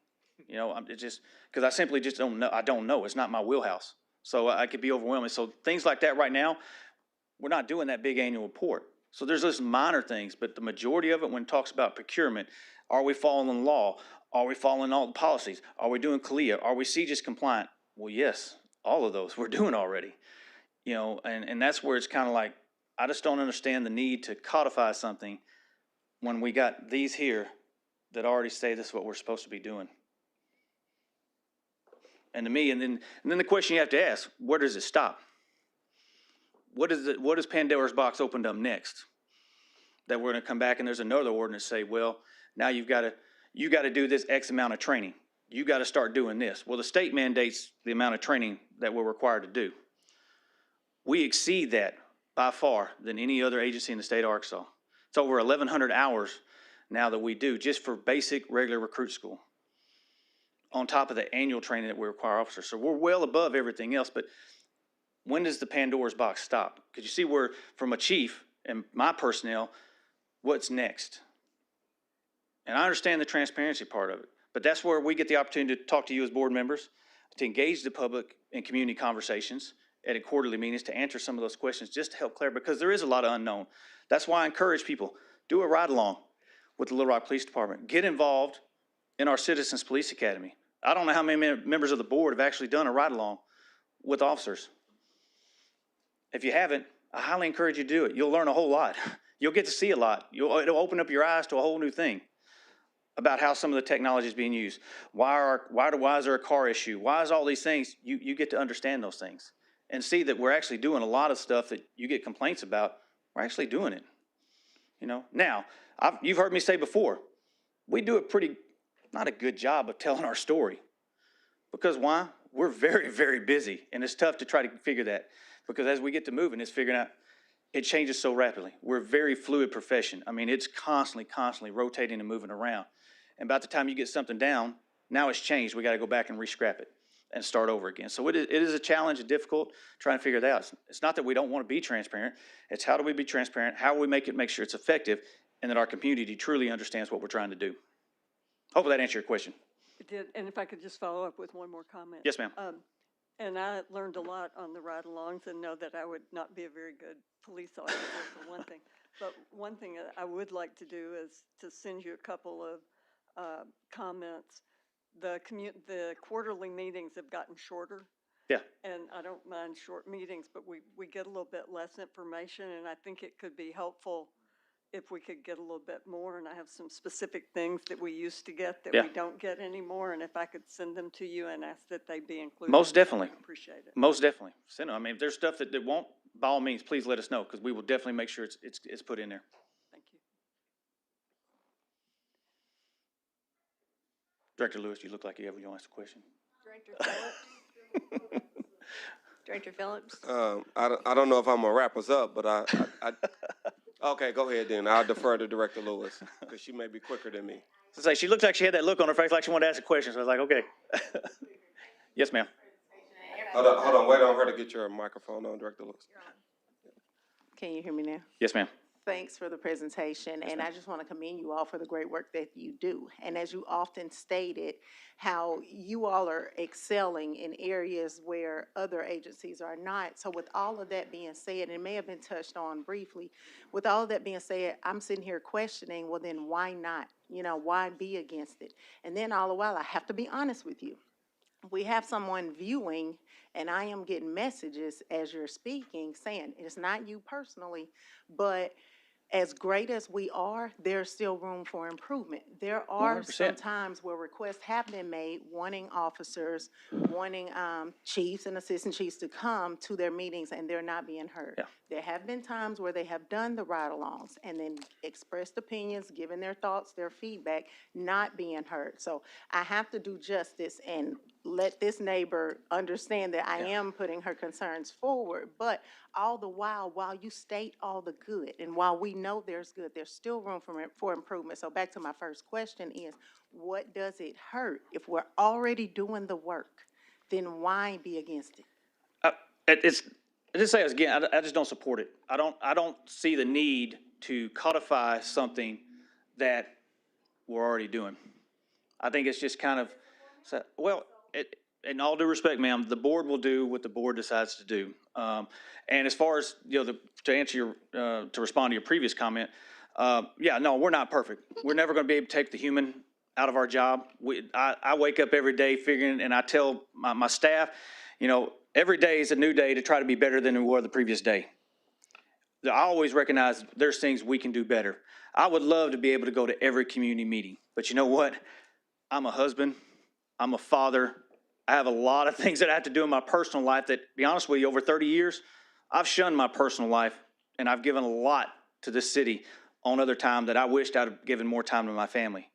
You know, it's just because I simply just don't know. I don't know. It's not my wheelhouse. So I could be overwhelming. So things like that right now, we're not doing that big annual report. So there's just minor things, but the majority of it, when it talks about procurement, are we following the law? Are we following all the policies? Are we doing CALEA? Are we CJIS compliant? Well, yes, all of those we're doing already. You know, and that's where it's kind of like, I just don't understand the need to codify something when we got these here that already say this is what we're supposed to be doing. And to me, and then the question you have to ask, where does it stop? What is Pandora's box opened up next? That we're going to come back and there's another ordinance say, well, now you got to do this X amount of training. You got to start doing this. Well, the state mandates the amount of training that we're required to do. We exceed that by far than any other agency in the state of Arkansas. It's over 1,100 hours now that we do just for basic regular recruit school, on top of the annual training that we require officers. So we're well above everything else, but when does the Pandora's box stop? Because you see where, from a chief and my personnel, what's next? And I understand the transparency part of it, but that's where we get the opportunity to talk to you as board members. to engage the public in community conversations at quarterly meetings, to answer some of those questions, just to help clarify, because there is a lot of unknown. That's why I encourage people, do a ride-along with the Little Rock Police Department. Get involved in our Citizens Police Academy. I don't know how many members of the board have actually done a ride-along with officers. If you haven't, I highly encourage you to do it. You'll learn a whole lot. You'll get to see a lot. It'll open up your eyes to a whole new thing about how some of the technology is being used. Why is there a car issue? Why is all these things? You get to understand those things and see that we're actually doing a lot of stuff that you get complaints about. We're actually doing it. You know, now, you've heard me say before, we do not a good job of telling our story. Because why? We're very, very busy, and it's tough to try to figure that. Because as we get to moving, it's figuring out, it changes so rapidly. We're a very fluid profession. I mean, it's constantly rotating and moving around. And about the time you get something down, now it's changed. We got to go back and re-scrap it and start over again. So it is a challenge and difficult trying to figure that out. It's not that we don't want to be transparent. It's how do we be transparent? How do we make sure it's effective and that our community truly understands what we're trying to do? Hopefully that answered your question. It did, and if I could just follow up with one more comment. Yes, ma'am. And I learned a lot on the ride-alongs and know that I would not be a very good police officer for one thing. But one thing I would like to do is to send you a couple of comments. The quarterly meetings have gotten shorter. Yeah. And I don't mind short meetings, but we get a little bit less information, and I think it could be helpful if we could get a little bit more. And I have some specific things that we used to get that we don't get anymore, and if I could send them to you and ask that they be included. Most definitely. I would appreciate it. Most definitely. Send them. I mean, if there's stuff that won't, by all means, please let us know, because we will definitely make sure it's put in there. Thank you. Director Lewis, you look like you want to ask a question. Director Phillips? Director Phillips? I don't know if I'm gonna wrap us up, but I okay, go ahead then. I'll defer to Director Lewis, because she may be quicker than me. So say, she looked like she had that look on her face like she wanted to ask a question, so I was like, okay. Yes, ma'am. Hold on, wait on her to get your microphone on, Director Lewis. Can you hear me now? Yes, ma'am. Thanks for the presentation, and I just want to commend you all for the great work that you do. And as you often stated, how you all are excelling in areas where other agencies are not. So with all of that being said, and it may have been touched on briefly, with all of that being said, I'm sitting here questioning, well then why not? You know, why be against it? And then all the while, I have to be honest with you. We have someone viewing, and I am getting messages as you're speaking saying, it's not you personally, but as great as we are, there's still room for improvement. There are 100%. some times where requests have been made wanting officers, wanting chiefs and assistant chiefs to come to their meetings, and they're not being heard. Yeah. There have been times where they have done the ride-alongs and then expressed opinions, given their thoughts, their feedback, not being heard. So I have to do justice and let this neighbor understand that I am putting her concerns forward, but all the while you state all the good, and while we know there's good, there's still room for improvement. So back to my first question is, what does it hurt? If we're already doing the work, then why be against it? I just say this again, I just don't support it. I don't see the need to codify something that we're already doing. I think it's just kind of, in all due respect, ma'am, the board will do what the board decides to do. And as far as, to answer to respond to your previous comment, no, we're not perfect. We're never going to be able to take the human out of our job. I wake up every day figuring, and I tell my staff, every day is a new day to try to be better than we were the previous day. I always recognize there's things we can do better. I would love to be able to go to every community meeting, but you know what? I'm a husband. I'm a father. I have a lot of things that I have to do in my personal life that, to be honest with you, over 30 years, I've shunned my personal life, and I've given a lot to this city on other time that I wished I'd have given more time to my family.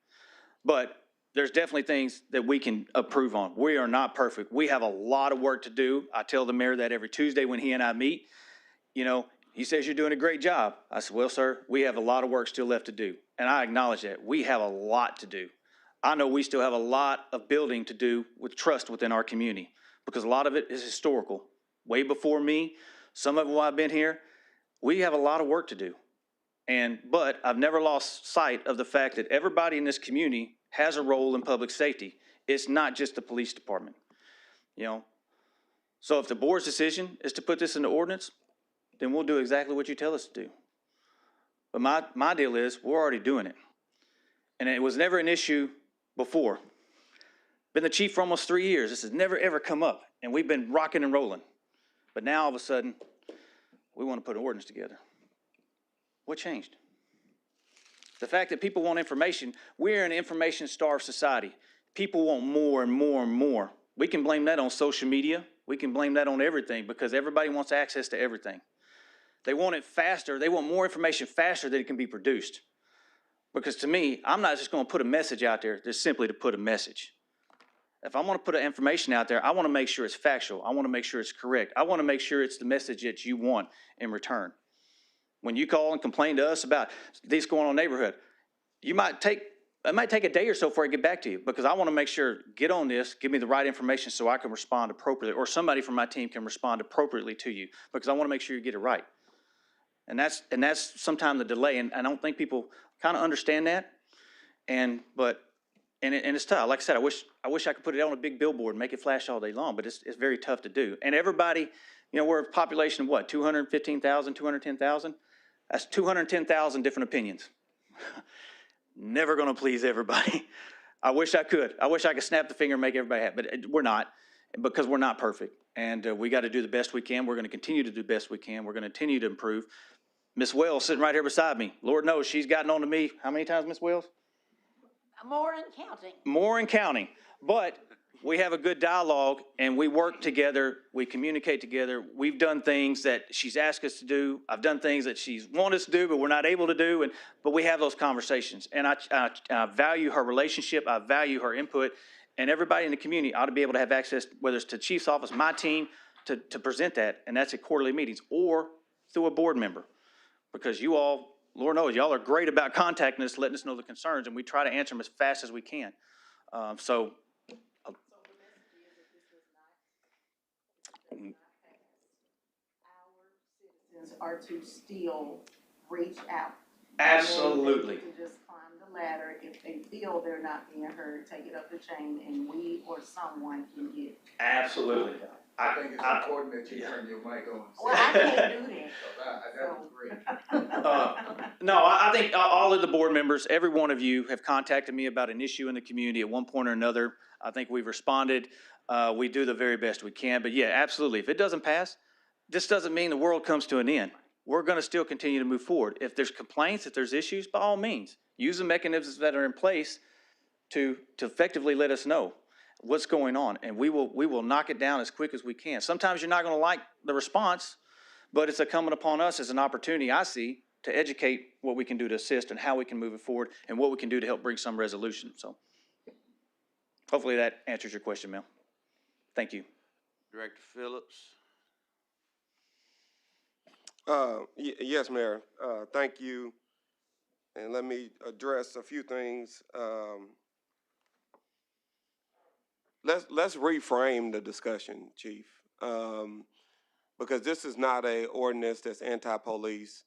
But there's definitely things that we can improve on. We are not perfect. We have a lot of work to do. I tell the mayor that every Tuesday when he and I meet. He says, you're doing a great job. I said, well, sir, we have a lot of work still left to do. And I acknowledge that. We have a lot to do. I know we still have a lot of building to do with trust within our community, because a lot of it is historical. Way before me, some of it while I've been here, we have a lot of work to do. But I've never lost sight of the fact that everybody in this community has a role in public safety. It's not just the police department. you know? So if the board's decision is to put this in the ordinance, then we'll do exactly what you tell us to do. But my deal is, we're already doing it. And it was never an issue before. Been the chief for almost 3 years. This has never, ever come up. And we've been rocking and rolling. But now, all of a sudden, we want to put an ordinance together. What changed? The fact that people want information, we're an information-starved society. People want more and more and more. We can blame that on social media. We can blame that on everything because everybody wants access to everything. They want it faster. They want more information faster than it can be produced. Because to me, I'm not just going to put a message out there just simply to put a message. If I want to put information out there, I want to make sure it's factual. I want to make sure it's correct. I want to make sure it's the message that you want in return. When you call and complain to us about this going on in the neighborhood, it might take a day or so before I get back to you because I want to make sure, get on this, give me the right information so I can respond appropriately, or somebody from my team can respond appropriately to you because I want to make sure you get it right. And that's sometimes the delay, and I don't think people kind of understand that. And it's tough. Like I said, I wish I could put it on a big billboard and make it flash all day long, but it's very tough to do. And everybody, we're a population of what, 215,000, 210,000? That's 210,000 different opinions. Never going to please everybody. I wish I could. I wish I could snap the finger and make everybody happy, but we're not, because we're not perfect. And we got to do the best we can. We're going to continue to do the best we can. We're going to continue to improve. Miss Wells sitting right here beside me. Lord knows she's gotten on to me. How many times, Miss Wells? More and counting. More and counting. But we have a good dialogue and we work together. We communicate together. We've done things that she's asked us to do. I've done things that she's wanted us to do, but we're not able to do. But we have those conversations. And I value her relationship. I value her input. And everybody in the community ought to be able to have access, whether it's to the chief's office, my team, to present that. And that's at quarterly meetings or through a board member. Because you all, Lord knows, y'all are great about contacting us, letting us know the concerns, and we try to answer them as fast as we can. Are to still reach out. Absolutely. To just climb the ladder. If they feel they're not being heard, take it up the chain, and we or someone can get. Absolutely. I think it's important that you turn your mic on. Well, I can't do that. That was great. No, I think all of the board members, every one of you have contacted me about an issue in the community at one point or another. I think we've responded. We do the very best we can. But yeah, absolutely. If it doesn't pass, this doesn't mean the world comes to an end. We're going to still continue to move forward. If there's complaints, if there's issues, by all means, use the mechanisms that are in place to effectively let us know what's going on, and we will knock it down as quick as we can. Sometimes you're not going to like the response, but it's incumbent upon us as an opportunity, I see, to educate what we can do to assist and how we can move it forward and what we can do to help bring some resolution. So hopefully that answers your question, Mel. Thank you. Director Phillips. Yes, Mayor. Thank you. And let me address a few things. Let's reframe the discussion, Chief, because this is not an ordinance that's anti-police.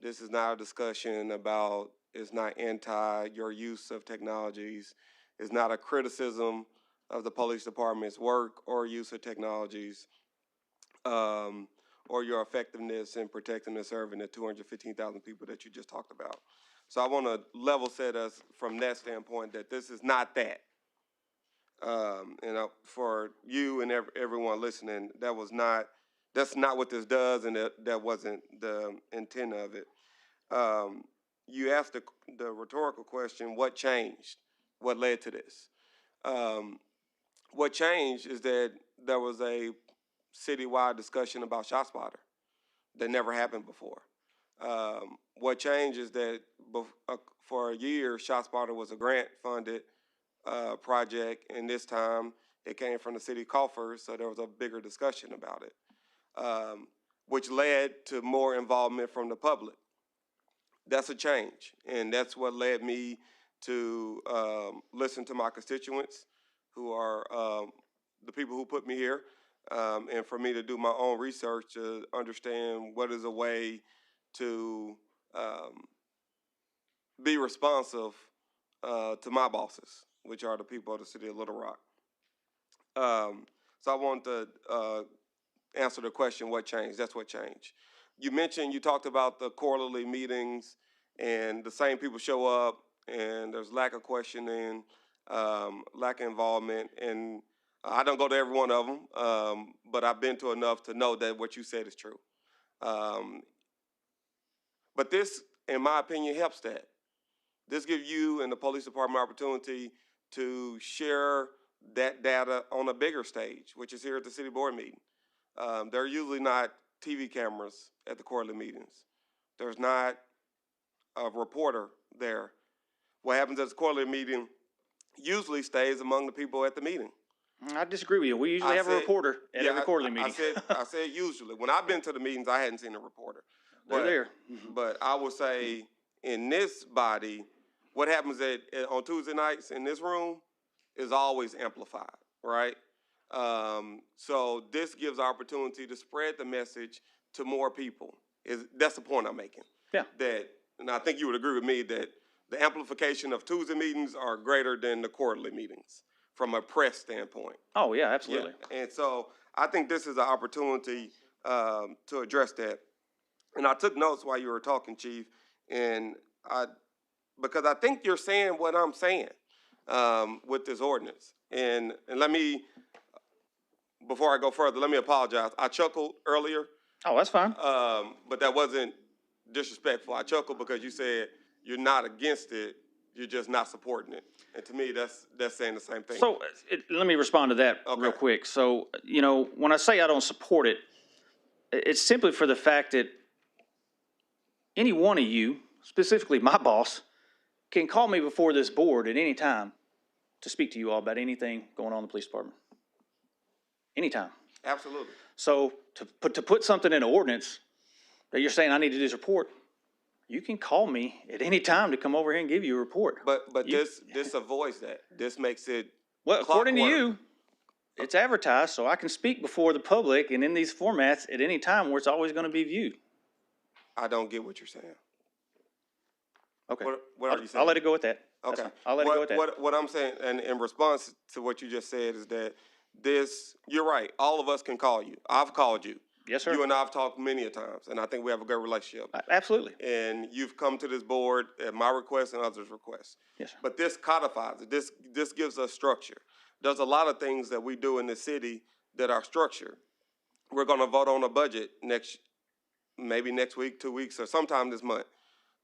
This is not a discussion about, it's not anti your use of technologies. It's not a criticism of the police department's work or use of technologies, or your effectiveness in protecting and serving the 215,000 people that you just talked about. So I want to level set us from that standpoint that this is not that. For you and everyone listening, that's not what this does, and that wasn't the intent of it. You asked the rhetorical question, what changed? What led to this? What changed is that there was a citywide discussion about ShotSpotter that never happened before. What changed is that for a year, ShotSpotter was a grant-funded project, and this time it came from the city coffers, so there was a bigger discussion about it, which led to more involvement from the public. That's a change, and that's what led me to listen to my constituents, who are the people who put me here, and for me to do my own research to understand what is a way to be responsive to my bosses, which are the people of the city of Little Rock. So I want to answer the question, what changed? That's what changed. You talked about the quarterly meetings and the same people show up and there's lack of questioning, lack of involvement. And I don't go to every one of them, but I've been to enough to know that what you said is true. But this, in my opinion, helps that. This gives you and the police department opportunity to share that data on a bigger stage, which is here at the city board meeting. There are usually not TV cameras at the quarterly meetings. There's not a reporter there. What happens at the quarterly meeting usually stays among the people at the meeting. I disagree with you. We usually have a reporter at every quarterly meeting. I said usually. When I've been to the meetings, I hadn't seen a reporter. They're there. But I would say in this body, what happens on Tuesday nights in this room is always amplified, right? So this gives opportunity to spread the message to more people. That's the point I'm making. Yeah. And I think you would agree with me that the amplification of Tuesday meetings are greater than the quarterly meetings from a press standpoint. Oh, yeah, absolutely. Yeah. And so I think this is an opportunity to address that. And I took notes while you were talking, Chief, because I think you're saying what I'm saying with this ordinance. And let me, before I go further, let me apologize. I chuckled earlier. Oh, that's fine. But that wasn't disrespectful. I chuckled because you said you're not against it, you're just not supporting it. And to me, that's saying the same thing. So let me respond to that real quick. So, when I say I don't support it, it's simply for the fact that any one of you, specifically my boss, can call me before this board at any time to speak to you all about anything going on in the police department. Anytime. Absolutely. So to put something in an ordinance that you're saying I need to do this report, you can call me at any time to come over here and give you a report. But this avoids that. This makes it well, according to clockwork. you, it's advertised, so I can speak before the public and in these formats at any time where it's always going to be viewed. I don't get what you're saying. Okay. What are you saying? I'll let it go with that. Okay. I'll let it go with that. What I'm saying, and in response to what you just said, is that you're right. All of us can call you. I've called you. Yes, sir. You and I have talked many a times, and I think we have a good relationship. Absolutely. And you've come to this board at my request and others' requests. Yes, sir. But this codifies it. This gives us structure. There's a lot of things that we do in the city that are structured. We're going to vote on a budget maybe next week, 2 weeks, or sometime this month.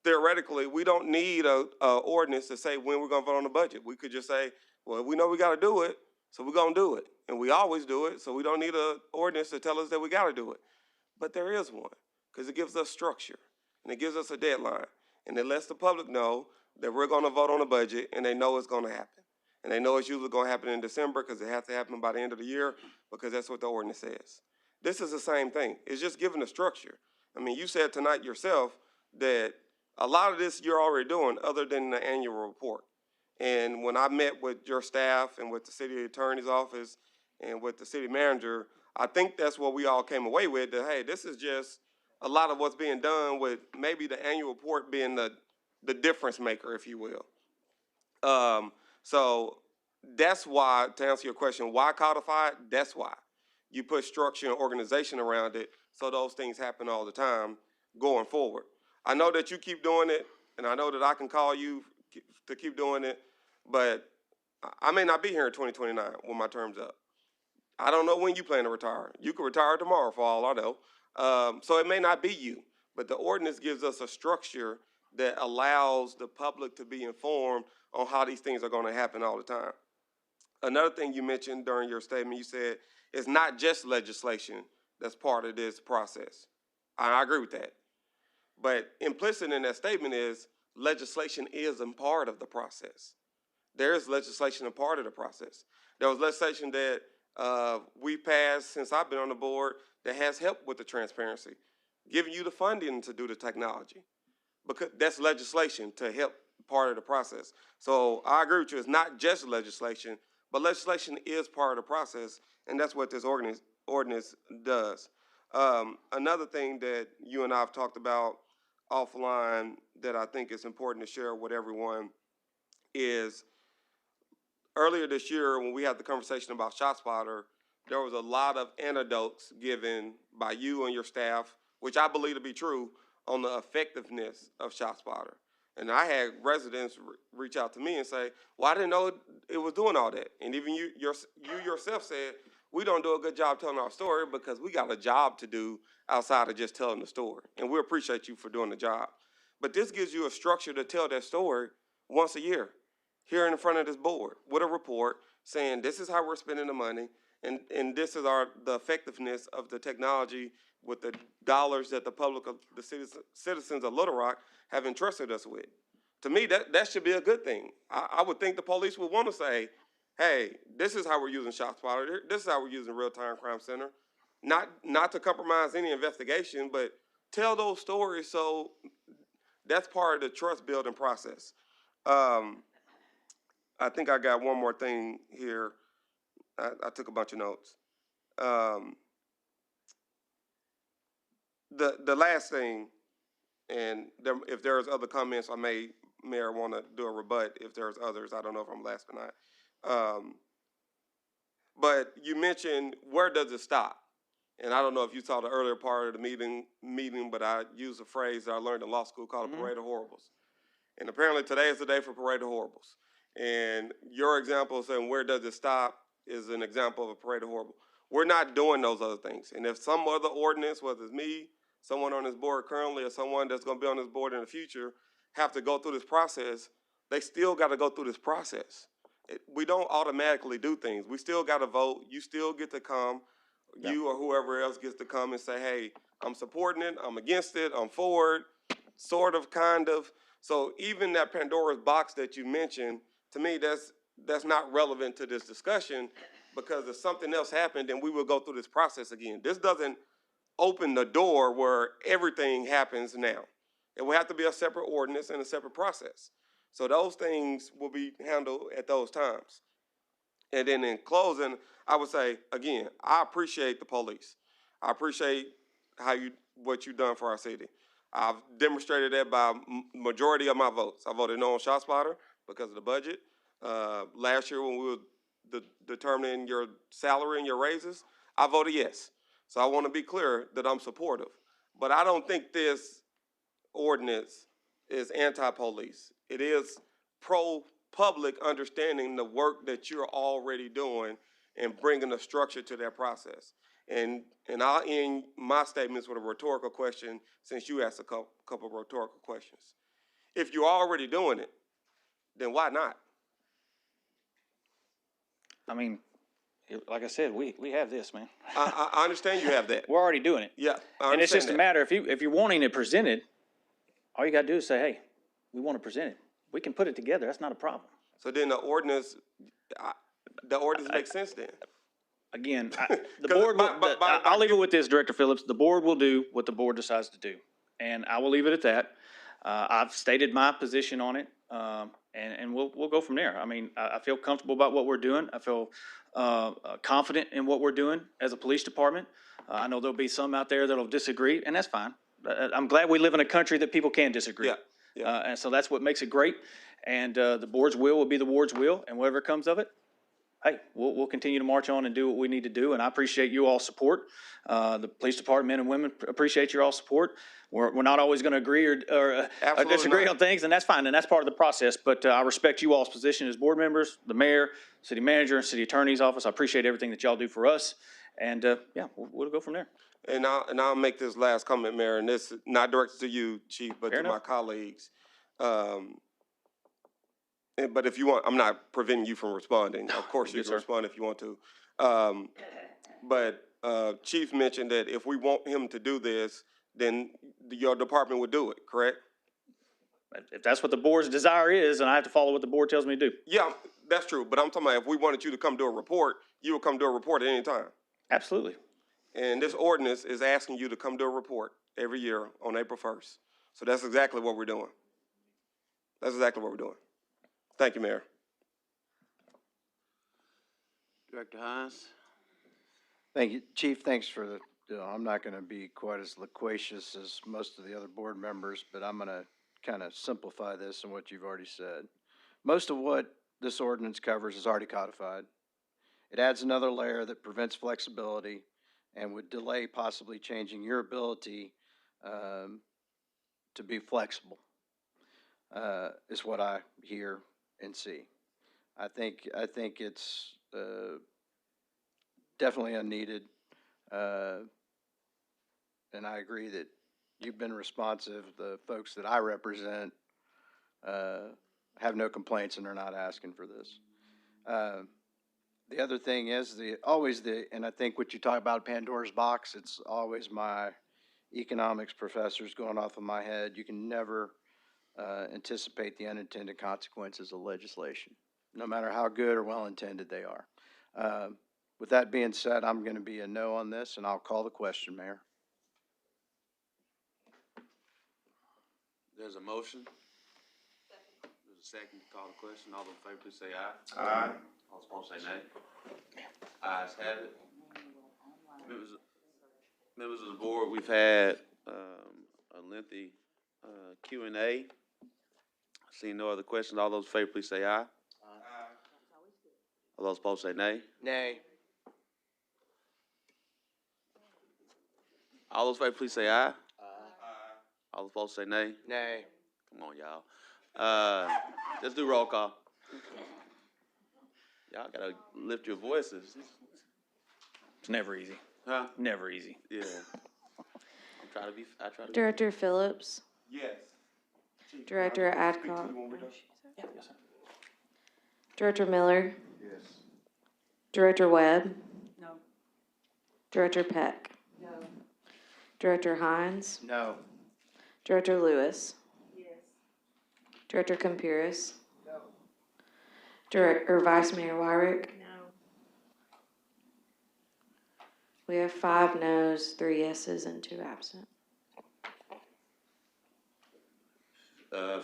Theoretically, we don't need a ordinance to say when we're going to vote on the budget. We could just say, well, we know we got to do it, so we're going to do it. And we always do it, so we don't need an ordinance to tell us that we got to do it. But there is one, because it gives us structure, and it gives us a deadline, and it lets the public know that we're going to vote on the budget, and they know it's going to happen. And they know it's usually going to happen in December, because it has to happen by the end of the year, because that's what the ordinance says. This is the same thing. It's just giving the structure. I mean, you said tonight yourself that a lot of this you're already doing other than the annual report. And when I met with your staff and with the city attorney's office and with the city manager, I think that's what we all came away with, that, hey, this is just a lot of what's being done, with maybe the annual report being the difference maker, if you will. So that's why, to answer your question, why codify it? That's why. You put structure and organization around it so those things happen all the time going forward. I know that you keep doing it, and I know that I can call you to keep doing it, but I may not be here in 2029 when my term's up. I don't know when you plan to retire. You could retire tomorrow for all I know. So it may not be you, but the ordinance gives us a structure that allows the public to be informed on how these things are going to happen all the time. Another thing you mentioned during your statement, you said it's not just legislation that's part of this process. I agree with that. But implicit in that statement is legislation is a part of the process. There is legislation a part of the process. There was legislation that we passed since I've been on the board that has helped with the transparency, giving you the funding to do the technology, because that's legislation to help part of the process. So I agree with you. It's not just legislation, but legislation is part of the process, and that's what this ordinance does. Another thing that you and I have talked about offline that I think is important to share with everyone is earlier this year when we had the conversation about ShotSpotter, there was a lot of anecdotes given by you and your staff, which I believe to be true, on the effectiveness of ShotSpotter. And I had residents reach out to me and say, well, I didn't know it was doing all that. And even you yourself said, we don't do a good job telling our story because we got a job to do outside of just telling the story. And we appreciate you for doing the job. But this gives you a structure to tell that story once a year, here in front of this board, with a report saying this is how we're spending the money, and this is the effectiveness of the technology with the dollars that the public, the citizens of Little Rock have entrusted us with. To me, that should be a good thing. I would think the police would want to say, hey, this is how we're using ShotSpotter. This is how we're using Real-Time Crime Center. Not to compromise any investigation, but tell those stories, so that's part of the trust building process. I think I got one more thing here. I took a bunch of notes. The last thing, and if there's other comments, I may want to do a rebut if there's others. I don't know if I'm last or not. But you mentioned, where does it stop? And I don't know if you saw the earlier part of the meeting, but I used a phrase that I learned in law school called a parade of horribles. And apparently today is the day for parade of horribles. And your example of saying, where does it stop, is an example of a parade of horrible. We're not doing those other things. And if some other ordinance, whether it's me, someone on this board currently, or someone that's going to be on this board in the future, have to go through this process, they still got to go through this process. We don't automatically do things. We still got to vote. You still get to come. Yeah. You or whoever else gets to come and say, hey, I'm supporting it, I'm against it, I'm for it, sort of, kind of. So even that Pandora's box that you mentioned, to me, that's not relevant to this discussion, because if something else happened, then we will go through this process again. This doesn't open the door where everything happens now. It will have to be a separate ordinance and a separate process. So those things will be handled at those times. And then in closing, I would say, again, I appreciate the police. I appreciate what you've done for our city. I've demonstrated that by majority of my votes. I voted no on ShotSpotter because of the budget. Last year when we were determining your salary and your raises, I voted yes. So I want to be clear that I'm supportive. But I don't think this ordinance is anti-police. It is pro-public, understanding the work that you're already doing and bringing a structure to that process. And I'll end my statements with a rhetorical question, since you asked a couple of rhetorical questions. If you're already doing it, then why not? I mean, like I said, we have this, man. I understand you have that. We're already doing it. Yeah, I and it's just that. a matter, if you're wanting it presented, all you got to do is say, hey, we want to present it. We can put it together. That's not a problem. So then the ordinance makes sense then. Again, the board, I'll leave it with this, Director Phillips. The board will do what the board decides to do. And I will leave it at that. I've stated my position on it, and we'll go from there. I mean, I feel comfortable about what we're doing. I feel confident in what we're doing as a police department. I know there'll be some out there that'll disagree, and that's fine. I'm glad we live in a country that people can disagree. Yeah. And so that's what makes it great. And the board's will be the board's will, and whatever comes of it, hey, we'll continue to march on and do what we need to do. And I appreciate you all's support. The police department, men and women, appreciate your all's support. We're not always going to agree or disagree on things, and that's fine, and that's part of the process. But I respect you all's position as board members, the mayor, city manager, and city attorney's office. I appreciate everything that y'all do for us. And yeah, we'll go from there. And I'll make this last comment, Mayor, and this is not directed to you, Chief, but Fair to enough. my colleagues. But if you want, I'm not preventing you from responding. Of course you can respond if you want to. But Chief mentioned that if we want him to do this, then your department would do it, correct? If that's what the board's desire is, and I have to follow what the board tells me to do. Yeah, that's true. But I'm talking about if we wanted you to come do a report, you would come do a report at any time. Absolutely. And this ordinance is asking you to come do a report every year on April 1st. So that's exactly what we're doing. That's exactly what we're doing. Thank you, Mayor. Director Hines. Thank you, Chief. Thanks for the, I'm not going to be quite as loquacious as most of the other board members, but I'm going to kind of simplify this in what you've already said. Most of what this ordinance covers is already codified. It adds another layer that prevents flexibility and would delay possibly changing your ability to be flexible, is what I hear and see. I think it's definitely unneeded, and I agree that you've been responsive. The folks that I represent have no complaints and are not asking for this. The other thing is and I think what you talk about Pandora's box, it's always my economics professors going off of my head. You can never anticipate the unintended consequences of legislation, no matter how good or well-intended they are. With that being said, I'm going to be a no on this, and I'll call the question, Mayor. There's a motion. There's a second to call the question. All those in favor, please say aye. Aye. All opposed, say nay. Ayes have it. Members of the board, we've had a lengthy Q&A. Seeing no other questions, all those in favor, please say aye. Aye. All those opposed, say nay. Nay. All those in favor, please say aye. Aye. All those opposed, say nay. Nay. Come on, y'all. Let's do roll call. Y'all gotta lift your voices. It's never easy. Huh? Never easy. Yeah. I try to be. Director Phillips, Yes. Director Adcock, Director Miller, Yes. Director Webb, No. Director Peck, No. Director Hines, No. Director Lewis, Yes. Director Campuris, No. Vice Mayor Wyrick. No. We have 5 noes, 3 yeses, and 2 absent.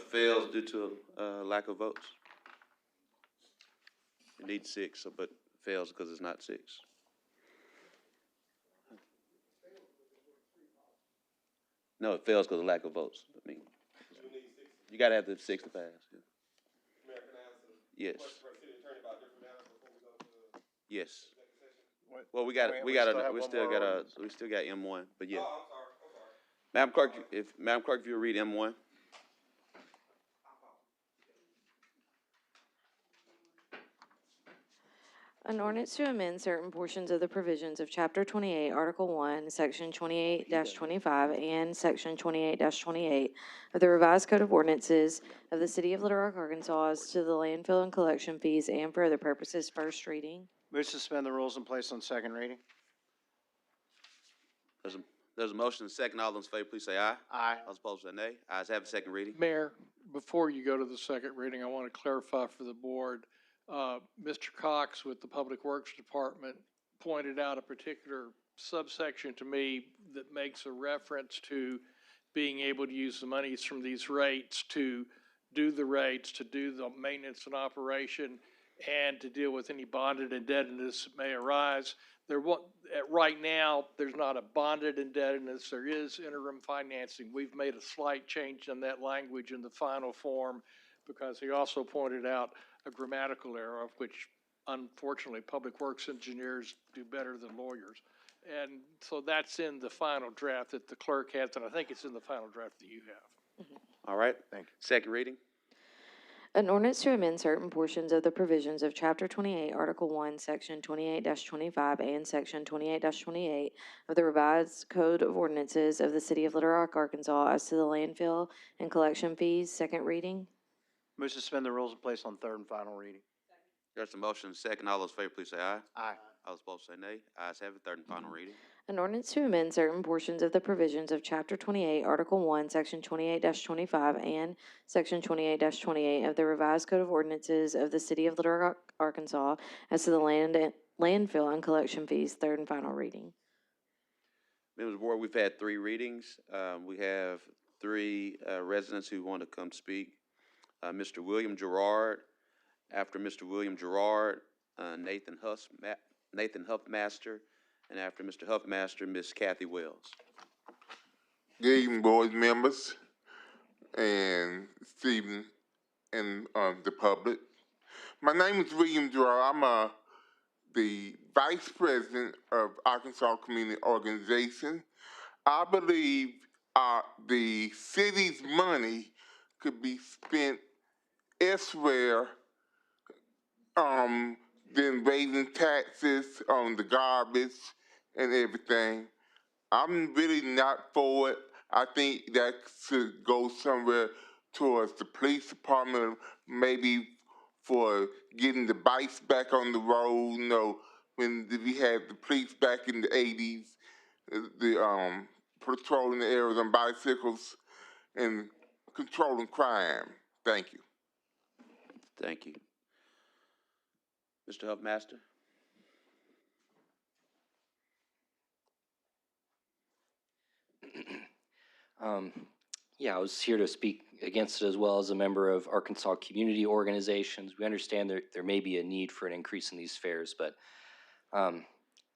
Fails due to lack of votes. It needs 6, but fails because it's not 6. No, it fails because of lack of votes. I mean, you gotta have the 6 to pass. Yeah. Mayor, can I ask a Yes. question for the city attorney about different matters before we go to Yes. executive session? Well, we still got M1, but yeah. Oh, I'm sorry. Madam Clerk, if you'll read M1. An ordinance to amend certain portions of the provisions of Chapter 28, Article 1, Section 28-25, and Section 28-28 of the Revised Code of Ordinances of the City of Little Rock, Arkansas as to the landfill and collection fees and for other purposes. First reading. Move to suspend the rules and place on second reading. There's a motion and a second. All those in favor, please say aye. Aye. All opposed, say nay. Ayes have a second reading. Mayor, before you go to the second reading, I want to clarify for the board. Mr. Cox with the Public Works Department pointed out a particular subsection to me that makes a reference to being able to use the monies from these rates to do the rates, to do the maintenance and operation, and to deal with any bonded indebtedness that may arise. Right now, there's not a bonded indebtedness. There is interim financing. We've made a slight change in that language in the final form because he also pointed out a grammatical error, of which unfortunately public works engineers do better than lawyers. And so that's in the final draft that the clerk has, and I think it's in the final draft that you have. All right. Thank you. Second reading. An ordinance to amend certain portions of the provisions of Chapter 28, Article 1, Section 28-25, and Section 28-28 of the Revised Code of Ordinances of the City of Little Rock, Arkansas as to the landfill and collection fees. Second reading. Move to suspend the rules and place on third and final reading. There's a motion and a second. All those in favor, please say aye. Aye. All those opposed, say nay. Ayes have it. Third and final reading. An ordinance to amend certain portions of the provisions of Chapter 28, Article 1, Section 28-25, and Section 28-28 of the Revised Code of Ordinances of the City of Little Rock, Arkansas as to the landfill and collection fees. Third and final reading. Members of the board, we've had 3 readings. We have 3 residents who want to come speak. Mr. William Gerard. After Mr. William Gerard, Nathan Huffmaster. And after Mr. Huffmaster, Miss Kathy Wells. Good evening, board members and Stephen and the public. My name is William Gerard. I'm a the vice president of Arkansas Community Organization. I believe the city's money could be spent elsewhere than raising taxes on the garbage and everything. I'm really not for it. I think that should go somewhere towards the police department, maybe for getting the bikes back on the road. You know, when we had the police back in the 80s, the patrolling the areas on bicycles and controlling crime. Thank you. Thank you. Mr. Huffmaster? Yeah, I was here to speak against it as well as a member of Arkansas community organizations. We understand there may be a need for an increase in these fares, but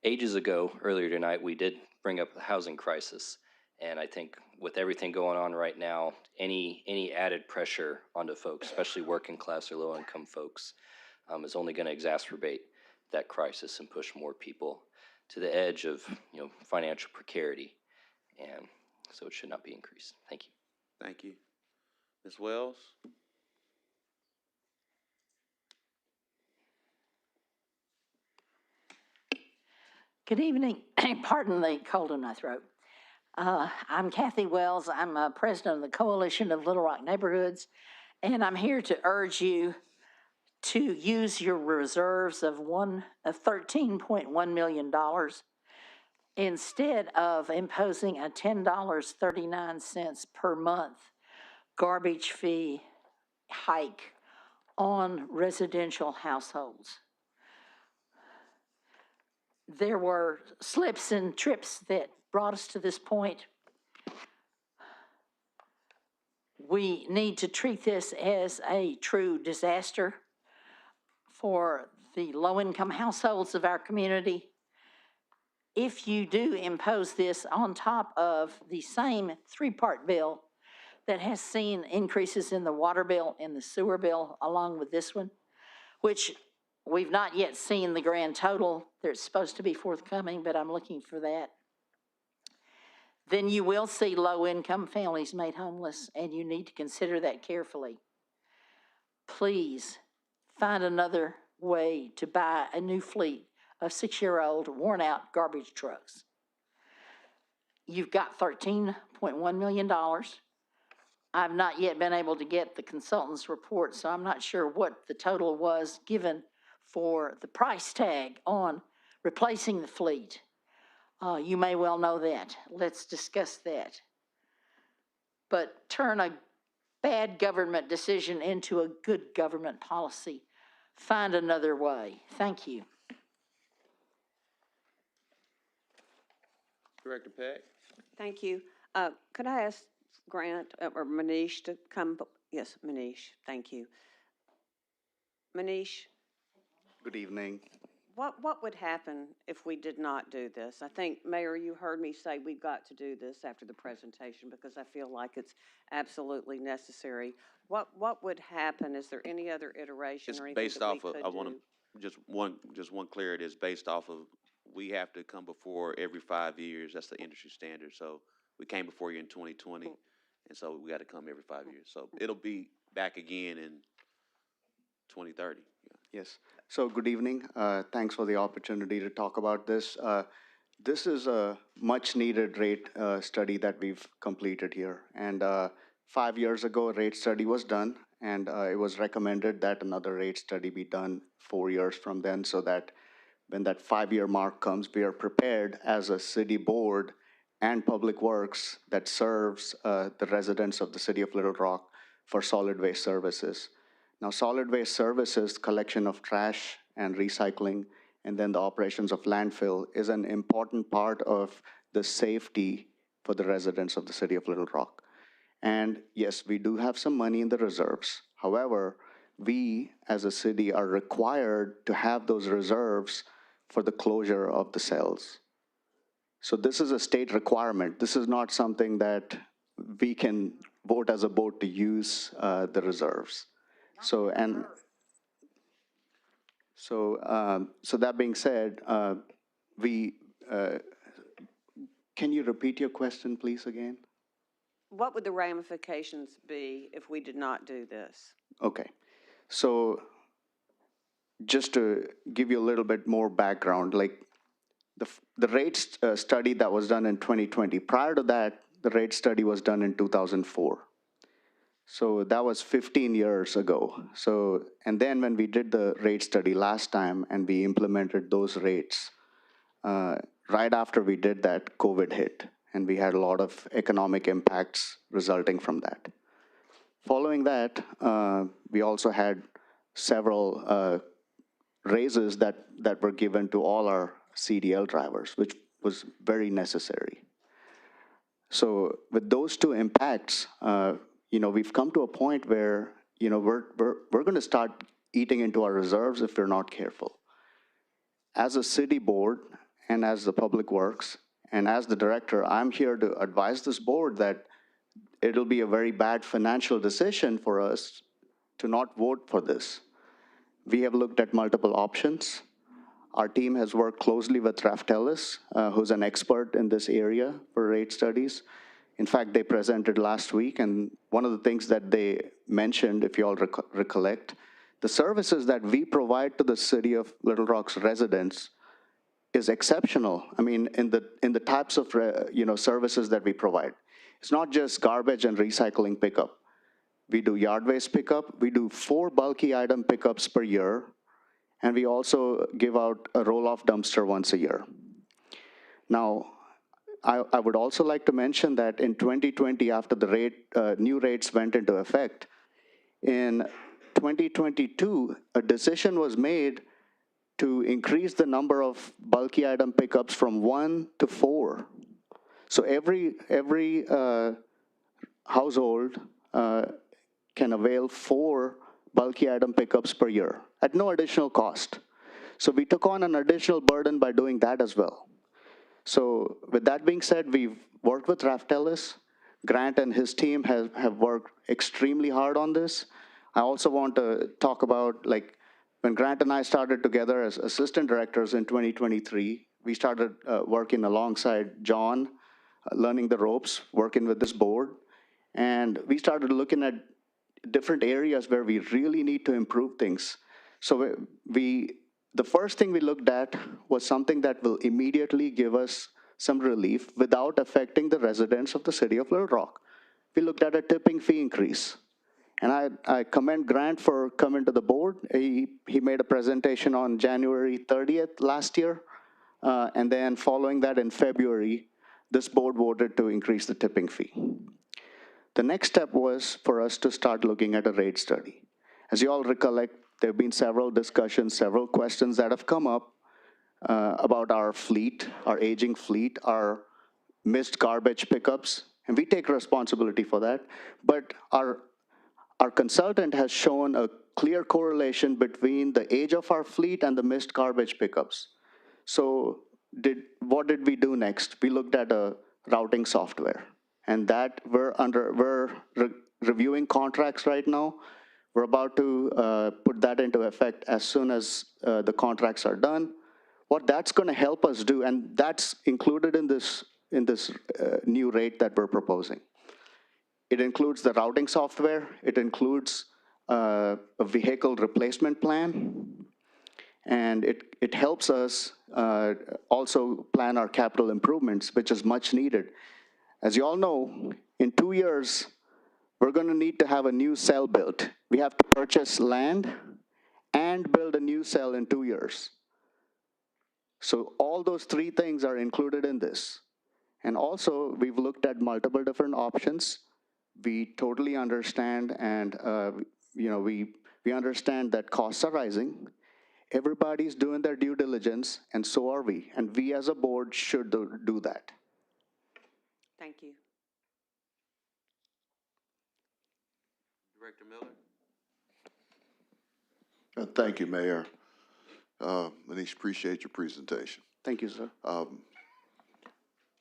ages ago, earlier tonight, we did bring up the housing crisis. And I think with everything going on right now, any added pressure onto folks, especially working class or low income folks, is only going to exacerbate that crisis and push more people to the edge of financial precarity. And so it should not be increased. Thank you. Thank you. Ms. Wells? Good evening. Pardon the cold in my throat. I'm Kathy Wells. I'm president of the Coalition of Little Rock Neighborhoods, and I'm here to urge you to use your reserves of $13.1 million instead of imposing a $10.39 per month garbage fee hike on residential households. There were slips and trips that brought us to this point. We need to treat this as a true disaster for the low-income households of our community. If you do impose this on top of the same three-part bill that has seen increases in the water bill and the sewer bill along with this one, which we've not yet seen the grand total. There's supposed to be forthcoming, but I'm looking for that. Then you will see low-income families made homeless, and you need to consider that carefully. Please find another way to buy a new fleet of 6-year-old worn-out garbage trucks. You've got $13.1 million. I've not yet been able to get the consultant's report, so I'm not sure what the total was given for the price tag on replacing the fleet. You may well know that. Let's discuss that. But turn a bad government decision into a good government policy. Find another way. Thank you. Director Peck? Thank you. Could I ask Grant or Manish to come? Yes, Manish, thank you. Manish? Good evening. What would happen if we did not do this? I think, Mayor, you heard me say we've got to do this after the presentation because I feel like it's absolutely necessary. What would happen? Is there any other iteration It's or anything based that we off of, could I want do? to, just one clarity, it's based off of, we have to come before every 5 years. That's the industry standard. So we came before you in 2020, and so we got to come every 5 years. So it'll be back again in 2030. Yes. So good evening. Thanks for the opportunity to talk about this. This is a much needed rate study that we've completed here. And 5 years ago, a rate study was done, and it was recommended that another rate study be done 4 years from then, so that when that 5-year mark comes, we are prepared as a city board and public works that serves the residents of the city of Little Rock for solid waste services. Now, solid waste services, collection of trash and recycling, and then the operations of landfill is an important part of the safety for the residents of the city of Little Rock. And yes, we do have some money in the reserves. However, we as a city are required to have those reserves for the closure of the cells. So this is a state requirement. This is not something that we can vote as a board to use the reserves. So, and So that being said, can you repeat your question, please, again? What would the ramifications be if we did not do this? Okay. So just to give you a little bit more background, like the rate study that was done in 2020, prior to that, the rate study was done in 2004. So that was 15 years ago. So, and then when we did the rate study last time and we implemented those rates, right after we did that, COVID hit, and we had a lot of economic impacts resulting from that. Following that, we also had several raises that were given to all our CDL drivers, which was very necessary. So with those two impacts, we've come to a point where, we're going to start eating into our reserves if we're not careful. As a city board and as the Public Works and as the director, I'm here to advise this board that it'll be a very bad financial decision for us to not vote for this. We have looked at multiple options. Our team has worked closely with Raftelis, who's an expert in this area for rate studies. In fact, they presented last week, and one of the things that they mentioned, if you all recollect, the services that we provide to the city of Little Rock's residents is exceptional. I mean, in the types of services that we provide. It's not just garbage and recycling pickup. We do yard waste pickup. We do 4 bulky item pickups per year. And we also give out a roll-off dumpster once a year. Now, I would also like to mention that in 2020, after the new rates went into effect, in 2022, a decision was made to increase the number of bulky item pickups from 1 to 4. So every household can avail 4 bulky item pickups per year at no additional cost. So we took on an additional burden by doing that as well. So with that being said, we've worked with Raftelis. Grant and his team have worked extremely hard on this. I also want to talk about, like, when Grant and I started together as assistant directors in 2023, we started working alongside John, learning the ropes, working with this board. And we started looking at different areas where we really need to improve things. So the first thing we looked at was something that will immediately give us some relief without affecting the residents of the city of Little Rock. We looked at a tipping fee increase. And I commend Grant for coming to the board. He made a presentation on January 30th last year. And then following that in February, this board voted to increase the tipping fee. The next step was for us to start looking at a rate study. As you all recollect, there have been several discussions, several questions that have come up about our fleet, our aging fleet, our missed garbage pickups, and we take responsibility for that. But our consultant has shown a clear correlation between the age of our fleet and the missed garbage pickups. So what did we do next? We looked at a routing software. And that we're reviewing contracts right now. We're about to put that into effect as soon as the contracts are done. What that's going to help us do, and that's included in this new rate that we're proposing. It includes the routing software. It includes a vehicle replacement plan. And it helps us also plan our capital improvements, which is much needed. As you all know, in 2 years, we're going to need to have a new cell built. We have to purchase land and build a new cell in 2 years. So all those 3 things are included in this. And also, we've looked at multiple different options. We totally understand, and we understand that costs are rising. Everybody's doing their due diligence, and so are we. And we as a board should do that. Thank you. Director Miller? Thank you, Mayor. Manish, appreciate your presentation. Thank you, sir.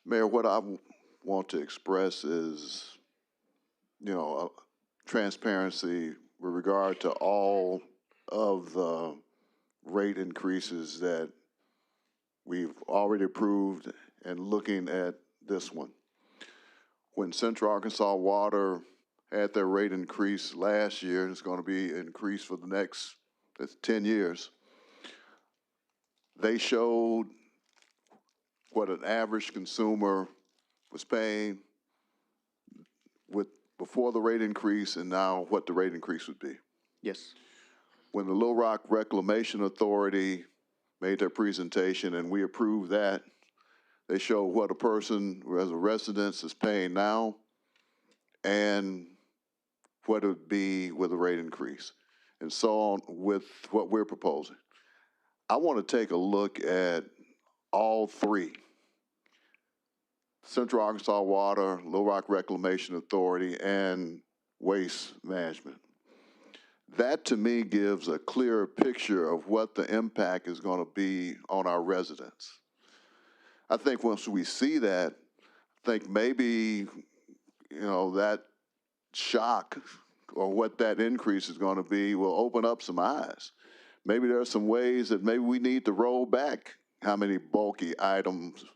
Mayor, what I want to express is, transparency with regard to all of the rate increases that we've already approved and looking at this one. When Central Arkansas Water had their rate increase last year, and it's going to be increased for the next 10 years, they showed what an average consumer was paying with before the rate increase and now what the rate increase would be. Yes. When the Little Rock Reclamation Authority made their presentation and we approved that, they showed what a person who has a residence is paying now and what it would be with a rate increase, and so on with what we're proposing. I want to take a look at all three: Central Arkansas Water, Little Rock Reclamation Authority, and Waste Management. That to me gives a clearer picture of what the impact is going to be on our residents. I think once we see that, I think maybe, you know, that shock or what that increase is going to be will open up some eyes. Maybe there are some ways that maybe we need to roll back how many bulky items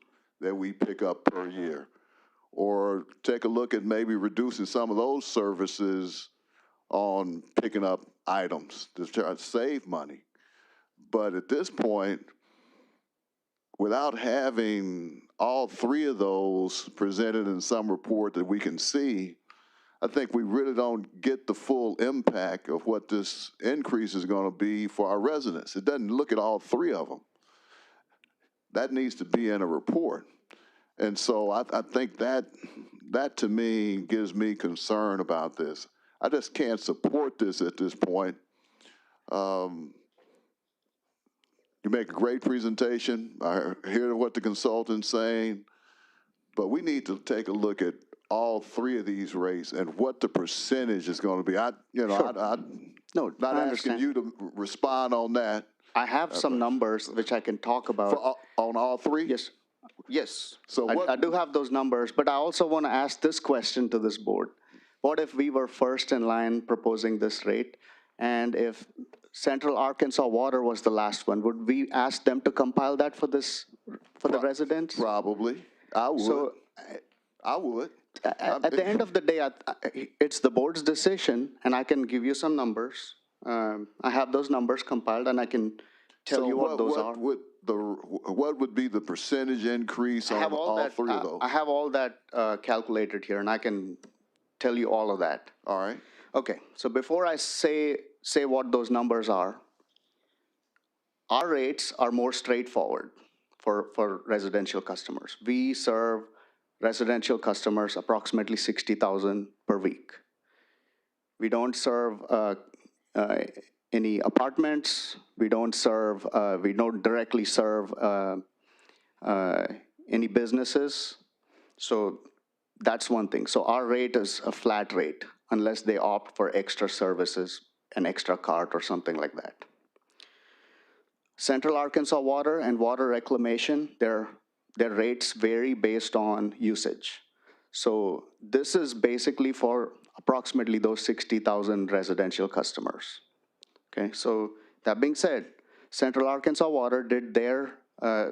that we pick up per year, or take a look at maybe reducing some of those services on picking up items to try to save money. But at this point, without having all three of those presented in some report that we can see, I think we really don't get the full impact of what this increase is going to be for our residents. It doesn't look at all three of them. That needs to be in a report. And so I think that to me gives me concern about this. I just can't support this at this point. You make a great presentation. I hear what the consultant's saying, but we need to take a look at all three of these rates and what the percentage is going to be. No, not I asking understand. you to respond on that. I have some numbers which I can talk about. On all three? Yes. Yes. So I do have those numbers, but I also want to ask this question to this board. What if we were first in line proposing this rate, and if Central Arkansas Water was the last one, would we ask them to compile that for this, for the residents? Probably. I would. So, I would. At the end of the day, it's the board's decision, and I can give you some numbers. I have those numbers compiled, and I can tell you what those are. What would be the percentage increase on all three of those? I have all that calculated here, and I can tell you all of that. All right. Okay, so before I say what those numbers are, our rates are more straightforward for residential customers. We serve residential customers approximately 60,000 per week. We don't serve any apartments. We don't directly serve any businesses. So that's one thing. So our rate is a flat rate unless they opt for extra services, an extra cart or something like that. Central Arkansas Water and Water Reclamation, their rates vary based on usage. So this is basically for approximately those 60,000 residential customers. Okay, so that being said, Central Arkansas Water did their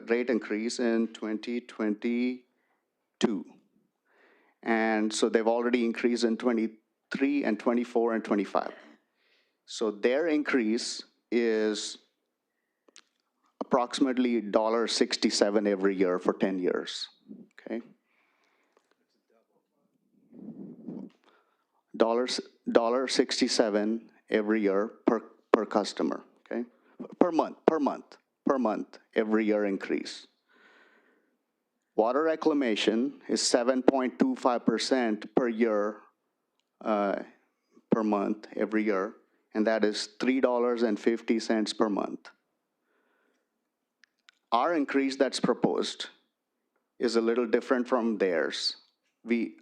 rate increase in 2022. And so they've already increased in 23 and 24 and 25. So their increase is approximately $1.67 every year for 10 years, okay? $1.67 every year per customer, okay? Per month, every year increase. Water reclamation is 7.25% per year, per month, every year, and that is $3.50 per month. Our increase that's proposed is a little different from theirs.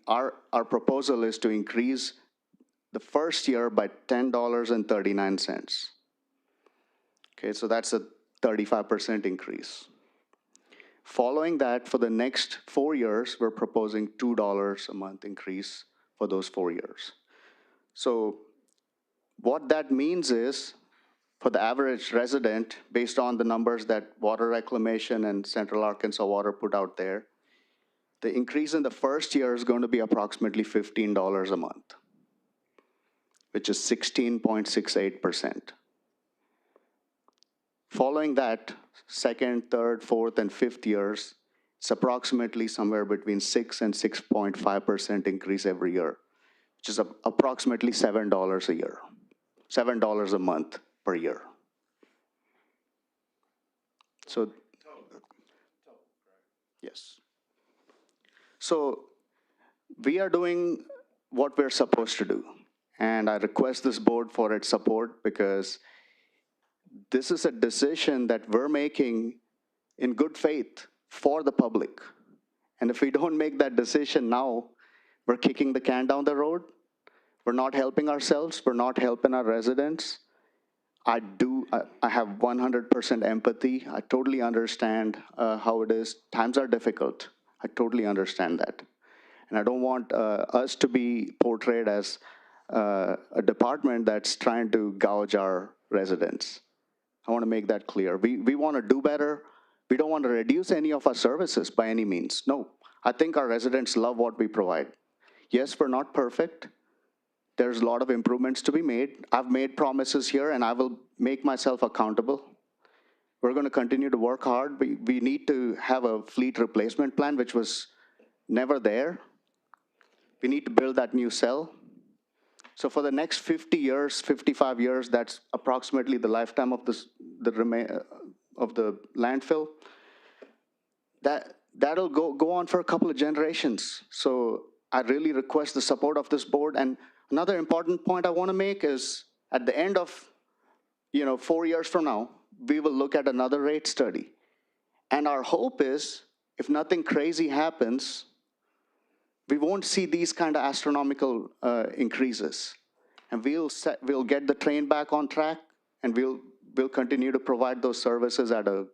Our proposal is to increase the first year by $10.39. Okay, so that's a 35% increase. Following that, for the next 4 years, we're proposing $2 a month increase for those 4 years. So what that means is, for the average resident, based on the numbers that Water Reclamation and Central Arkansas Water put out there, the increase in the first year is going to be approximately $15 a month, which is 16.68%. Following that, second, third, fourth, and fifth years, it's approximately somewhere between 6 and 6.5% increase every year, which is approximately $7 a year, $7 a month per year. So, yes. So we are doing what we're supposed to do. And I request this board for its support because this is a decision that we're making in good faith for the public. And if we don't make that decision now, we're kicking the can down the road. We're not helping ourselves. We're not helping our residents. I have 100% empathy. I totally understand how it is. Times are difficult. I totally understand that. And I don't want us to be portrayed as a department that's trying to gouge our residents. I want to make that clear. We want to do better. We don't want to reduce any of our services by any means. No, I think our residents love what we provide. Yes, we're not perfect. There's a lot of improvements to be made. I've made promises here and I will make myself accountable. We're going to continue to work hard. We need to have a fleet replacement plan, which was never there. We need to build that new cell. So for the next 50 years, 55 years, that's approximately the lifetime of the landfill. That'll go on for a couple of generations. So I really request the support of this board. And another important point I want to make is at the end of 4 years from now, we will look at another rate study. And our hope is, if nothing crazy happens, we won't see these kind of astronomical increases. And we'll get the train back on track, and we'll continue to provide those services at a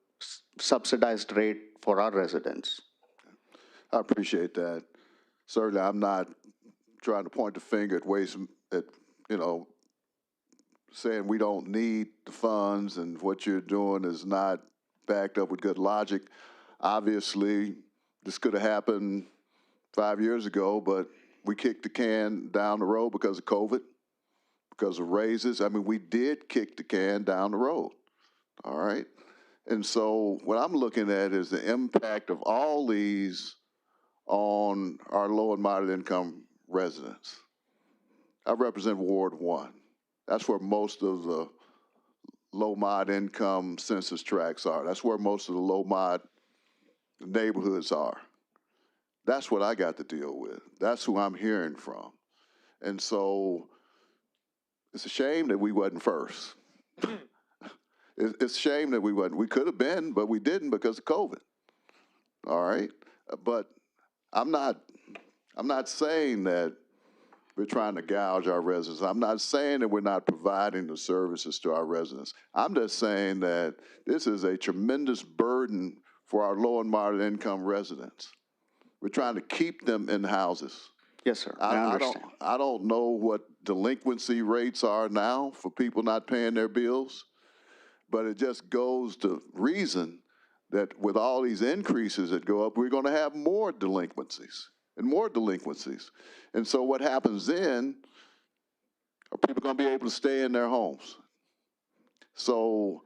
subsidized rate for our residents. I appreciate that. Certainly, I'm not trying to point the finger at ways at, saying we don't need the funds and what you're doing is not backed up with good logic. Obviously, this could have happened 5 years ago, but we kicked the can down the road because of COVID, because of raises. I mean, we did kick the can down the road, all right? And so what I'm looking at is the impact of all these on our low and moderate income residents. I represent Ward 1. That's where most of the low mod income census tracts are. That's where most of the low mod neighborhoods are. That's what I got to deal with. That's who I'm hearing from. And so it's a shame that we wasn't first. It's a shame that we wasn't. We could have been, but we didn't because of COVID. All right? But I'm not saying that we're trying to gouge our residents. I'm not saying that we're not providing the services to our residents. I'm just saying that this is a tremendous burden for our low and moderate income residents. We're trying to keep them in houses. Yes, sir. I understand. I don't know what delinquency rates are now for people not paying their bills, but it just goes to reason that with all these increases that go up, we're going to have more delinquencies and more delinquencies. And so what happens then, are people going to be able to stay in their homes? So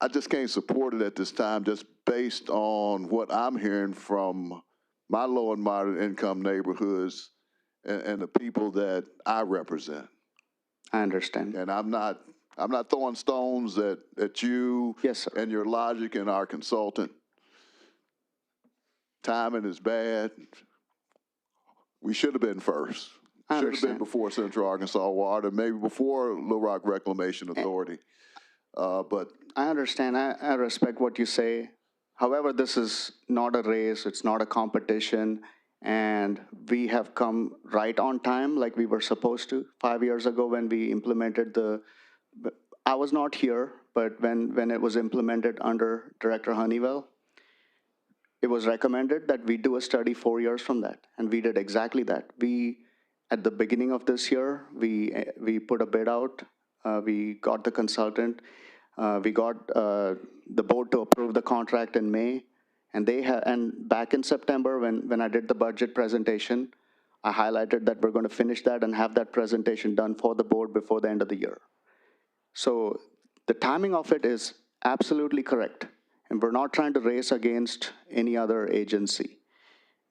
I just can't support it at this time just based on what I'm hearing from my low and moderate income neighborhoods and the people that I represent. I understand. And I'm not throwing stones at you and your logic and our consultant. Timing is bad. We should have been first. Should have been before Central Arkansas Water, maybe before Little Rock Reclamation Authority. But I understand. I respect what you say. However, this is not a race. It's not a competition. And we have come right on time like we were supposed to. 5 years ago when we implemented I was not here, but when it was implemented under Director Honeywell, it was recommended that we do a study 4 years from that, and we did exactly that. At the beginning of this year, we put a bid out We got the consultant. We got the board to approve the contract in May. And back in September, when I did the budget presentation, I highlighted that we're going to finish that and have that presentation done for the board before the end of the year. So the timing of it is absolutely correct. And we're not trying to race against any other agency.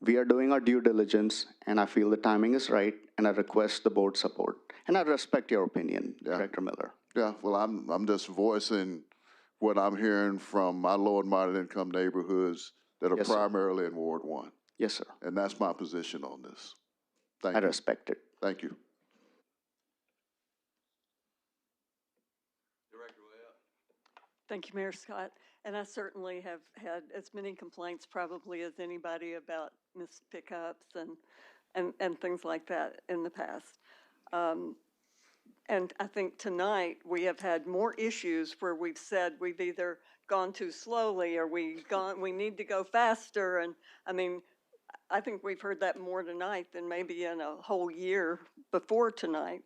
We are doing our due diligence, and I feel the timing is right, and I request the board support. And I respect your opinion, Director Miller. Yeah, well, I'm just voicing what I'm hearing from my low and moderate income neighborhoods that are Yes, sir. primarily in Ward 1. Yes, sir. And that's my position on this. Thank I you. respect it. Thank you. Thank you, Mayor Scott. And I certainly have had as many complaints probably as anybody about missed pickups and things like that in the past. And I think tonight we have had more issues where we've said we've either gone too slowly or we need to go faster. And I mean, I think we've heard that more tonight than maybe in a whole year before tonight.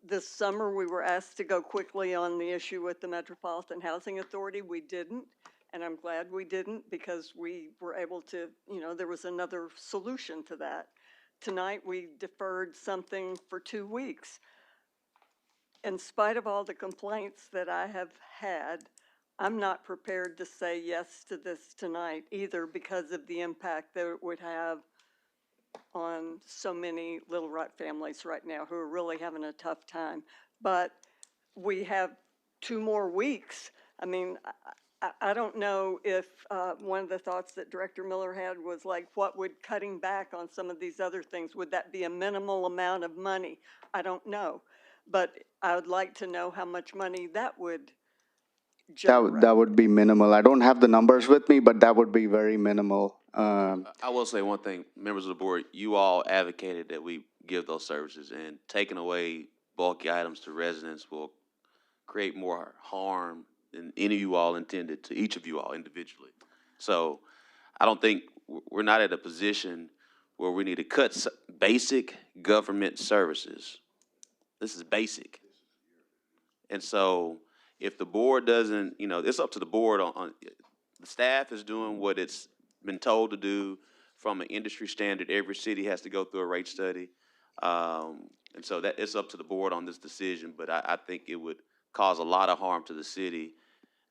This summer, we were asked to go quickly on the issue with the Metropolitan Housing Authority. We didn't, and I'm glad we didn't because we were able to, there was another solution to that. Tonight, we deferred something for 2 weeks. In spite of all the complaints that I have had, I'm not prepared to say yes to this tonight either because of the impact that it would have on so many Little Rock families right now who are really having a tough time. But we have 2 more weeks. I mean, I don't know if one of the thoughts that Director Miller had was like, what would cutting back on some of these other things, would that be a minimal amount of money? I don't know. But I would like to know how much money that would generate. That would be minimal. I don't have the numbers with me, but that would be very minimal. I will say one thing, members of the board, you all advocated that we give those services, and taking away bulky items to residents will create more harm than any of you all intended to each of you all individually. So I don't think we're not at a position where we need to cut basic government services. This is basic. And so if the board doesn't, it's up to the board on the staff is doing what it's been told to do from an industry standard. Every city has to go through a rate study. And so that it's up to the board on this decision, but I think it would cause a lot of harm to the city,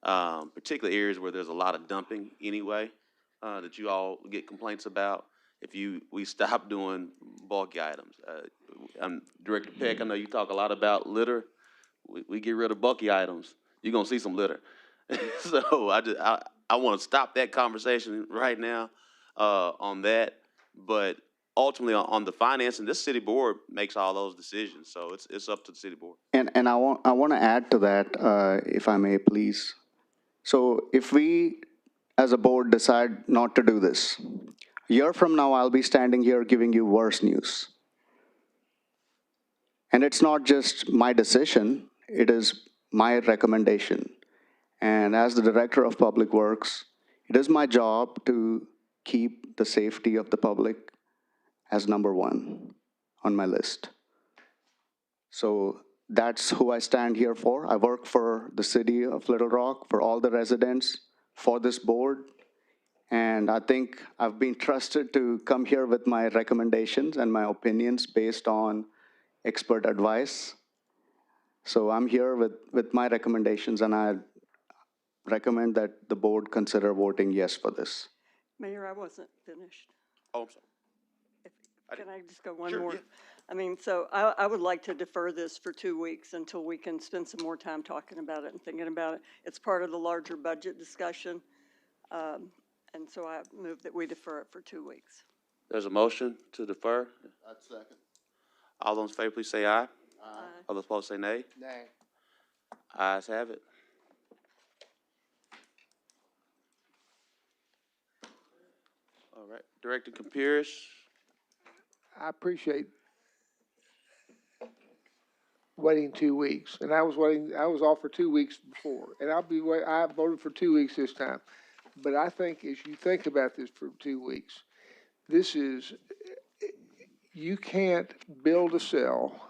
particularly areas where there's a lot of dumping anyway, that you all get complaints about. If we stop doing bulky items. Director Peck, I know you talk a lot about litter. We get rid of bulky items, you're gonna see some litter. So I want to stop that conversation right now on that. But ultimately on the financing, this city board makes all those decisions. So it's up to the city board. And I want to add to that, if I may, please. So if we, as a board, decide not to do this, a year from now, I'll be standing here giving you worse news. And it's not just my decision, it is my recommendation. And as the Director of Public Works, it is my job to keep the safety of the public as number 1 on my list. So that's who I stand here for. I work for the city of Little Rock, for all the residents, for this board. And I think I've been trusted to come here with my recommendations and my opinions based on expert advice. So I'm here with my recommendations, and I recommend that the board consider voting yes for this. Mayor, I wasn't finished. Oh, I'm sorry. Can I just go one Sure, more? yeah. I mean, so I would like to defer this for 2 weeks until we can spend some more time talking about it and thinking about it. It's part of the larger budget discussion. And so I move that we defer it for 2 weeks. There's a motion to defer. I'd second. All those in favor, please say aye. Aye. All those opposed say nay. Nay. Ayes have it. All right, Director Campiris. I appreciate waiting 2 weeks, and I was off for 2 weeks before, and I voted for 2 weeks this time. But I think as you think about this for 2 weeks, you can't build a cell,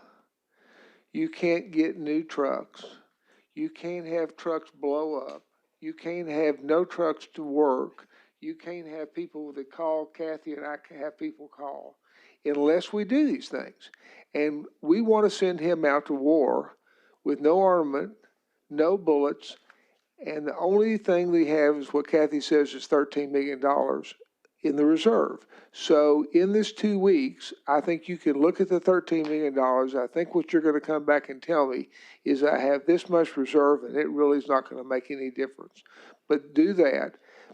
You can't get new trucks. You can't have trucks blow up. You can't have no trucks to work. You can't have people that call Kathy and I can have people call unless we do these things. And we want to send him out to war with no armament, no bullets, and the only thing they have is what Kathy says is $13 million in the reserve. So in this 2 weeks, I think you can look at the $13 million. I think what you're going to come back and tell me is I have this much reserve and it really is not going to make any difference. But do that.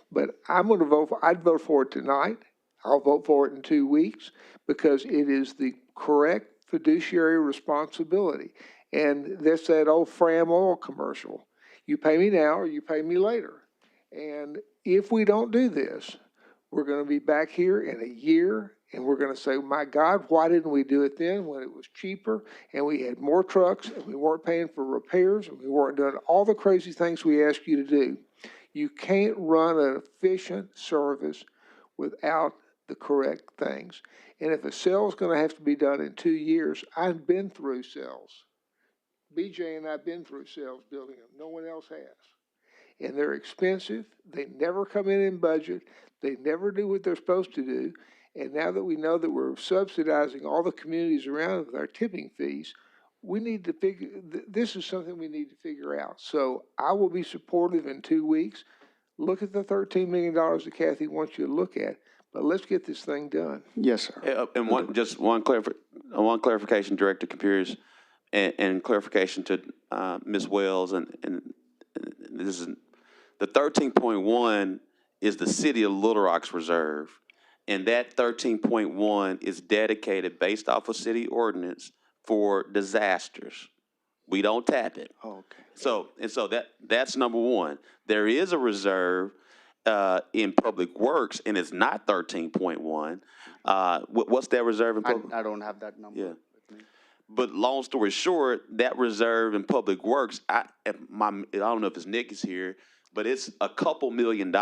But I'm going to vote for, I'd vote for it tonight. I'll vote for it in 2 weeks because it is the correct fiduciary responsibility. And that's that old Fram oil commercial. You pay me now or you pay me later. And if we don't do this, we're going to be back here in a year and we're going to say, my God, why didn't we do it then when it was cheaper and we had more trucks and we weren't paying for repairs and we weren't doing all the crazy things we asked you to do? You can't run an efficient service without the correct things. And if a cell is going to have to be done in 2 years, I've been through cells. BJ and I've been through cells building them. No one else has. And they're expensive. They never come in budget. They never do what they're supposed to do. And now that we know that we're subsidizing all the communities around with our tipping fees, we need to figure, this is something we need to figure out. So I will be supportive in 2 weeks. Look at the $13 million that Kathy wants you to look at, but let's get this thing done. Yes, sir. And one clarification, Director Computers, and clarification to Ms. Wells, and this is the 13.1 is the City of Little Rock's reserve, and that 13.1 is dedicated based off of city ordinance for disasters. We don't tap it. Oh, okay. So that's number one. There is a reserve in Public Works, and it's not 13.1. What's that reserve in Public? I don't have that number. Yeah. But long story short, that reserve in Public Works, I don't know if it's Nick is here, but it's a couple $1 million,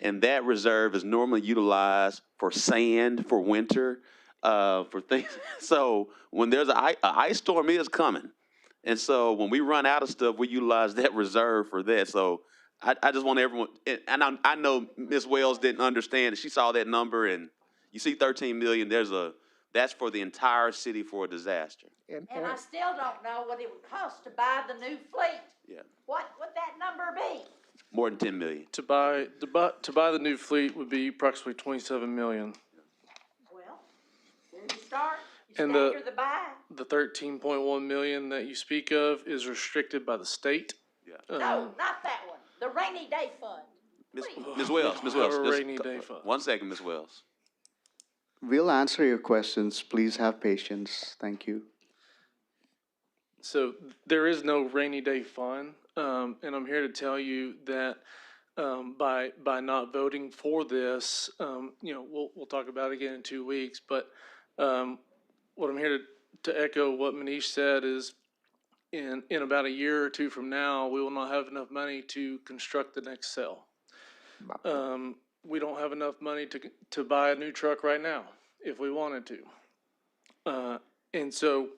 and that reserve is normally utilized for sand for winter, for things. So when there's an ice storm is coming, and so when we run out of stuff, we utilize that reserve for that. So I just want everyone, and I know Ms. Wells didn't understand. She saw that number, and you see 13 million. That's for the entire city for a disaster. And I still don't know what it would cost to buy the new fleet. Yeah. What would that number be? More than 10 million. To buy the new fleet would be approximately 27 million. Well, there you start. And Stagger the buy. the 13.1 million that you speak of is restricted by the state. Yeah. No, not that one. The rainy day fund. Ms. Wells, We don't have a rainy day fund. 1 second, Ms. Wells. We'll answer your questions. Please have patience. Thank you. So there is no rainy day fund, and I'm here to tell you that by not voting for this, we'll talk about it again in 2 weeks. But what I'm here to echo what Manish said is, in about a year or two from now, we will not have enough money to construct the next cell. We don't have enough money to buy a new truck right now if we wanted to. And so,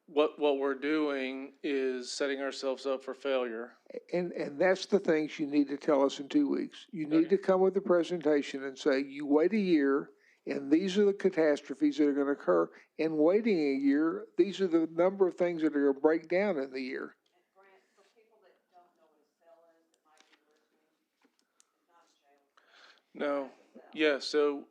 what we're doing is setting ourselves up for failure. And that's the things you need to tell us in 2 weeks. You need to come with a presentation and say, you wait a year, and these are the catastrophes that are going to occur. And waiting a year, these are the number of things that are going to break down in the year. No, yeah, so,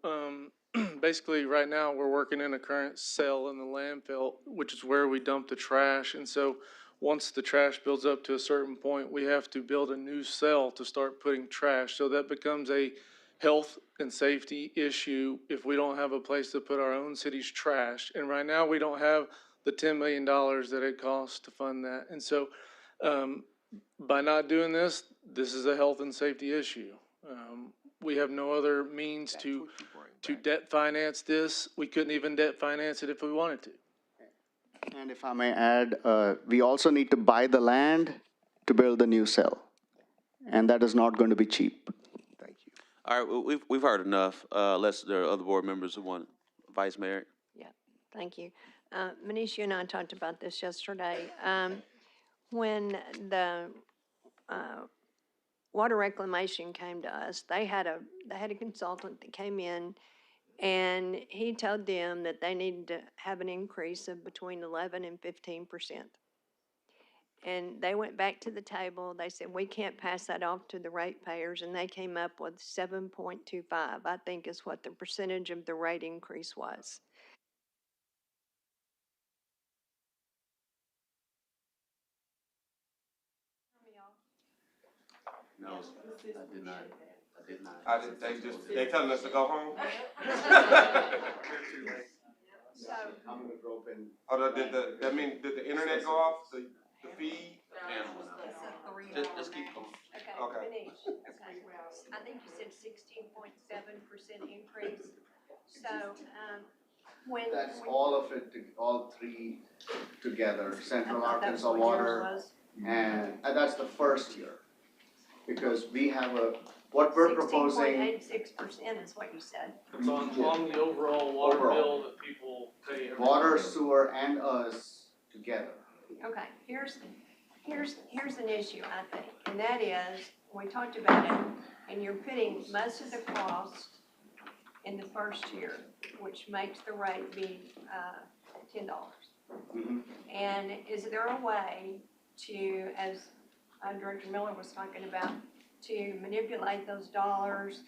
basically, right now, we're working in a current cell in the landfill, which is where we dump the trash, and so, once the trash builds up to a certain point, we have to build a new cell to start putting trash, so that becomes a health and safety issue if we don't have a place to put our own city's trash, and right now, we don't have the $10 million that it costs to fund that, and so, by not doing this, this is a health and safety issue. We have no other means to debt finance this. We couldn't even debt finance it if we wanted to. And if I may add, we also need to buy the land to build the new cell. And that is not going to be cheap. Thank you. All right, well, we've heard enough. Unless there are other board members who want, Vice Mayor. Yeah, thank you. Manish, you and I talked about this yesterday. When the Water Reclamation came to us, they had a consultant that came in, and he told them that they needed to have an increase of between 11 and 15%. And they went back to the table, they said, we can't pass that off to the ratepayers, and they came up with 7.25, I think is what the percentage of the rate increase was. No, I did not. I did not. They telling us to go home? Oh, did the internet go off, the feed? Just keep going. Okay. Manish, okay. I think you said 16.7% increase. So, when. That's all of it, all three together, Central I thought that's Arkansas what yours Water, was. and that's the first year. Because we have what we're proposing, 16.86% is what you said. It's on the overall water Overall. bill that people pay every water, month. sewer, and us together. Okay, here's an issue, I think, and that is, we talked about it, and you're putting most of the cost in the first year, which makes the rate be, $10. Mhm. And is there a way to, as Director Miller was talking about, to manipulate those dollars,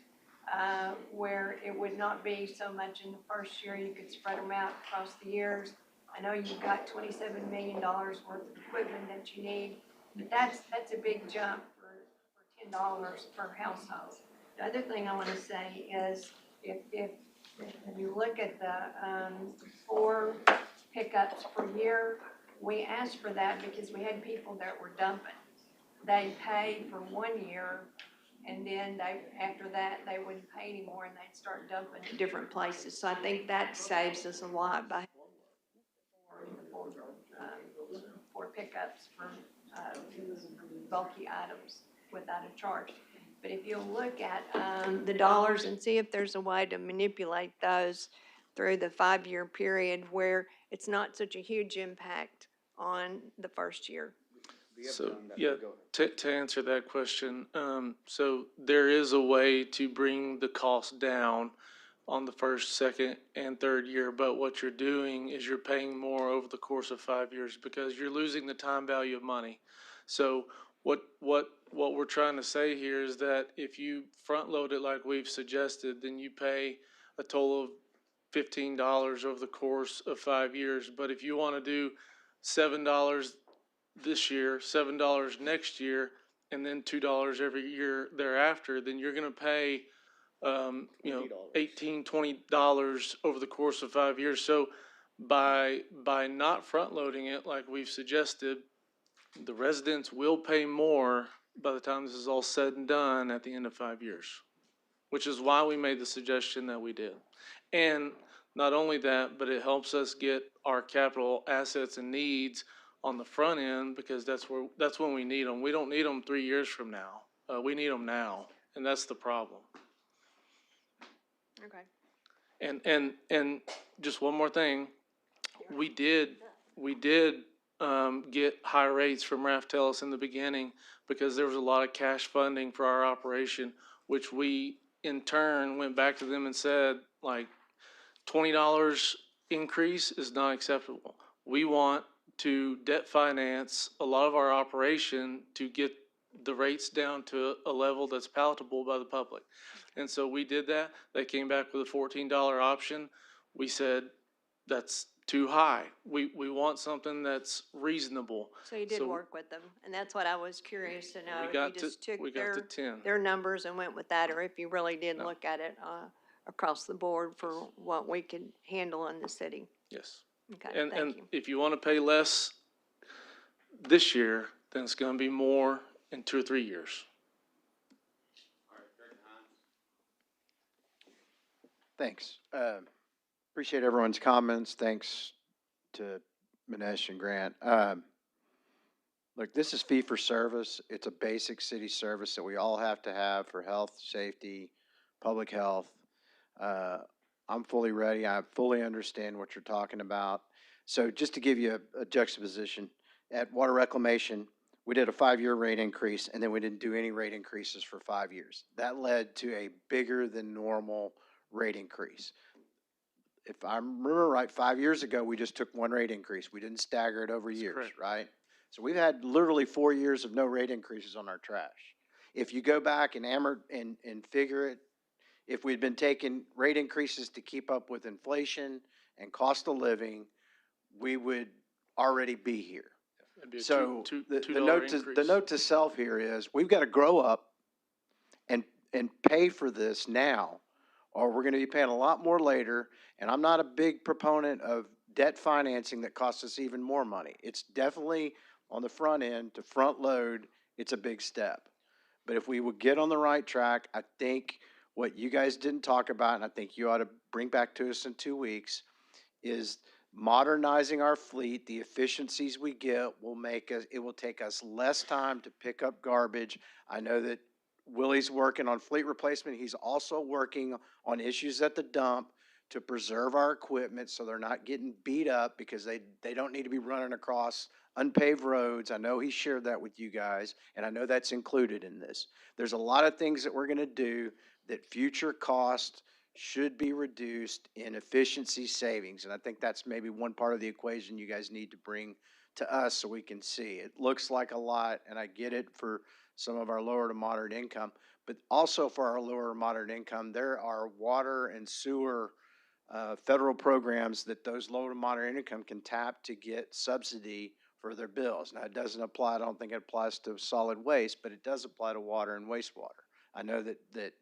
where it would not be so much in the first year, you could spread them out across the years? I know you've got $27 million worth of equipment that you need, but that's a big jump for $10 per household. The other thing I wanna say is, if you look at the, 4 pickups per year, we asked for that because we had people that were dumping. They paid for 1 year, and then after that, they wouldn't pay anymore, and they'd start dumping in different places. So I think that saves us a lot by four pickups for bulky items without a charge. But if you'll look at the dollars and see if there's a way to manipulate those through the 5-year period where it's not such a huge impact on the first year. So, yeah, to answer that question, so there is a way to bring the cost down on the first, second, and third year, but what you're doing is you're paying more over the course of 5 years because you're losing the time value of money. So what we're trying to say here is that if you front load it like we've suggested, then you pay a total of $15 over the course of 5 years. But if you want to do $7 this year, $7 next year, and then $2 every year thereafter, then you're going to pay, $18, $20 over the course of 5 years. So by not front loading it like we've suggested, the residents will pay more by the time this is all said and done at the end of 5 years, which is why we made the suggestion that we did. And not only that, but it helps us get our capital assets and needs on the front end because that's when we need them. We don't need them 3 years from now. We need them now, and that's the problem. Okay. And just one more thing, we did get high rates from Raftellus in the beginning because there was a lot of cash funding for our operation, which we in turn went back to them and said, like, $20 increase is not acceptable. We want to debt finance a lot of our operation to get the rates down to a level that's palatable by the public. And so we did that. They came back with a $14 option. We said, that's too high. We want something that's reasonable. So you did work with them, and that's what I was curious to know. We If got you just took we got to 10. their numbers and went with that, or if you really did No. look at it across the board for what we could handle in the city. Yes. Okay, And thank you. if you want to pay less this year, then it's going to be more in 2 or 3 years. Thanks. Appreciate everyone's comments. Thanks to Manesh and Grant. Look, this is fee for service. It's a basic city service that we all have to have for health, safety, public health. I'm fully ready. I fully understand what you're talking about. So just to give you a juxtaposition, at Water Reclamation, we did a 5-year rate increase, and then we didn't do any rate increases for 5 years. That led to a bigger than normal rate increase. If I remember right, 5 years ago, we just took one rate increase. We didn't stagger it over years, correct. right? So we've had literally 4 years of no rate increases on our trash. If you go back and figure it, if we'd been taking rate increases to keep up with inflation and cost of living, we would already be here. It'd be a So the $2 note to, increase. the note to self here is, we've got to grow up and pay for this now, or we're going to be paying a lot more later. And I'm not a big proponent of debt financing that costs us even more money. It's definitely on the front end to front load. It's a big step. But if we would get on the right track, I think what you guys didn't talk about, and I think you ought to bring back to us in 2 weeks, is modernizing our fleet. The efficiencies we get will make us, it will take us less time to pick up garbage. I know that Willie's working on fleet replacement. He's also working on issues at the dump to preserve our equipment so they're not getting beat up, because they don't need to be running across unpaved roads. I know he shared that with you guys, and I know that's included in this. There's a lot of things that we're going to do that future cost should be reduced in efficiency savings. And I think that's maybe one part of the equation you guys need to bring to us so we can see. It looks like a lot, and I get it for some of our lower to moderate income, but also for our lower to moderate income, there are water and sewer federal programs that those low to moderate income can tap to get subsidy for their bills. Now, it doesn't apply, I don't think it applies to solid waste, but it does apply to water and wastewater. I know that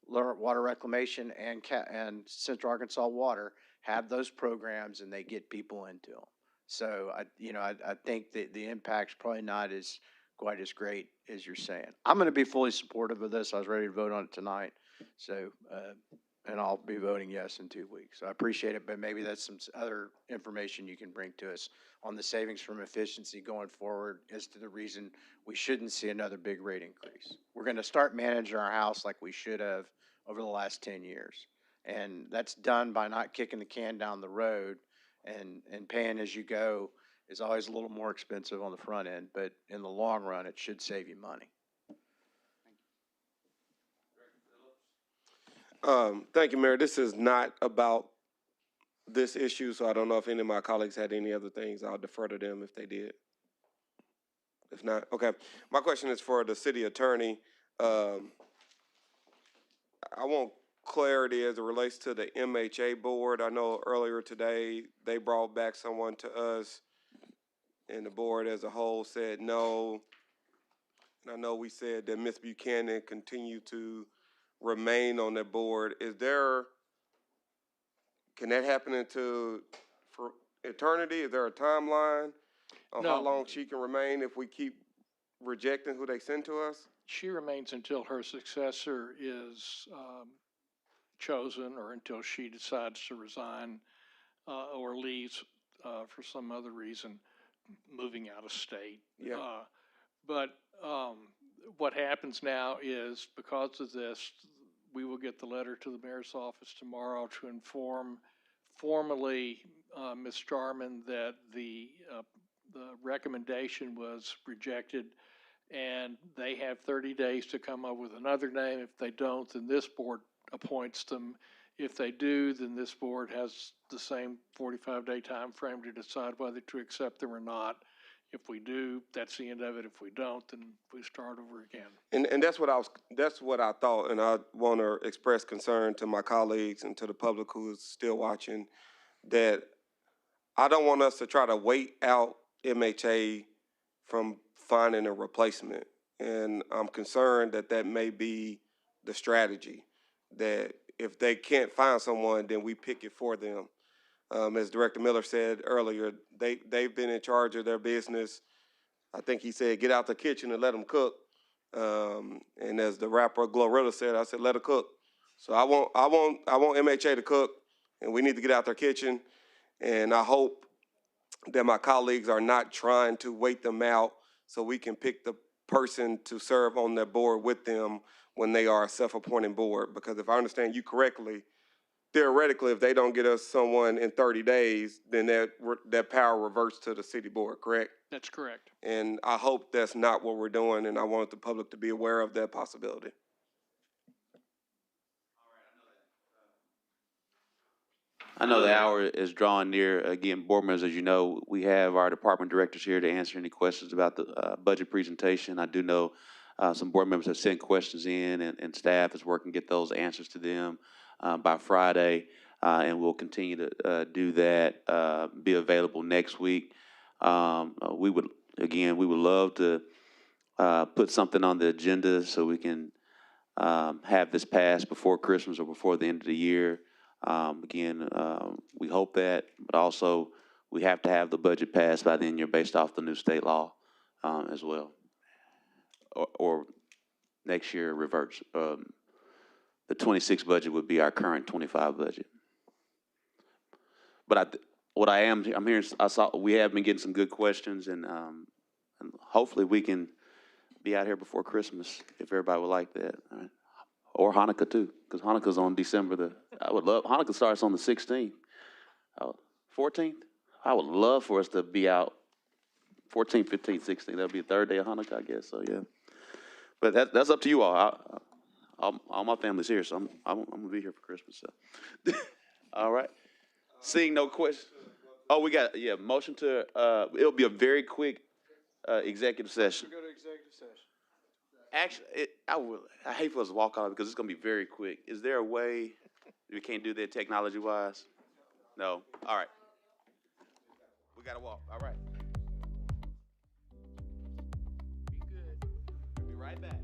Water Reclamation and Central Arkansas Water have those programs, and they get people into them. So I think that the impact's probably not quite as great as you're saying. I'm going to be fully supportive of this. I was ready to vote on it tonight. So, and I'll be voting yes in 2 weeks. So I appreciate it, but maybe that's some other information you can bring to us on the savings from efficiency going forward as to the reason we shouldn't see another big rate increase. We're going to start managing our house like we should have over the last 10 years. And that's done by not kicking the can down the road, and paying as you go is always a little more expensive on the front end, but in the long run, it should save you money. Thank you, Mayor. This is not about this issue, so I don't know if any of my colleagues had any other things. I'll defer to them if they did. If not, okay. My question is for the city attorney. I want clarity as it relates to the MHA board. I know earlier today they brought back someone to us, and the board as a whole said no. And I know we said that Ms. Buchanan continued to remain on that board. Can that happen for eternity? Is there a timeline on how No. long she can remain if we keep rejecting who they send to us? She remains until her successor is chosen, or until she decides to resign or leaves for some other reason, moving out of state. Yeah. But what happens now is, because of this, we will get the letter to the mayor's office tomorrow to inform formally Ms. Jarman that the recommendation was rejected, and they have 30 days to come up with another name. If they don't, then this board appoints them. If they do, then this board has the same 45-day time frame to decide whether to accept them or not. If we do, that's the end of it. If we don't, then we start over again. And that's what I thought, and I want to express concern to my colleagues and to the public who is still watching, that I don't want us to try to wait out MHA from finding a replacement. And I'm concerned that may be the strategy, that if they can't find someone, then we pick it for them. As Director Miller said earlier, they've been in charge of their business. I think he said, get out the kitchen and let them cook. And as the rapper Glorilla said, I said, let her cook. So I want MHA to cook, and we need to get out their kitchen. And I hope that my colleagues are not trying to wait them out so we can pick the person to serve on their board with them when they are a self-appointed board. Because if I understand you correctly, theoretically, if they don't get us someone in 30 days, then that power reverts to the city board, correct? That's correct. And I hope that's not what we're doing, and I want the public to be aware of that possibility. I know the hour is drawing near. Again, board members, as you know, we have our department directors here to answer any questions about the budget presentation. I do know some board members have sent questions in, and staff is working to get those answers to them by Friday, and we'll continue to do that, be available next week. We would love to put something on the agenda so we can have this passed before Christmas or before the end of the year. We hope that, but also we have to have the budget passed by the end of the year based off the new state law as well. Or next year reverts. The 26 budget would be our current 25 budget. But I'm hearing, we have been getting some good questions, and hopefully we can be out here before Christmas if everybody would like that. All right. Or Hanukkah too, because Hanukkah's on Hanukkah starts on the 16th. 14th? I would love for us to be out 14th, 15th, 16th. That'll be the third day of Hanukkah, I guess, so yeah. But that's up to you all. All my family's here, so I'm gonna be here for Christmas, so. All right. Seeing no questions. Oh, we got, motion to, it'll be a very quick executive session. Go to executive session. Actually, I hate for us to walk on it because it's going to be very quick. Is there a way we can't do that technology-wise? No? All right. We got to walk. All right. Be good. We'll be right back.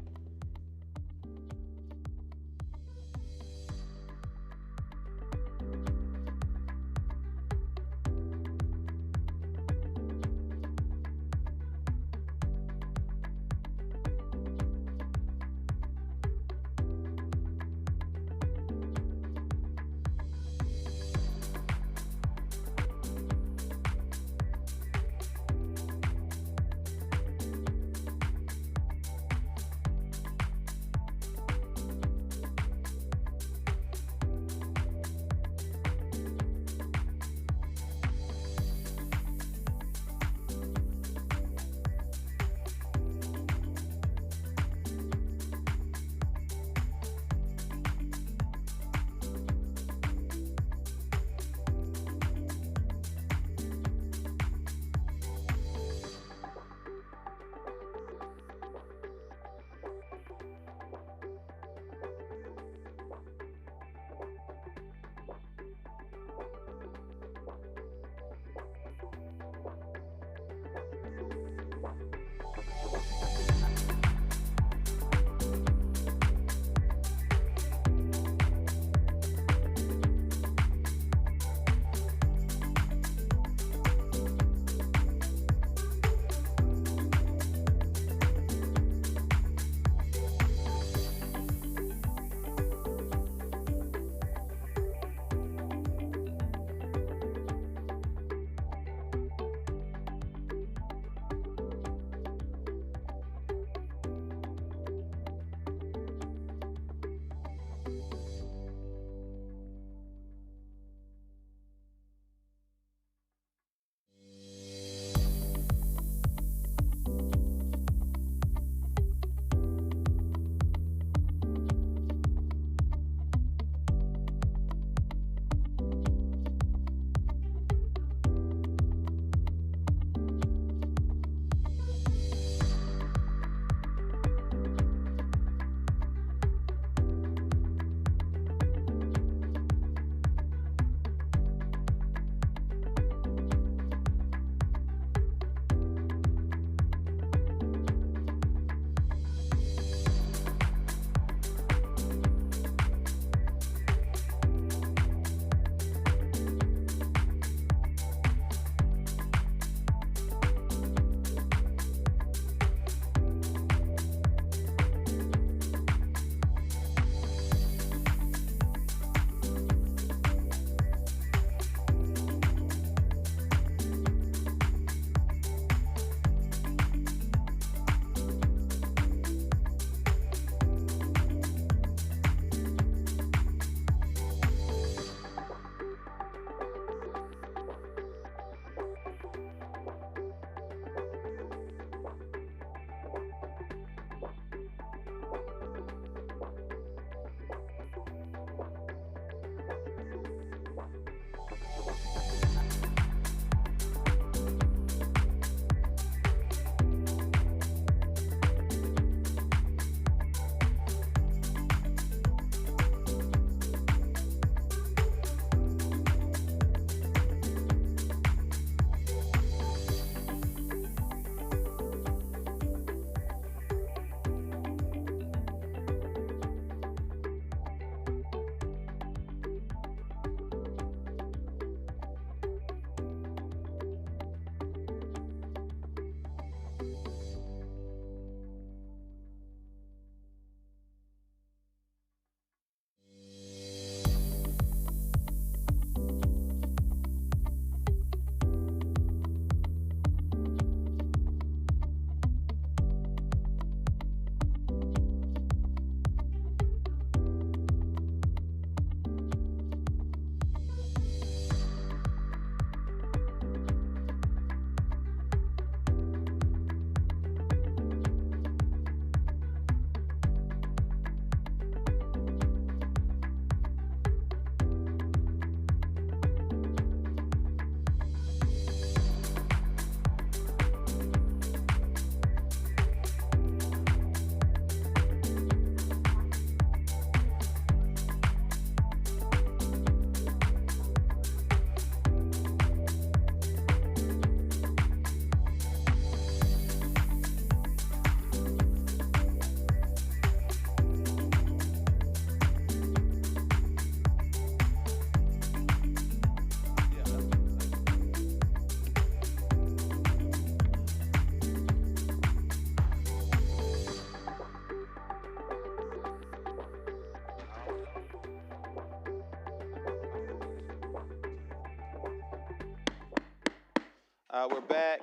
We're back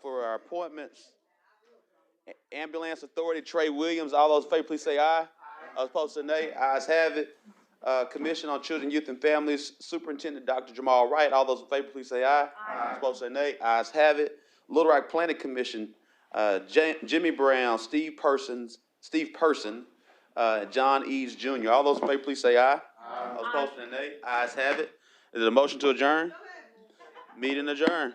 for our appointments. Ambulance Authority, Trey Williams. All those in favor, please say aye. All opposed, say nay. Ayes have it. Commission on Children, Youth, and Families, Superintendent Dr. Jamal Wright. All those in favor, please say aye. All opposed, say nay. Ayes have it. Little Rock Planning Commission, Jimmy Brown, Steve Person, John Eads Jr. All those in favor, please say aye. All opposed, say nay. Ayes have it. Is it a motion to adjourn? Meeting adjourned.